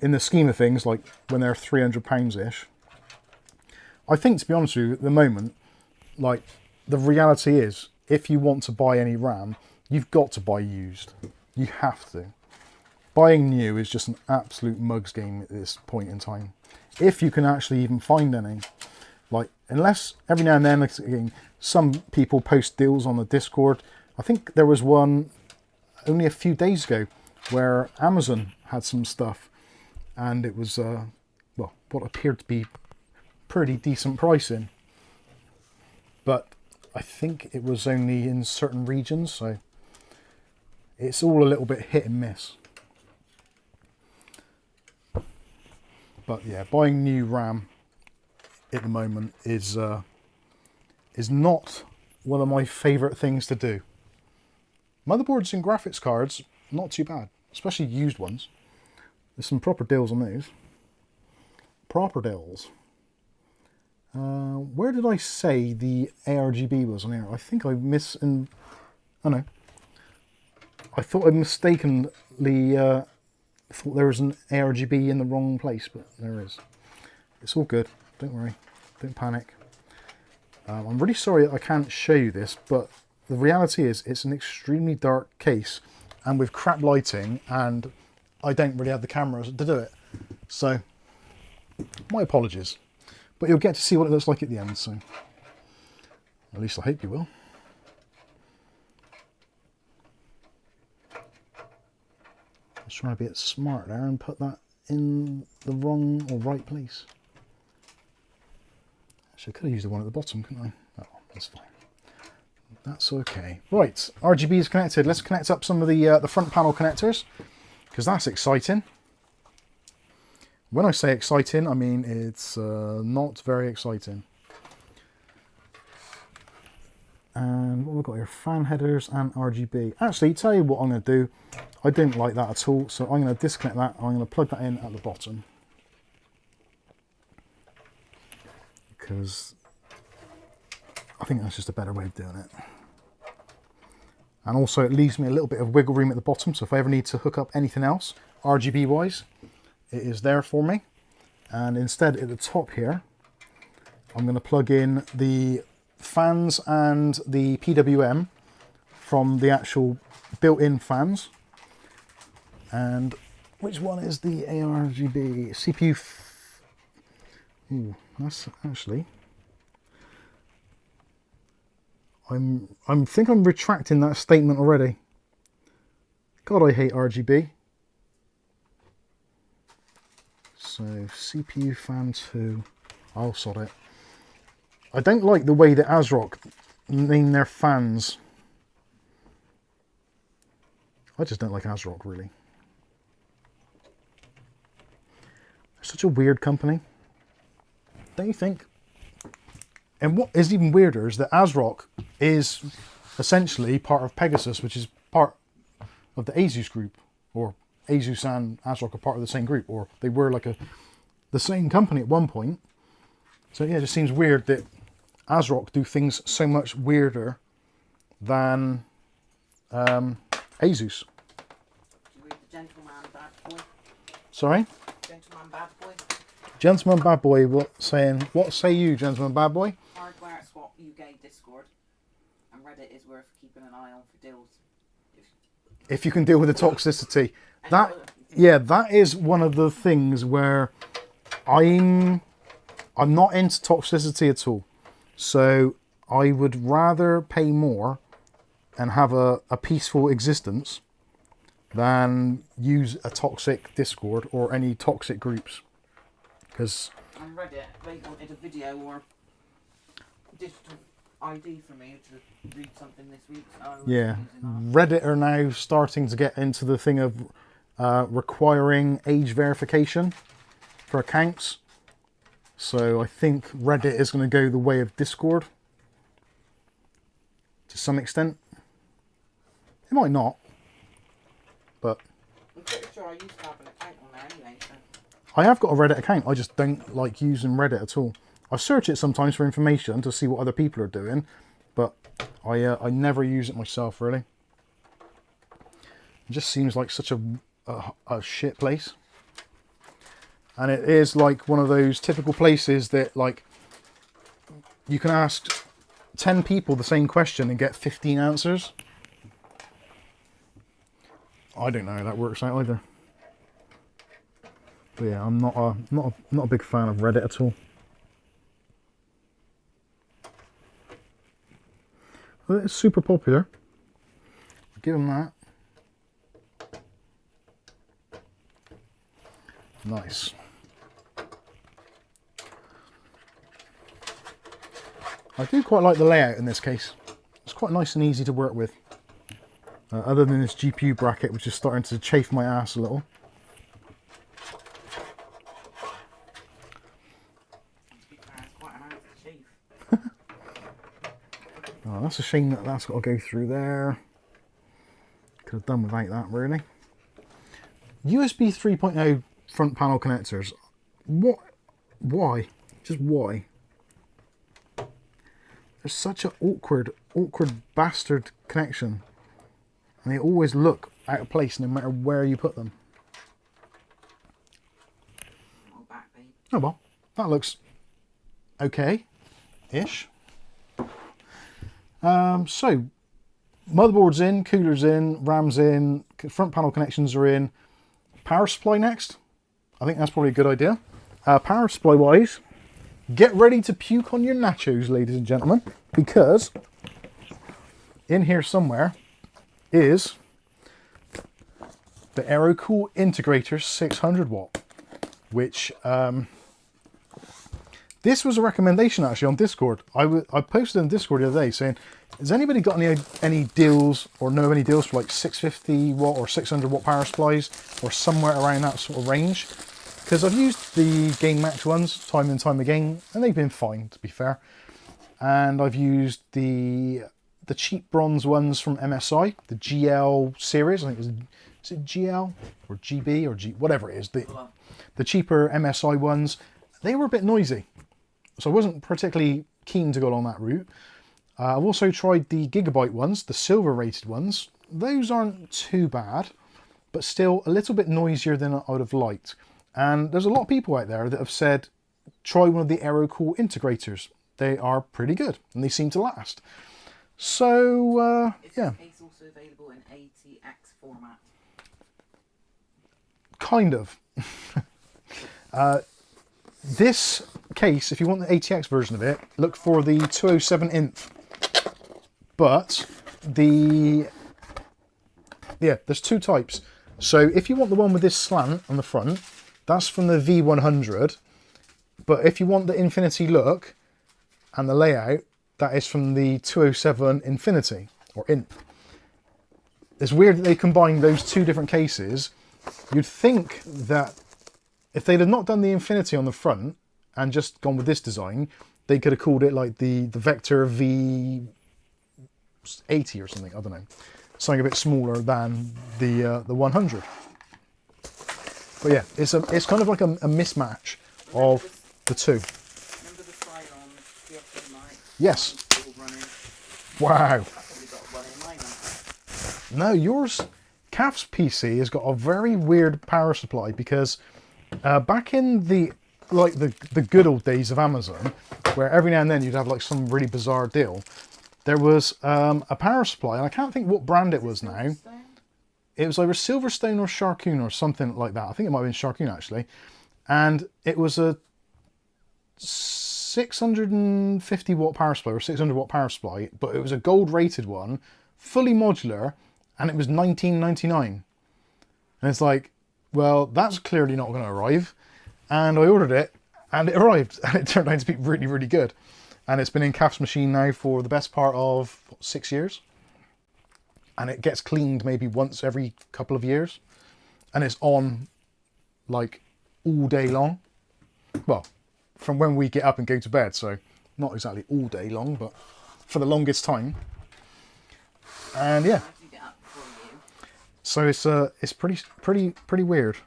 in the scheme of things, like when they're £300-ish, I think, to be honest with you, at the moment, like, the reality is, if you want to buy any RAM, you've got to buy used. You have to. Buying new is just an absolute mugs game at this point in time. If you can actually even find any. Like, unless every now and then, like, again, some people post deals on the Discord. I think there was one only a few days ago where Amazon had some stuff, and it was, well, what appeared to be pretty decent pricing. But I think it was only in certain regions, so it's all a little bit hit and miss. But yeah, buying new RAM at the moment is not one of my favourite things to do. Motherboards and graphics cards, not too bad, especially used ones. There's some proper deals on those. Proper deals. Where did I say the ARGB was on here? I think I oh no. I thought I mistakenly thought there was an ARGB in the wrong place, but there is. It's all good. Don't worry. Don't panic. I'm really sorry I can't show you this, but the reality is it's an extremely dark case and with crap lighting, and I don't really have the cameras to do it. So, my apologies. But you'll get to see what it looks like at the end, so at least I hope you will. I was trying to be a bit smart there and put that in the wrong or right place. Actually, I could have used the one at the bottom, couldn't I? Oh, that's fine. That's okay. Right, RGB is connected. Let's connect up some of the front panel connectors, because that's exciting. When I say exciting, I mean it's not very exciting. And what have we got here? Fan headers and RGB. Actually, tell you what I'm going to do. I don't like that at all, so I'm going to disconnect that. I'm going to plug that in at the bottom, because I think that's just a better way of doing it. And also it leaves me a little bit of wiggle room at the bottom, so if I ever need to hook up anything else RGB wise, it is there for me. And instead at the top here, I'm going to plug in the fans and the PWM from the actual built-in fans. And which one is the ARGB? CPU. Ooh, that's actually. I think I'm retracting that statement already. God, I hate RGB. So CPU fan 2. I'll sod it. I don't like the way that ASRock name their fans. I just don't like ASRock, really. They're such a weird company, don't you think? And what is even weirder is that ASRock is essentially part of Pegasus, which is part of the ASUS group, or ASUS and ASRock are part of the same group, or they were like the same company at one point. So yeah, it just seems weird that ASRock do things so much weirder than ASUS. You read the Gentleman Bad Boy? Sorry? Gentleman Bad Boy? Gentleman Bad Boy, what say you, Gentleman Bad Boy? Hardware Swap UK Discord, and Reddit is worth keeping an eye on for deals. If you can deal with the toxicity. That is one of the things where I'm not into toxicity at all. So I would rather pay more and have a peaceful existence than use a toxic Discord or any toxic groups. Because on Reddit, they wanted a video or digital ID for me to read something this week. So yeah, Reddit are now starting to get into the thing of requiring age verification for accounts. So I think Reddit is going to go the way of Discord to some extent. It might not, but I'm pretty sure I used to have an account on there anyway. So. I have got a Reddit account. I just don't like using Reddit at all. I search it sometimes for information to see what other people are doing, but I never use it myself, really. It just seems like such a shit place. And it is like one of those typical places that like you can ask 10 people the same question and get 15 answers. I don't know how that works out either. But yeah, I'm not a big fan of Reddit at all. Well, it's super popular. I'll give them that. Nice. I do quite like the layout in this case. It's quite nice and easy to work with. Other than this GPU bracket, which is starting to chafe my ass a little. Oh, that's a shame that that's got to go through there. Could have done without that, really. USB 3.0 front panel connectors. What? Why? Just why? There's such an awkward bastard connection. And they always look out of place no matter where you put them. Oh well, that looks okay-ish. So, motherboard's in, cooler's in, RAM's in, front panel connections are in. Power supply next. I think that's probably a good idea. Power supply wise, get ready to puke on your nachos, ladies and gentlemen, because in here somewhere is the Aerocool Integrator 600 watt, which this was a recommendation actually on Discord. I posted in Discord the other day saying, has anybody got any deals or know any deals for like 650 watt or 600 watt power supplies or somewhere around that sort of range? Because I've used the Game Max ones time and time again and they've been fine, to be fair. And I've used the cheap bronze ones from MSI, the GL series. I think is it GL or GB or G, whatever it is, the cheaper MSI ones. They were a bit noisy, so I wasn't particularly keen to go along that route. I've also tried the Gigabyte ones, the silver rated ones. Those aren't too bad, but still a little bit noisier than I would have liked. And there's a lot of people out there that have said, try one of the Aerocool Integrators. They are pretty good and they seem to last. So, yeah. It's also available in ATX format. Kind of. This case, if you want the ATX version of it, look for the 207 INF. But there's two types. So if you want the one with this slant on the front, that's from the V100. But if you want the Infinity look and the layout, that is from the 207 Infinity or INF. It's weird that they combine those two different cases. You'd think that if they'd have not done the Infinity on the front and just gone with this design, they could have called it like the Vector V80 or something. I don't know, something a bit smaller than the 100. But yeah, it's kind of like a mismatch of the two. Remember the Cylon PSO mic? Yes. Wow. No, yours, Caf's PC has got a very weird power supply because back in the good old days of Amazon, where every now and then you'd have like some really bizarre deal, there was a power supply, and I can't think what brand it was now. It was either Silverstone or Sharkoon or something like that. I think it might have been Sharkoon actually. And it was a 650 watt power supply or 600 watt power supply, but it was a gold rated one, fully modular, and it was $19.99. And it's like, well, that's clearly not going to arrive. And I ordered it and it arrived and it turned out to be really, really good. And it's been in Caf's machine now for the best part of 6 years. And it gets cleaned maybe once every couple of years. And it's on like all day long. Well, from when we get up and go to bed. So not exactly all day long, but for the longest time. And yeah. So it's pretty weird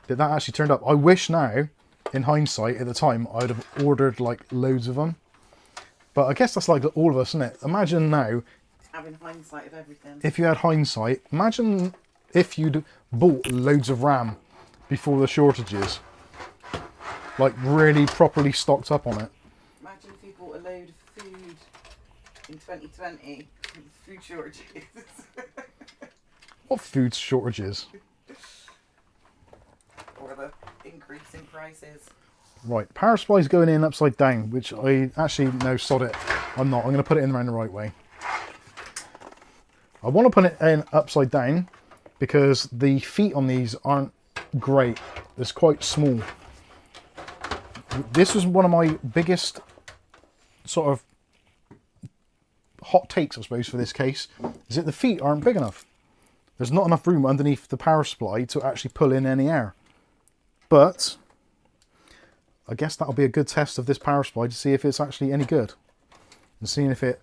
that actually turned up. I wish now, in hindsight, at the time, I'd have ordered like loads of them. But I guess that's like all of us, isn't it? Imagine now, having hindsight of everything. if you had hindsight, imagine if you'd bought loads of RAM before the shortages, like really properly stocked up on it. Imagine if you bought a load of food in 2020 with food shortages. What food shortages? Or the increase in prices. Right, power supply's going in upside down, which I actually, no, sod it. I'm not. I'm going to put it in around the right way. I want to put it in upside down because the feet on these aren't great. It's quite small. This was one of my biggest sort of hot takes, I suppose, for this case, is that the feet aren't big enough. There's not enough room underneath the power supply to actually pull in any air. But I guess that'll be a good test of this power supply to see if it's actually any good. And seeing if it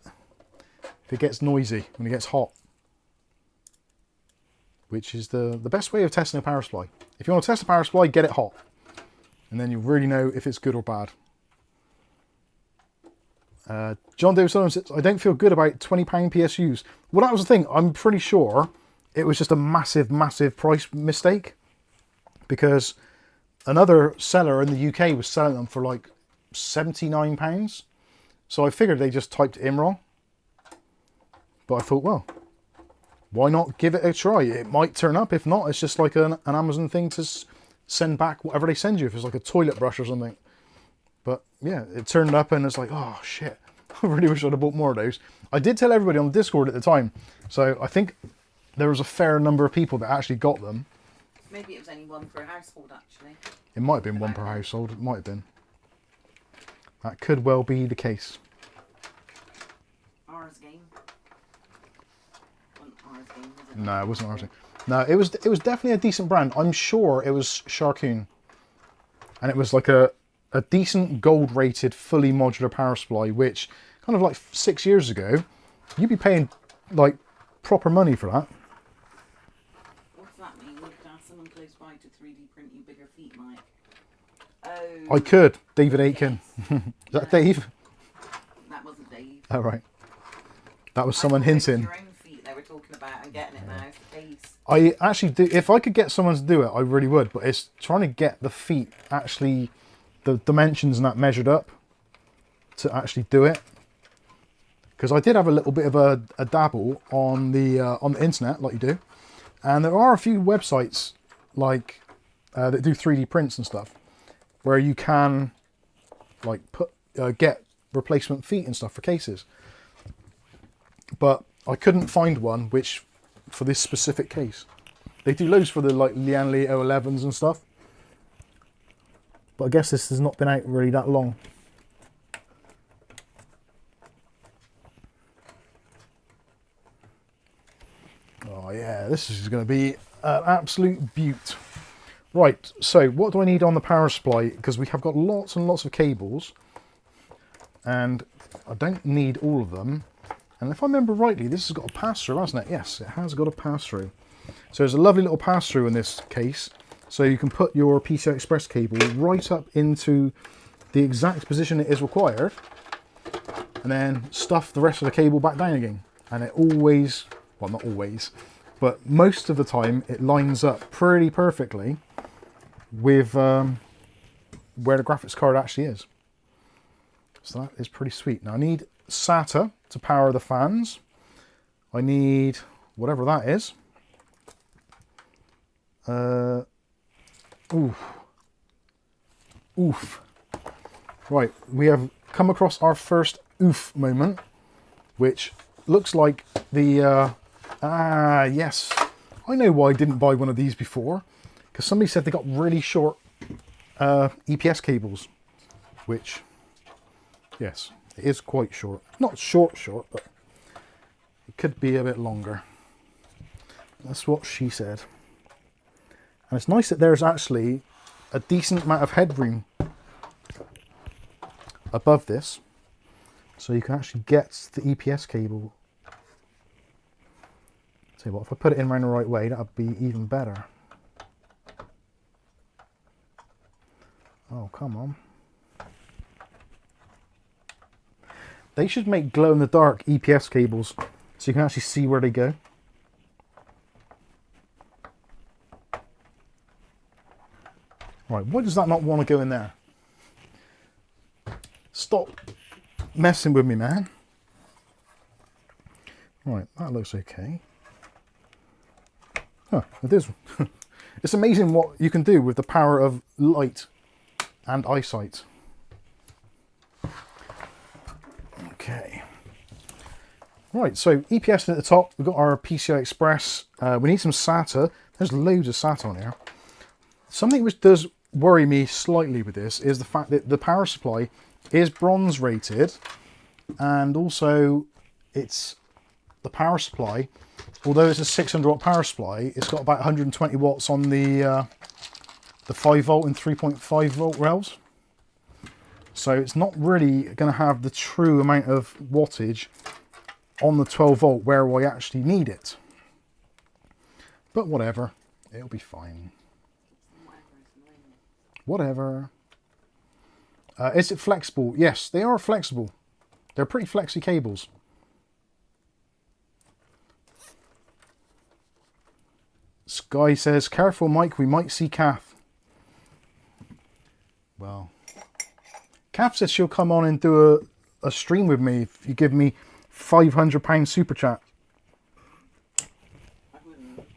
gets noisy when it gets hot. Which is the best way of testing a power supply. If you want to test a power supply, get it hot. And then you really know if it's good or bad. John Davis says, I don't feel good about £20 PSUs. Well, that was the thing. I'm pretty sure it was just a massive, massive price mistake. Because another seller in the UK was selling them for like £79. So I figured they just typed it in wrong. But I thought, well, why not give it a try? It might turn up. If not, it's just like an Amazon thing to send back whatever they send you. If it's like a toilet brush or something. But yeah, it turned up and it's like, oh shit. I really wish I'd have bought more of those. I did tell everybody on Discord at the time. So I think there was a fair number of people that actually got them. Maybe it was only one per household, actually. It might have been one per household. It might have been. That could well be the case. Ours game. Wasn't ours game, was it? No, it wasn't ours. No, it was definitely a decent brand. I'm sure it was Sharkoon. And it was like a decent gold rated fully modular power supply, which kind of like 6 years ago, you'd be paying like proper money for that. What does that mean? You could ask someone close by to 3D print you bigger feet, Mike. Oh. I could. David Aiken. Yes. Is that Dave? That wasn't Dave. Oh, right. That was someone hinting. Your own feet they were talking about. I'm getting it now. It's the face. I actually do. If I could get someone to do it, I really would. But it's trying to get the feet actually, the dimensions and that measured up to actually do it. Because I did have a little bit of a dabble on the internet, like you do, and there are a few websites like that do 3D prints and stuff, where you can like get replacement feet and stuff for cases. But I couldn't find one which for this specific case. They do loads for the like Lian Leo 11s and stuff. But I guess this has not been out really that long. Oh yeah, this is going to be an absolute beaut. Right, so what do I need on the power supply? Because we have got lots and lots of cables. And I don't need all of them. And if I remember rightly, this has got a pass-through, hasn't it? Yes, it has got a pass-through. So there's a lovely little pass-through in this case. So you can put your PCI Express cable right up into the exact position it is required. And then stuff the rest of the cable back down again. And it always, well not always, but most of the time it lines up pretty perfectly with where the graphics card actually is. So that is pretty sweet. Now I need SATA to power the fans. I need whatever that is. Oof. Right, we have come across our first oof moment, which looks like the yes, I know why I didn't buy one of these before, because somebody said they got really short EPS cables, which yes, it is quite short. Not short, but it could be a bit longer. That's what she said. And it's nice that there's actually a decent amount of headroom above this, so you can actually get the EPS cable. Tell you what, if I put it in around the right way, that would be even better. Oh, come on. They should make glow-in-the-dark EPS cables so you can actually see where they go. Right, why does that not want to go in there? Stop messing with me, man. Right, that looks okay. Huh, it is. It's amazing what you can do with the power of light and eyesight. Okay. Right, so EPS at the top, we've got our PCI Express. We need some SATA. There's loads of SATA on here. Something which does worry me slightly with this is the fact that the power supply is bronze rated, and also it's the power supply, although it's a 600 watt power supply, it's got about 120 watts on the 5 volt and 3.5 volt rails. So it's not really going to have the true amount of wattage on the 12 volt where I actually need it. But whatever, it'll be fine. Whatever. Is it flexible? Yes, they are flexible. They're pretty flexy cables. Sky says, careful Mike, we might see Kath. Well, Kath says she'll come on and do a stream with me if you give me £500 super chat. I wouldn't.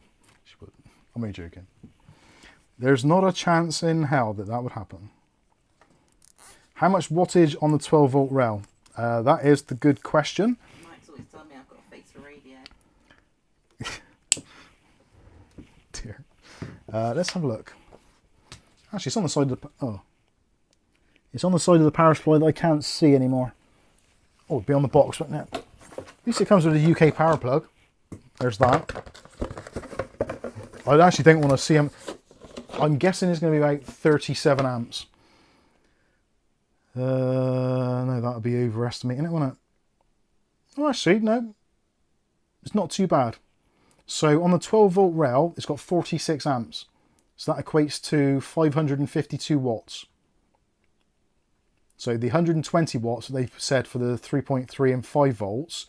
She wouldn't. I'm only joking. There's not a chance in hell that that would happen. How much wattage on the 12 volt rail? That is the good question. Mike's always telling me I've got a face for radio. Dear. Let's have a look. Actually, it's on the side of the... Oh. It's on the side of the power supply that I can't see anymore. Oh, it'd be on the box, wouldn't it? At least it comes with a UK power plug. There's that. I actually don't want to see them. I'm guessing it's going to be about 37 amps. No, that would be overestimating it, wouldn't it? Oh, actually, no. It's not too bad. So on the 12 volt rail, it's got 46 amps. So that equates to 552 watts. So the 120 watts that they've said for the 3.3 and 5 volts,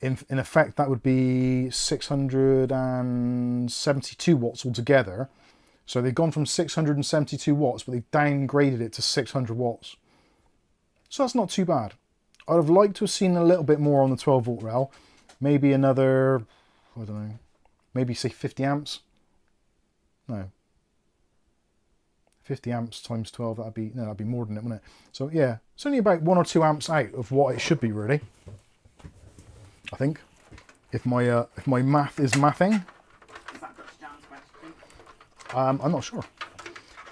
in effect, that would be 672 watts altogether. So they've gone from 672 watts, but they've downgraded it to 600 watts. So that's not too bad. I'd have liked to have seen a little bit more on the 12 volt rail. Maybe another, I don't know, maybe say 50 amps. No. 50 amps times 12, that'd be more than it, wouldn't it? So yeah, it's only about 1 or 2 amps out of what it should be, really. I think, if my math is mathing. Is that Dr. John's question? I'm not sure.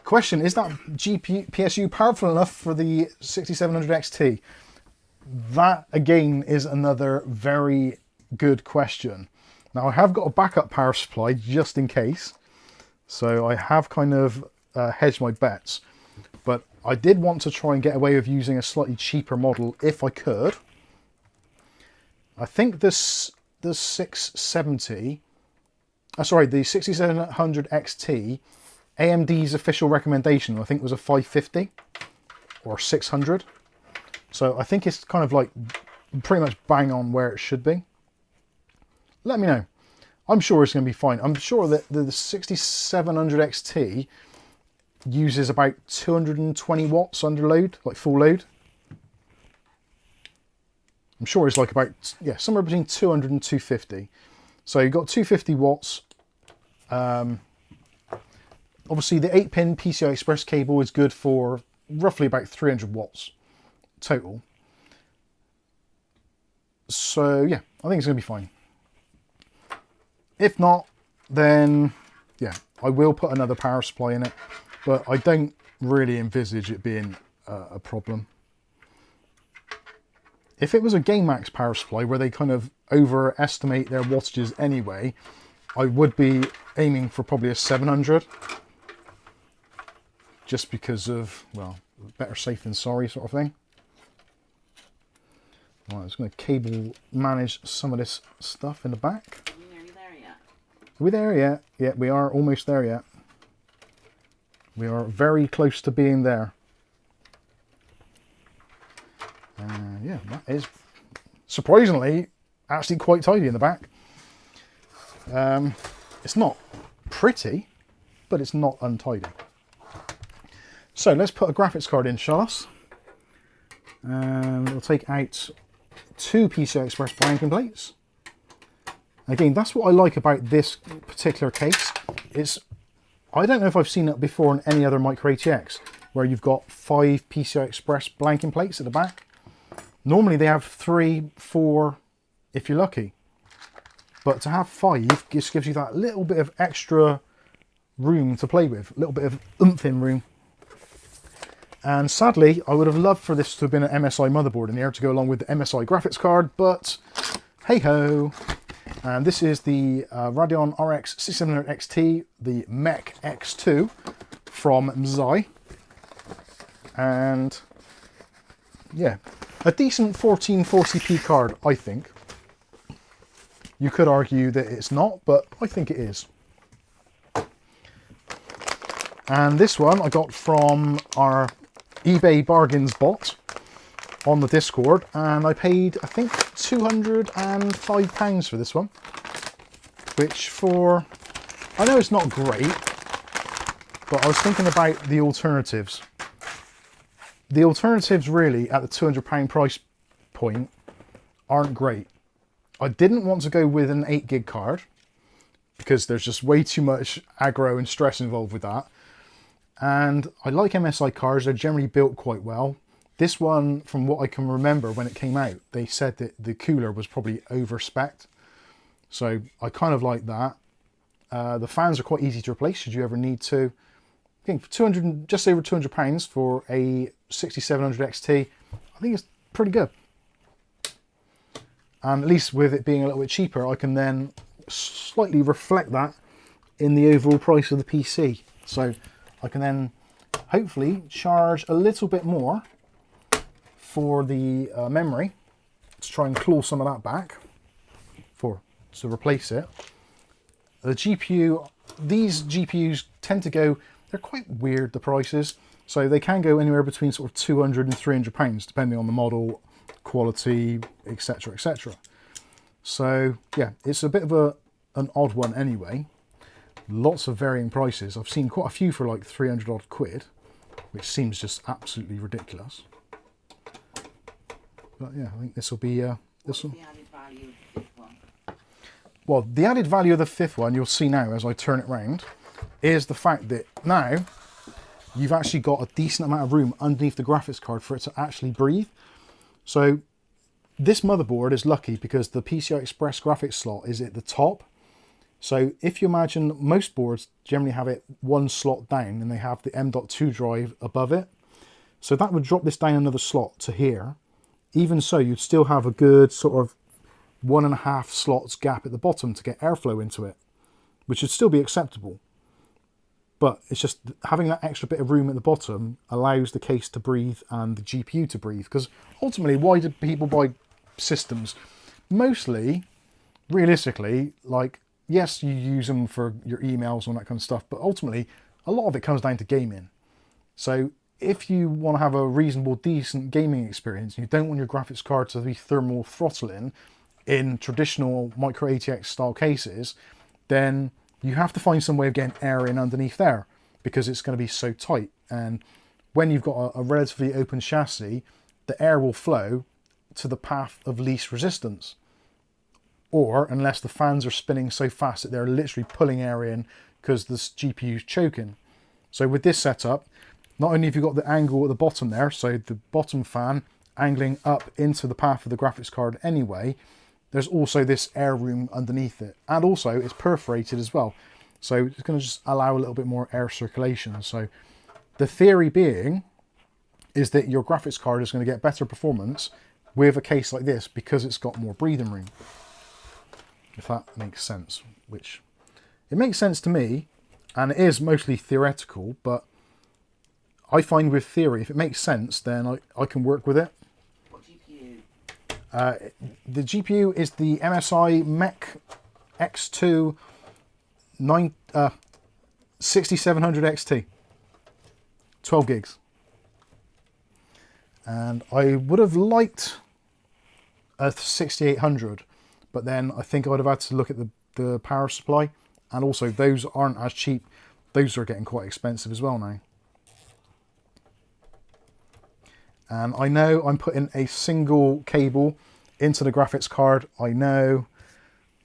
Question, is that PSU powerful enough for the 6700 XT? That, again, is another very good question. Now, I have got a backup power supply just in case. So I have kind of hedged my bets. But I did want to try and get away with using a slightly cheaper model if I could. I think the 670... sorry, the 6700 XT, AMD's official recommendation, I think, was a 550 or 600. So I think it's kind of like pretty much bang on where it should be. Let me know. I'm sure it's going to be fine. I'm sure that the 6700 XT uses about 220 watts under load, like full load. I'm sure it's like about, yeah, somewhere between 200 and 250. So you've got 250 watts. Obviously the 8-pin PCI Express cable is good for roughly about 300 watts total. So yeah, I think it's going to be fine. If not, then yeah, I will put another power supply in it, but I don't really envisage it being a problem. If it was a GameMax power supply where they kind of overestimate their wattages anyway, I would be aiming for probably a 700. Just because of, well, better safe than sorry sort of thing. Right, I'm just going to cable manage some of this stuff in the back. Are we nearly there yet? Are we there yet? Yeah, we are almost there yet. We are very close to being there. Yeah, that is surprisingly actually quite tidy in the back. It's not pretty, but it's not untidy. So let's put a graphics card in, shall us? And we'll take out 2 PCI Express blanking plates. Again, that's what I like about this particular case. I don't know if I've seen it before on any other micro ATX, where you've got 5 PCI Express blanking plates at the back. Normally they have 3, 4, if you're lucky. But to have 5 just gives you that little bit of extra room to play with, a little bit of oomph in room. And sadly, I would have loved for this to have been an MSI motherboard in here to go along with the MSI graphics card, but hey ho. And this is the Radeon RX 6700 XT, the Mech X2 from MSI. And yeah, a decent 1440p card, I think. You could argue that it's not, but I think it is. And this one I got from our eBay bargains bot on the Discord, and I paid, I think, £205 for this one, which for, I know it's not great, but I was thinking about the alternatives. The alternatives really at the £200 price point aren't great. I didn't want to go with an 8 gig card because there's just way too much aggro and stress involved with that. And I like MSI cards, they're generally built quite well. This one, from what I can remember when it came out, they said that the cooler was probably over-spec'd. So I kind of like that. The fans are quite easy to replace should you ever need to. I think for 200, just over £200 for a 6700 XT, I think it's pretty good. And at least with it being a little bit cheaper, I can then slightly reflect that in the overall price of the PC. So I can then hopefully charge a little bit more for the memory to try and claw some of that back to replace it. The GPU, these GPUs tend to go, they're quite weird, the prices. So they can go anywhere between sort of £200 and £300 depending on the model, quality, etc, etc. So yeah, it's a bit of an odd one anyway. Lots of varying prices. I've seen quite a few for like 300 odd quid, which seems just absolutely ridiculous. But yeah, I think this will be this one. The added value of the 5th one? Well, the added value of the 5th one, you'll see now as I turn it round, is the fact that now you've actually got a decent amount of room underneath the graphics card for it to actually breathe. So this motherboard is lucky because the PCI Express graphics slot is at the top. So if you imagine, most boards generally have it one slot down and they have the M.2 drive above it. So that would drop this down another slot to here. Even so, you'd still have a good sort of 1.5 slots gap at the bottom to get airflow into it, which would still be acceptable. But it's just having that extra bit of room at the bottom allows the case to breathe and the GPU to breathe. Because ultimately, why do people buy systems? Mostly, realistically, like, yes, you use them for your emails and that kind of stuff, but ultimately, a lot of it comes down to gaming. So if you want to have a reasonable, decent gaming experience, and you don't want your graphics card to be thermal throttling in traditional micro ATX style cases, then you have to find some way of getting air in underneath there because it's going to be so tight. And when you've got a relatively open chassis, the air will flow to the path of least resistance. Or unless the fans are spinning so fast that they're literally pulling air in because the GPU is choking. So with this setup, not only have you got the angle at the bottom there, so the bottom fan angling up into the path of the graphics card anyway, there's also this air room underneath it. And also it's perforated as well. So it's going to just allow a little bit more air circulation. So the theory being is that your graphics card is going to get better performance with a case like this because it's got more breathing room. If that makes sense, which it makes sense to me, and it is mostly theoretical, but I find with theory, if it makes sense, then I can work with it. What GPU? The GPU is the MSI Mech X2 6700 XT, 12 gigs. And I would have liked a 6800, but then I think I would have had to look at the power supply, and also those aren't as cheap those are getting quite expensive as well now. And I know I'm putting a single cable into the graphics card, I know,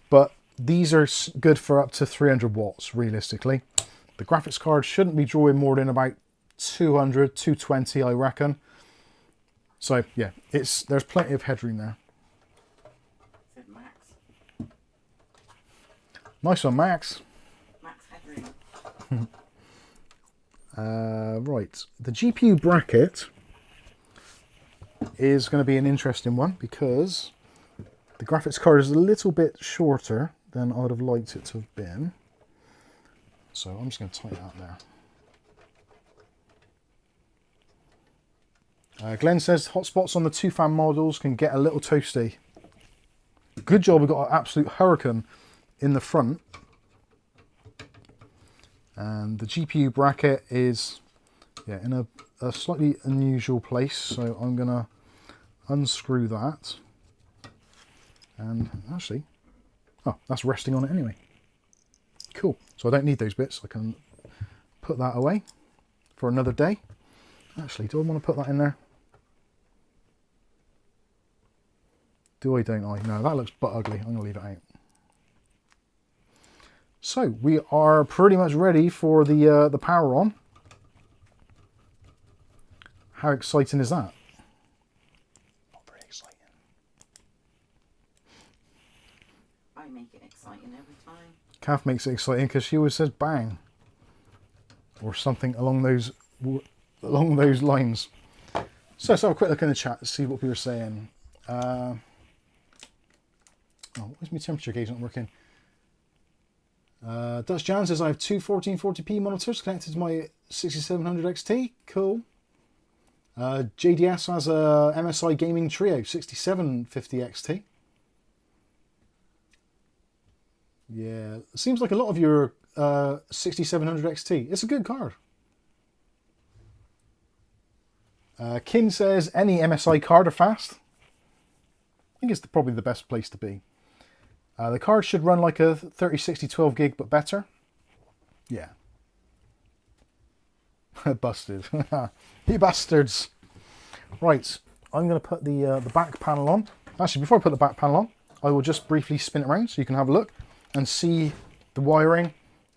but these are good for up to 300 watts realistically. The graphics card shouldn't be drawing more than about 200, 220 I reckon. So yeah, there's plenty of headroom there. Said Max. Nice one, Max. Max headroom. Right, the GPU bracket is going to be an interesting one because the graphics card is a little bit shorter than I would have liked it to have been. So I'm just going to tighten it up there. Glenn says hotspots on the 2-fan models can get a little toasty. Good job, we've got an absolute hurricane in the front. And the GPU bracket is in a slightly unusual place, so I'm going to unscrew that. And actually, oh, that's resting on it anyway. Cool. So I don't need those bits. I can put that away for another day. Actually, do I want to put that in there? Do I, don't I? No, that looks butt ugly. I'm going to leave it out. So we are pretty much ready for the power on. How exciting is that? Not very exciting. I make it exciting every time. Kath makes it exciting because she always says bang or something along those lines. So let's have a quick look in the chat to see what people are saying. Oh, where's my temperature gauge not working? Dutch Jan says I have two 1440p monitors connected to my 6700 XT. Cool. JDS has a MSI Gaming Trio 6750 XT. Yeah, it seems like a lot of your 6700 XT. It's a good card. Kin says any MSI card are fast. I think it's probably the best place to be. The card should run like a 3060 12 gig, but better. Yeah. Busted. You bastards. Right, I'm going to put the back panel on. Actually, before I put the back panel on, I will just briefly spin it around so you can have a look and see the wiring.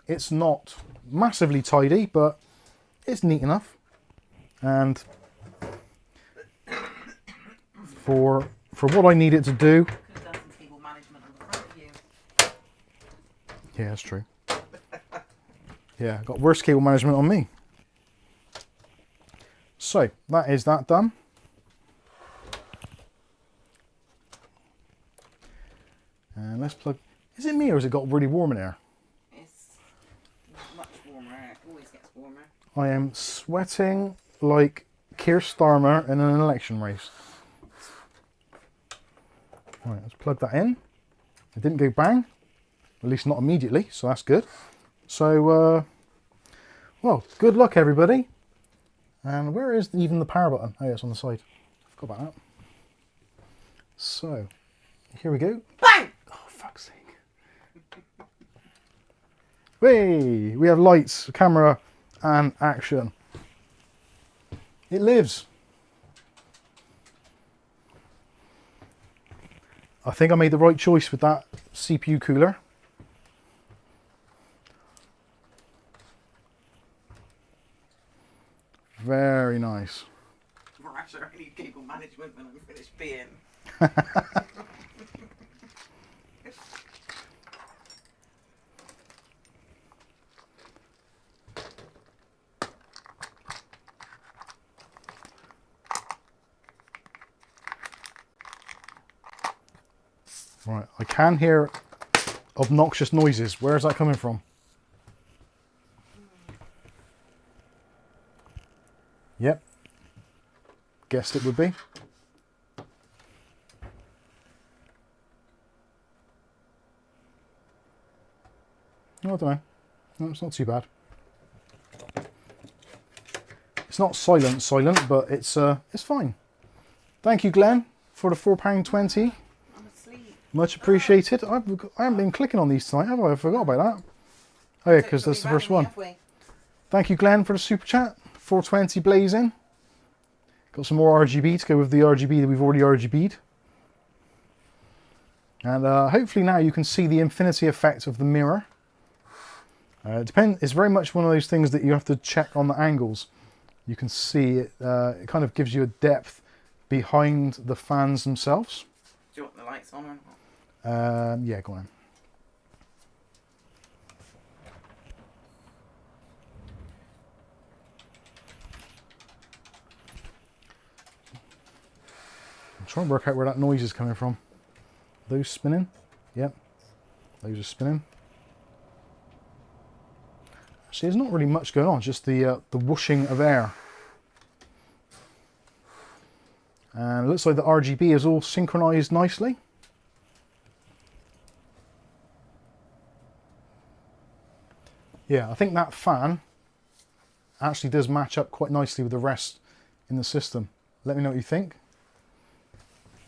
It's not massively tidy, but it's neat enough. And for what I need it to do. Yeah, that's true. Yeah, got worse cable management on me. So that is that done. And let's plug. Is it me or has it got really warm in here? It's much warmer. It always gets warmer. I am sweating like Keir Starmer in an election race. Right, let's plug that in. It didn't go bang. At least not immediately, so that's good. So, well, good luck everybody. And where is even the power button? Oh yeah, it's on the side. Forgot about that. So, here we go. Bang! Oh, fuck's sake. Hey, we have lights, camera, and action. It lives. I think I made the right choice with that CPU cooler. Very nice. Right, I need cable management when I'm finished being. Right, I can hear obnoxious noises. Where is that coming from? Yep. Guessed it would be. No, I don't know. No, it's not too bad. It's not silent, but it's fine. Thank you, Glenn, for the £4.20. I'm asleep. Much appreciated. I haven't been clicking on these tonight, have I? I forgot about that. Oh yeah, because that's the first one. Thank you, Glenn, for the super chat. 420 blazing. Got some more RGB to go with the RGB that we've already RGB'd. And hopefully now you can see the infinity effect of the mirror. It's very much one of those things that you have to check on the angles. You can see it, it kind of gives you a depth behind the fans themselves. Do you want the lights on or not? Yeah, go on. I'm trying to work out where that noise is coming from. Those spinning? Yep. Those are spinning. Actually, there's not really much going on, just the whooshing of air. And it looks like the RGB is all synchronized nicely. Yeah, I think that fan actually does match up quite nicely with the rest in the system. Let me know what you think.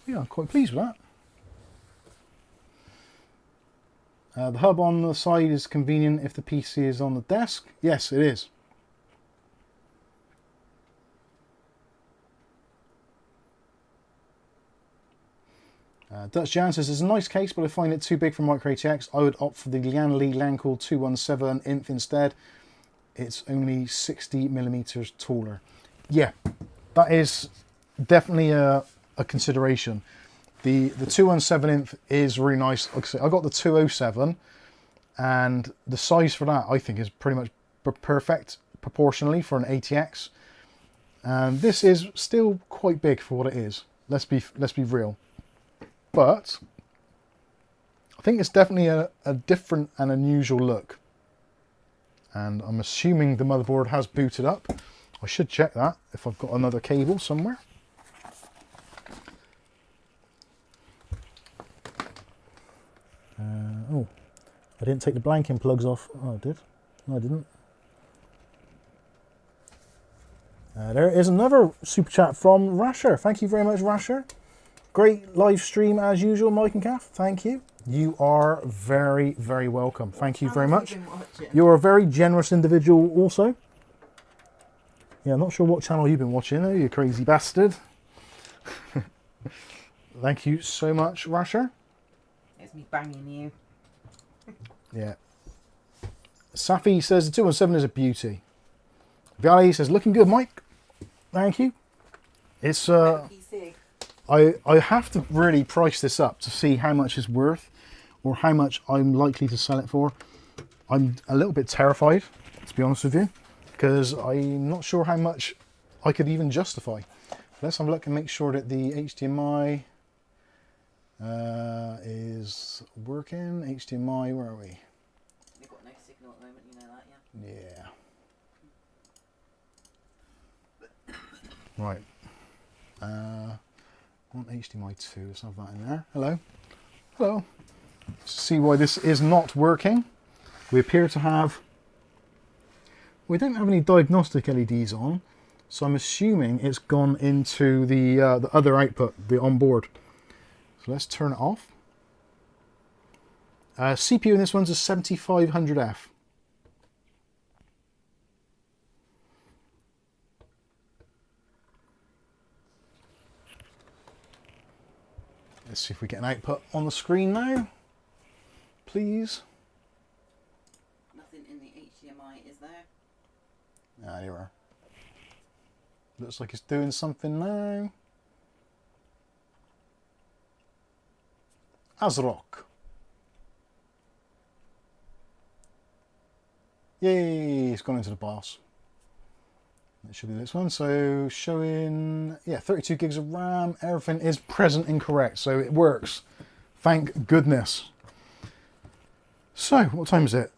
Yeah, I'm quite pleased with that. The hub on the side is convenient if the PC is on the desk. Yes, it is. Dutch Jan says, it's a nice case, but I find it too big for Micro ATX. I would opt for the Lian 217 INF instead. It's only 60mm taller. Yeah, that is definitely a consideration. The 217 INF is really nice. Like I say, I got the 207, and the size for that I think is pretty much perfect proportionally for an ATX. And this is still quite big for what it is. Let's be real. But I think it's definitely a different and unusual look. And I'm assuming the motherboard has booted up. I should check that if I've got another cable somewhere. Oh, I didn't take the blanking plugs off. Oh, I did. No, I didn't. There is another super chat from Rasher. Thank you very much, Rasher. Great live stream as usual, Mike and Kath. Thank you. You are very, very welcome. Thank you very much. You're a very generous individual also. Yeah, I'm not sure what channel you've been watching, you crazy bastard. Thank you so much, Rasher. It's me banging you. Yeah. Safi says the 217 is a beauty. Valley says, looking good, Mike. Thank you. It's I have to really price this up to see how much it's worth or how much I'm likely to sell it for. I'm a little bit terrified, to be honest with you, because I'm not sure how much I could even justify. Let's have a look and make sure that the HDMI is working. HDMI, where are we? You've got no signal at the moment, you know that, yeah? Yeah. Right. Want HDMI 2, let's have that in there. Hello. Hello. Let's see why this is not working. We appear to have... We don't have any diagnostic LEDs on, so I'm assuming it's gone into the other output, the onboard. So let's turn it off. CPU in this one's a 7500F. Let's see if we get an output on the screen now. Please. Nothing in the HDMI, is there? Ah, there we are. Looks like it's doing something now. ASRock. Yay, it's gone into the BIOS. It should be this one. So showing, yeah, 32 gigs of RAM. Everything is present and correct, so it works. Thank goodness. So, what time is it?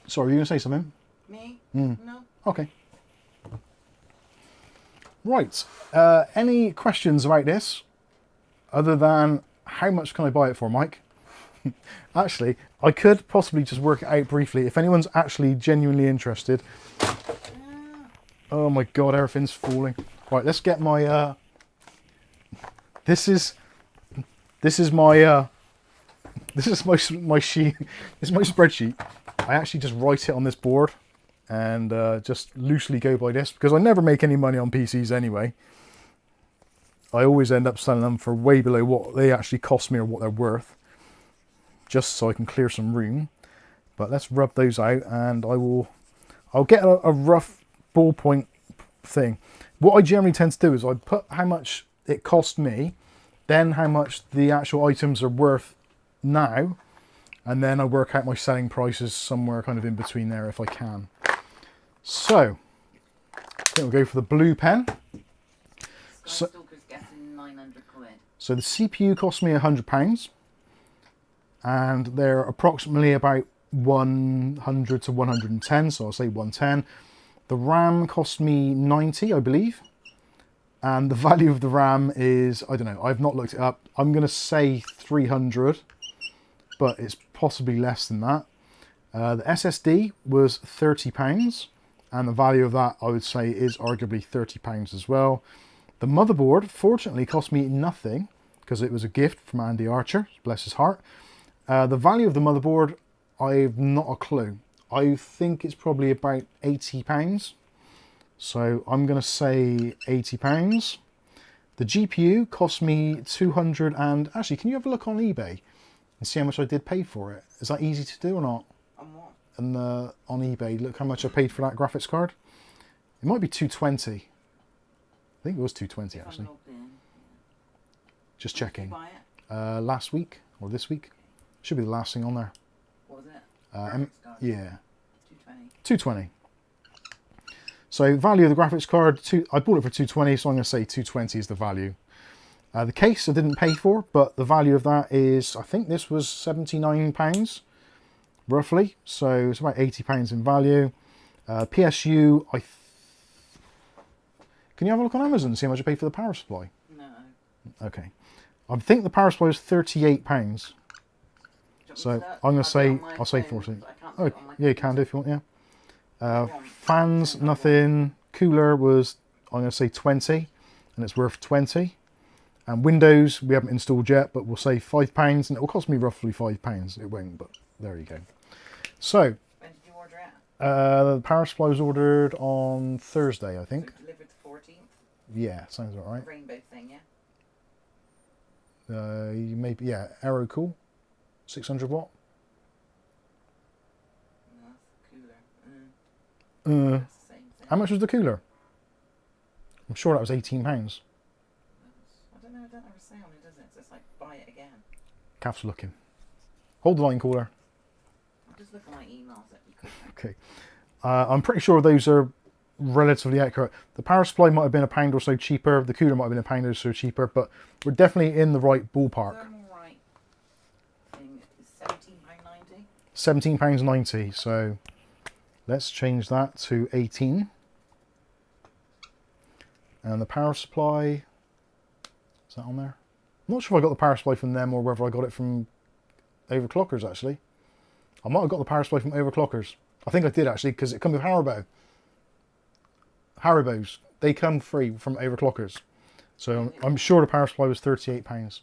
Sorry, were you going to say something? Me? No. Okay. Right. Any questions about this? Other than, how much can I buy it for, Mike? Actually, I could possibly just work it out briefly. If anyone's actually genuinely interested. Oh my god, everything's falling. Right, let's get my this is my sheet. This is my spreadsheet. I actually just write it on this board and just loosely go by this, because I never make any money on PCs anyway. I always end up selling them for way below what they actually cost me or what they're worth, just so I can clear some room. But let's rub those out, and I'll get a rough ballpoint thing. What I generally tend to do is I put how much it cost me, then how much the actual items are worth now, and then I work out my selling prices somewhere kind of in between there if I can. So I think we'll go for the blue pen. So the CPU cost me £100, and they're approximately about 100 to 110, so I'll say 110. The RAM cost me 90, I believe, and the value of the RAM is, I don't know, I've not looked it up. I'm going to say 300, but it's possibly less than that. The SSD was £30, and the value of that, I would say, is arguably £30 as well. The motherboard, fortunately, cost me nothing, because it was a gift from Andy Archer, bless his heart. The value of the motherboard, I've not a clue. I think it's probably about £80. So I'm going to say £80. The GPU cost me 200, and actually, can you have a look on eBay and see how much I did pay for it? Is that easy to do or not? On what? And on eBay, look how much I paid for that graphics card. It might be 220. I think it was 220 actually. Just checking. Did you buy it? Last week or this week. Should be the last thing on there. What was it? Yeah. 220. 220. So value of the graphics card, I bought it for 220, so I'm going to say 220 is the value. The case I didn't pay for, but the value of that is, I think this was £79 roughly, so it's about £80 in value. PSU, can you have a look on Amazon and see how much I paid for the power supply? No. Okay. I think the power supply was £38. So I'm going to say, I'll say 40. Oh, yeah, you can do if you want, yeah. Fans, nothing. Cooler was, I'm going to say 20, and it's worth 20. And Windows, we haven't installed yet, but we'll say £5, and it will cost me roughly £5. It won't, but there you go. So, when did you order it? the power supply was ordered on Thursday, I think. So delivered the 14th? Yeah, sounds about right. Rainbow thing, yeah? Maybe, yeah, Aerocool, 600 watt. No, that's the cooler. That's the same thing. How much was the cooler? I'm sure that was £18. I don't know, it don't ever say on it, does it? So it's like, buy it again. Kath's looking. Hold the line, caller. I'll just look at my emails that you could. Okay. I'm pretty sure those are relatively accurate. The power supply might have been £1 or so cheaper. The cooler might have been £1 or so cheaper, but we're definitely in the right ballpark. Right thing is £17.90. £17.90. So let's change that to 18. And the power supply, is that on there? I'm not sure if I got the power supply from them or whether I got it from Overclockers actually. I might have got the power supply from Overclockers. I think I did actually, because it comes with Haribo. Haribos, they come free from Overclockers. So I'm sure the power supply was £38.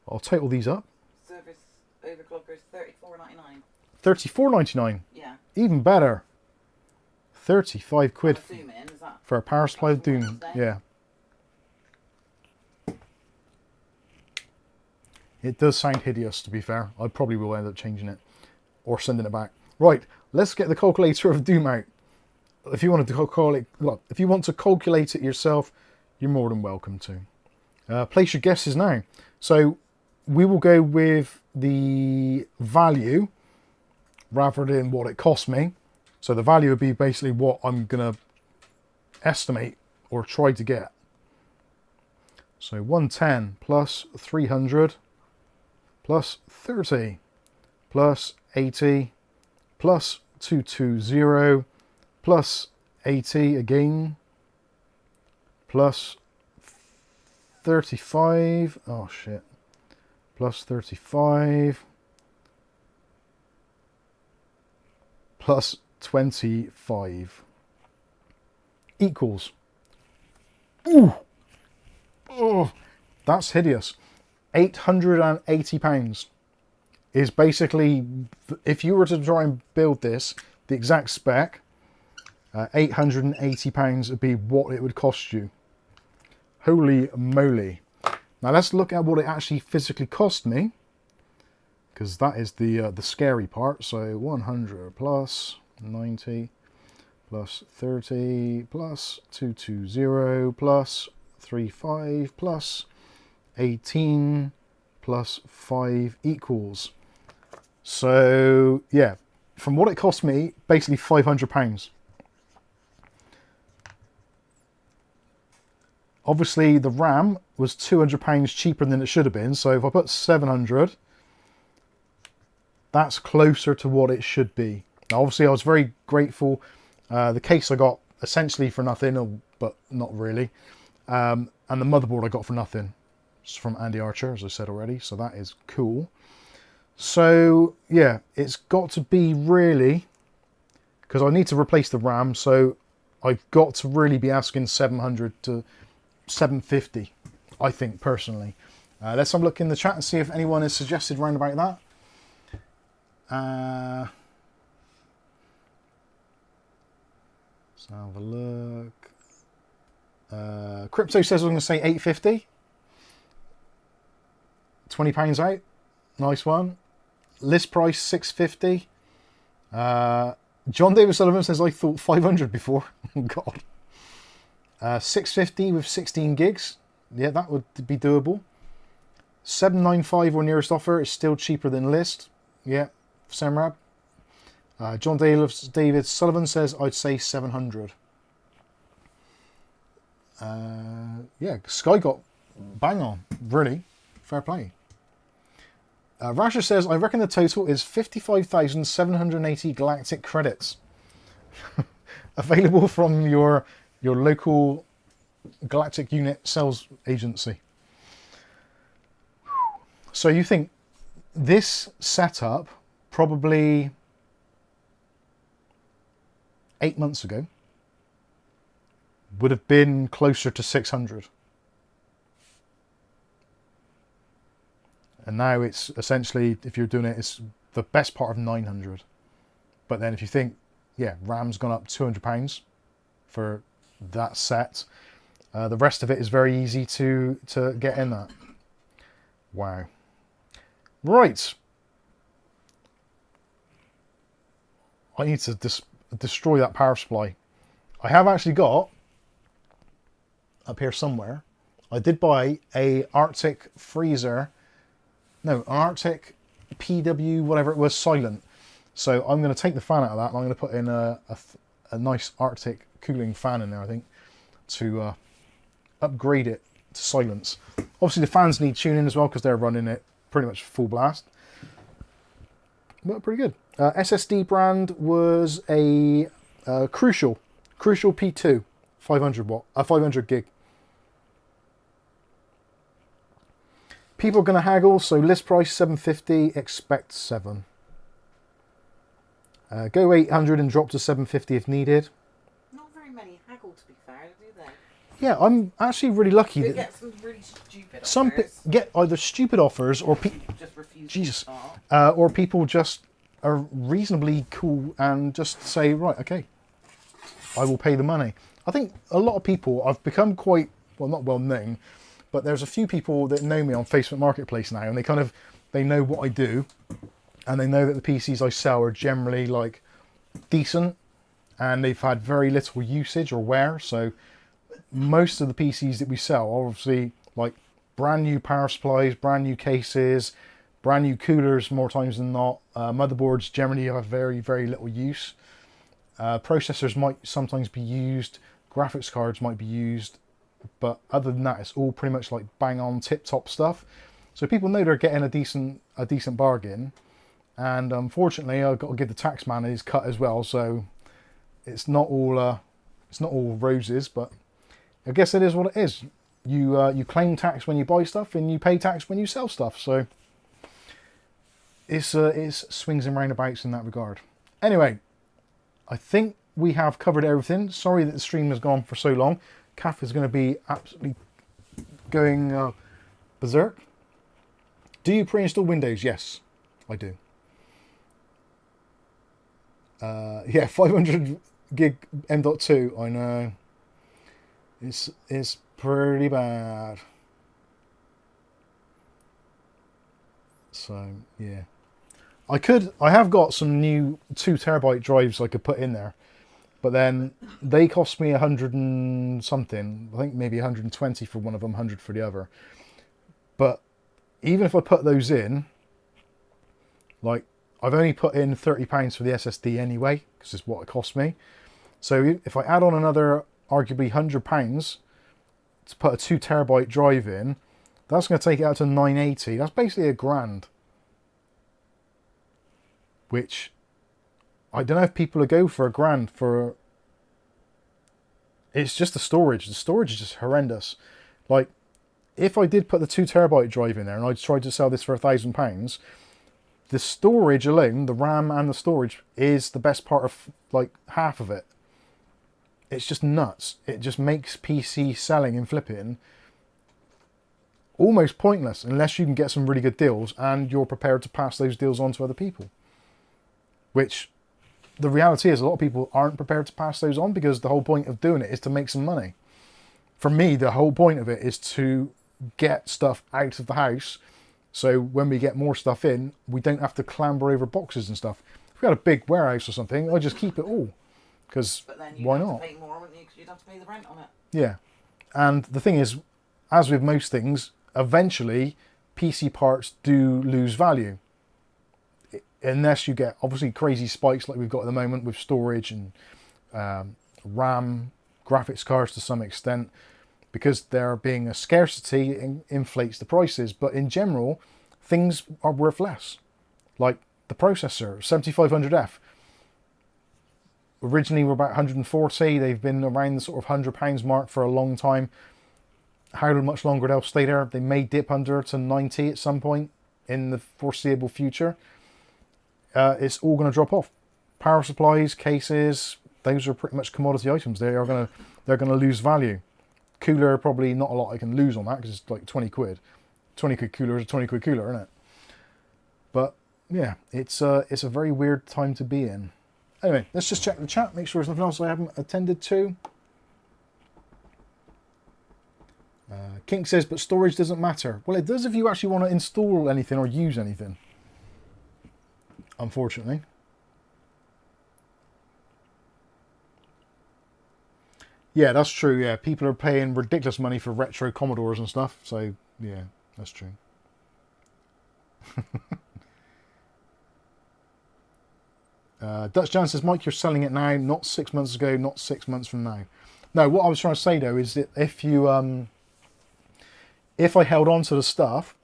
I'll total these up. Service Overclockers $34.99. £34.99. Yeah. Even better. 35 quid Zoom in, is that for a power supply of Doom. Yeah. It does sound hideous, to be fair. I probably will end up changing it or sending it back. Right, let's get the calculator of Doom out. If you want to calculate, look, if you want to calculate it yourself, you're more than welcome to. Place your guesses now. So we will go with the value rather than what it cost me. So the value would be basically what I'm going to estimate or try to get. So 110 plus 300 plus 30 plus 80 plus 220 plus 80 again plus 35. Oh shit. Plus 35 plus 25 equals, ooh, oh, that's hideous, £880. is basically, if you were to try and build this, the exact spec, £880 would be what it would cost you. Holy moly. Now let's look at what it actually physically cost me, because that is the scary part. So 100 plus 90 plus 30 plus 220 plus 35 plus 18 plus 5 equals. So yeah, from what it cost me, basically £500. Obviously the RAM was £200 cheaper than it should have been, so if I put 700, that's closer to what it should be. Now obviously I was very grateful. The case I got essentially for nothing, but not really. And the motherboard I got for nothing. It's from Andy Archer, as I said already, so that is cool. So yeah, it's got to be really, because I need to replace the RAM, so I've got to really be asking 700 to 750, I think, personally. Let's have a look in the chat and see if anyone has suggested round about that. Let's have a look. Crypto says I'm going to say 850. £20 out. Nice one. List price 650. John David Sullivan says I thought 500 before. God. 650 with 16 gigs. Yeah, that would be doable. 795 or nearest offer is still cheaper than list. Yeah, Samrab. John David Sullivan says I'd say 700. Yeah, Sky got bang on. Really. Fair play. Rasher says, I reckon the total is 55,780 galactic credits. Available from your local galactic unit sales agency. So you think this setup probably 8 months ago would have been closer to 600. And now it's essentially, if you're doing it, it's the best part of 900. But then if you think, yeah, RAM's gone up £200 for that set. The rest of it is very easy to get in that. Wow. Right. I need to destroy that power supply. I have actually got, up here somewhere, I did buy a Arctic freezer. No, an Arctic PW, whatever it was, silent. So I'm going to take the fan out of that and I'm going to put in a nice Arctic cooling fan in there, I think, to upgrade it to silence. Obviously the fans need tuning as well because they're running it pretty much full blast. But pretty good. SSD brand was a Crucial P2, 500 gig. People are going to haggle, so list price 750, expect 7. Go 800 and drop to 750 if needed. Not very many haggle, to be fair, do they? Yeah, I'm actually really lucky. They get some really stupid offers. Some get either stupid offers or just refuse Jesus, to start. or people just are reasonably cool and just say, right, okay, I will pay the money. I think a lot of people, I've become quite, well, not well known, but there's a few people that know me on Facebook Marketplace now, and they know what I do, and they know that the PCs I sell are generally like decent, and they've had very little usage or wear. So most of the PCs that we sell are obviously like brand new power supplies, brand new cases, brand new coolers more times than not. Motherboards generally have very, very little use. Processors might sometimes be used, graphics cards might be used, but other than that, it's all pretty much like bang on tip top stuff. So people know they're getting a decent bargain, and unfortunately, I've got to give the tax man his cut as well. So it's not all roses, but I guess it is what it is. You claim tax when you buy stuff, and you pay tax when you sell stuff. So it's swings and roundabouts in that regard. Anyway, I think we have covered everything. Sorry that the stream has gone for so long. Kath is going to be absolutely going berserk. Do you pre-install Windows? Yes. I do. Yeah, 500 gig M.2. I know. It's pretty bad. So yeah, I have got some new 2 terabyte drives I could put in there, but then they cost me 100 and something. I think maybe 120 for one of them, 100 for the other. But even if I put those in, like, I've only put in £30 for the SSD anyway, because it's what it cost me. So if I add on another arguably £100 to put a 2 terabyte drive in, that's going to take it out to 980. That's basically £1,000. Which, I don't know if people would go for £1,000 for... It's just the storage. The storage is just horrendous. Like, if I did put the 2 terabyte drive in there and I tried to sell this for £1,000, the storage alone, the RAM and the storage, is the best part of, like, half of it. It's just nuts. It just makes PC selling and flipping almost pointless unless you can get some really good deals and you're prepared to pass those deals on to other people. Which, the reality is, a lot of people aren't prepared to pass those on because the whole point of doing it is to make some money. For me, the whole point of it is to get stuff out of the house, so when we get more stuff in, we don't have to clamber over boxes and stuff. If we had a big warehouse or something, I'd just keep it all. Because why not? But then you'd have to pay more, wouldn't you? Because you'd have to pay the rent on it. Yeah. And the thing is, as with most things, eventually PC parts do lose value. Unless you get, obviously, crazy spikes like we've got at the moment with storage and RAM, graphics cards to some extent. Because there being a scarcity inflates the prices. But in general, things are worth less. Like the processor, 7500F. Originally were about 140. They've been around the sort of £100 mark for a long time. How much longer they'll stay there? They may dip under to 90 at some point in the foreseeable future. It's all going to drop off. Power supplies, cases, those are pretty much commodity items. They're going to lose value. Cooler, probably not a lot I can lose on that because it's like 20 quid. 20 quid cooler is a 20 quid cooler, isn't it? But yeah, it's a very weird time to be in. Anyway, let's just check the chat, make sure there's nothing else I haven't attended to. Kink says, but storage doesn't matter. Well, it does if you actually want to install anything or use anything. Unfortunately. Yeah, that's true. Yeah, people are paying ridiculous money for retro Commodores and stuff. So, yeah, that's true. Dutch Jan says, Mike, you're selling it now, not 6 months ago, not 6 months from now. No, what I was trying to say, though, is that if you, if I held on to the stuff,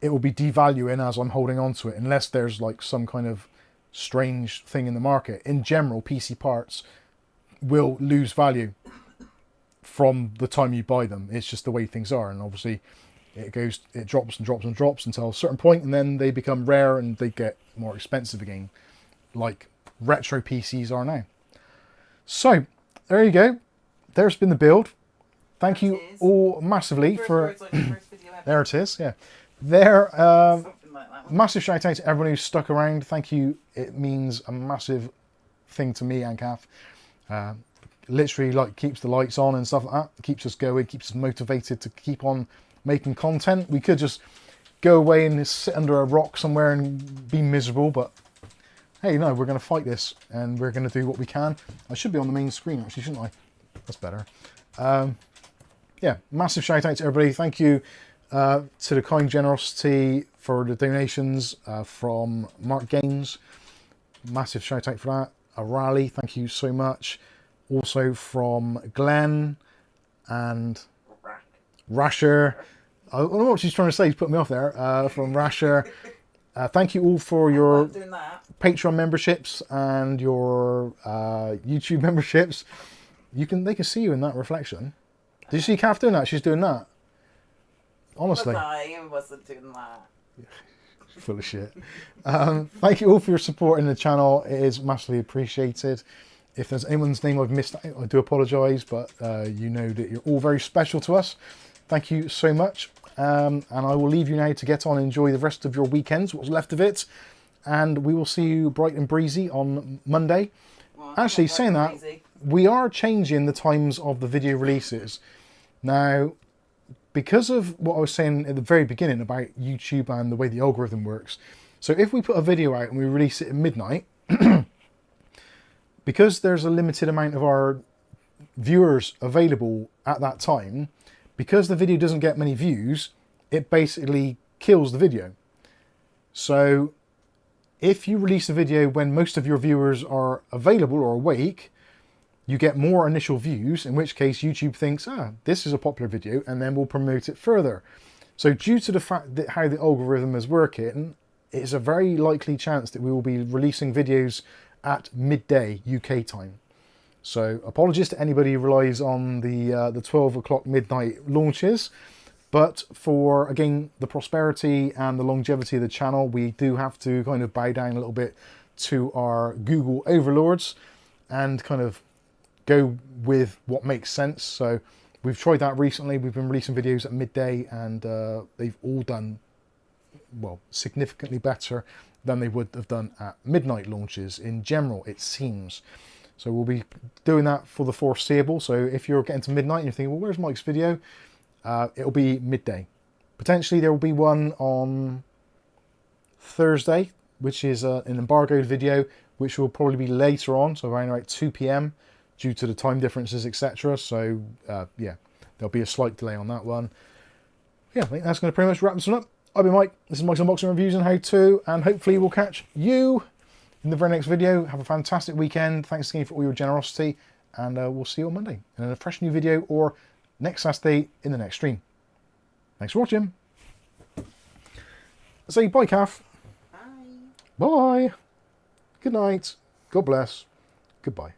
it will be devaluing as I'm holding on to it, unless there's like some kind of strange thing in the market. In general, PC parts will lose value from the time you buy them. It's just the way things are, and obviously it drops and drops and drops until a certain point, and then they become rare and they get more expensive again, like retro PCs are now. So there you go. There's been the build. Thank you all massively for there it is. Yeah, there. Massive shout out to everyone who's stuck around. Thank you. It means a massive thing to me and Kath. Literally, like, keeps the lights on and stuff like that. Keeps us going. Keeps us motivated to keep on making content. We could just go away and sit under a rock somewhere and be miserable, but hey, no, we're going to fight this and we're going to do what we can. I should be on the main screen, actually, shouldn't I? That's better. Yeah, massive shout out to everybody. Thank you to the kind generosity for the donations from Mark Gaines. Massive shout out for that. A rally, thank you so much. Also from Glenn and Rasher. I don't know what she's trying to say. He's put me off there. From Rasher. Thank you all for your Patreon memberships and your YouTube memberships. They can see you in that reflection. Did you see Kath doing that? She's doing that. Honestly. I wasn't doing that. Full of shit. Thank you all for your support in the channel. It is massively appreciated. If there's anyone's name I've missed out, I do apologise, but you know that you're all very special to us. Thank you so much. and I will leave you now to get on and enjoy the rest of your weekends, what's left of it, and we will see you bright and breezy on Monday. Well, Actually, not saying that, crazy. we are changing the times of the video releases. Now, because of what I was saying at the very beginning about YouTube and the way the algorithm works, so if we put a video out and we release it at midnight, because there's a limited amount of our viewers available at that time, because the video doesn't get many views, it basically kills the video. So if you release a video when most of your viewers are available or awake, you get more initial views, in which case YouTube thinks, this is a popular video, and then we'll promote it further. So due to the fact that how the algorithm is working, it's a very likely chance that we will be releasing videos at midday UK time. So apologies to anybody who relies on the 12 o'clock midnight launches, but for, again, the prosperity and the longevity of the channel, we do have to kind of bow down a little bit to our Google overlords and kind of go with what makes sense. So we've tried that recently. We've been releasing videos at midday, and they've all done, well, significantly better than they would have done at midnight launches in general, it seems. So we'll be doing that for the foreseeable. So if you're getting to midnight and you're thinking, well, where's Mike's video? It'll be midday. Potentially there will be one on Thursday, which is an embargoed video, which will probably be later on, so around about 2 PM, due to the time differences, etc. So yeah, there'll be a slight delay on that one. Yeah, I think that's going to pretty much wrap this one up. I've been Mike. This is Mike's Unboxing Reviews and How To, and hopefully we'll catch you in the very next video. Have a fantastic weekend. Thanks again for all your generosity, and we'll see you on Monday in a fresh new video, or next Saturday in the next stream. Thanks for watching. Say bye, Kath. Bye. Bye. Good night. God bless. Goodbye.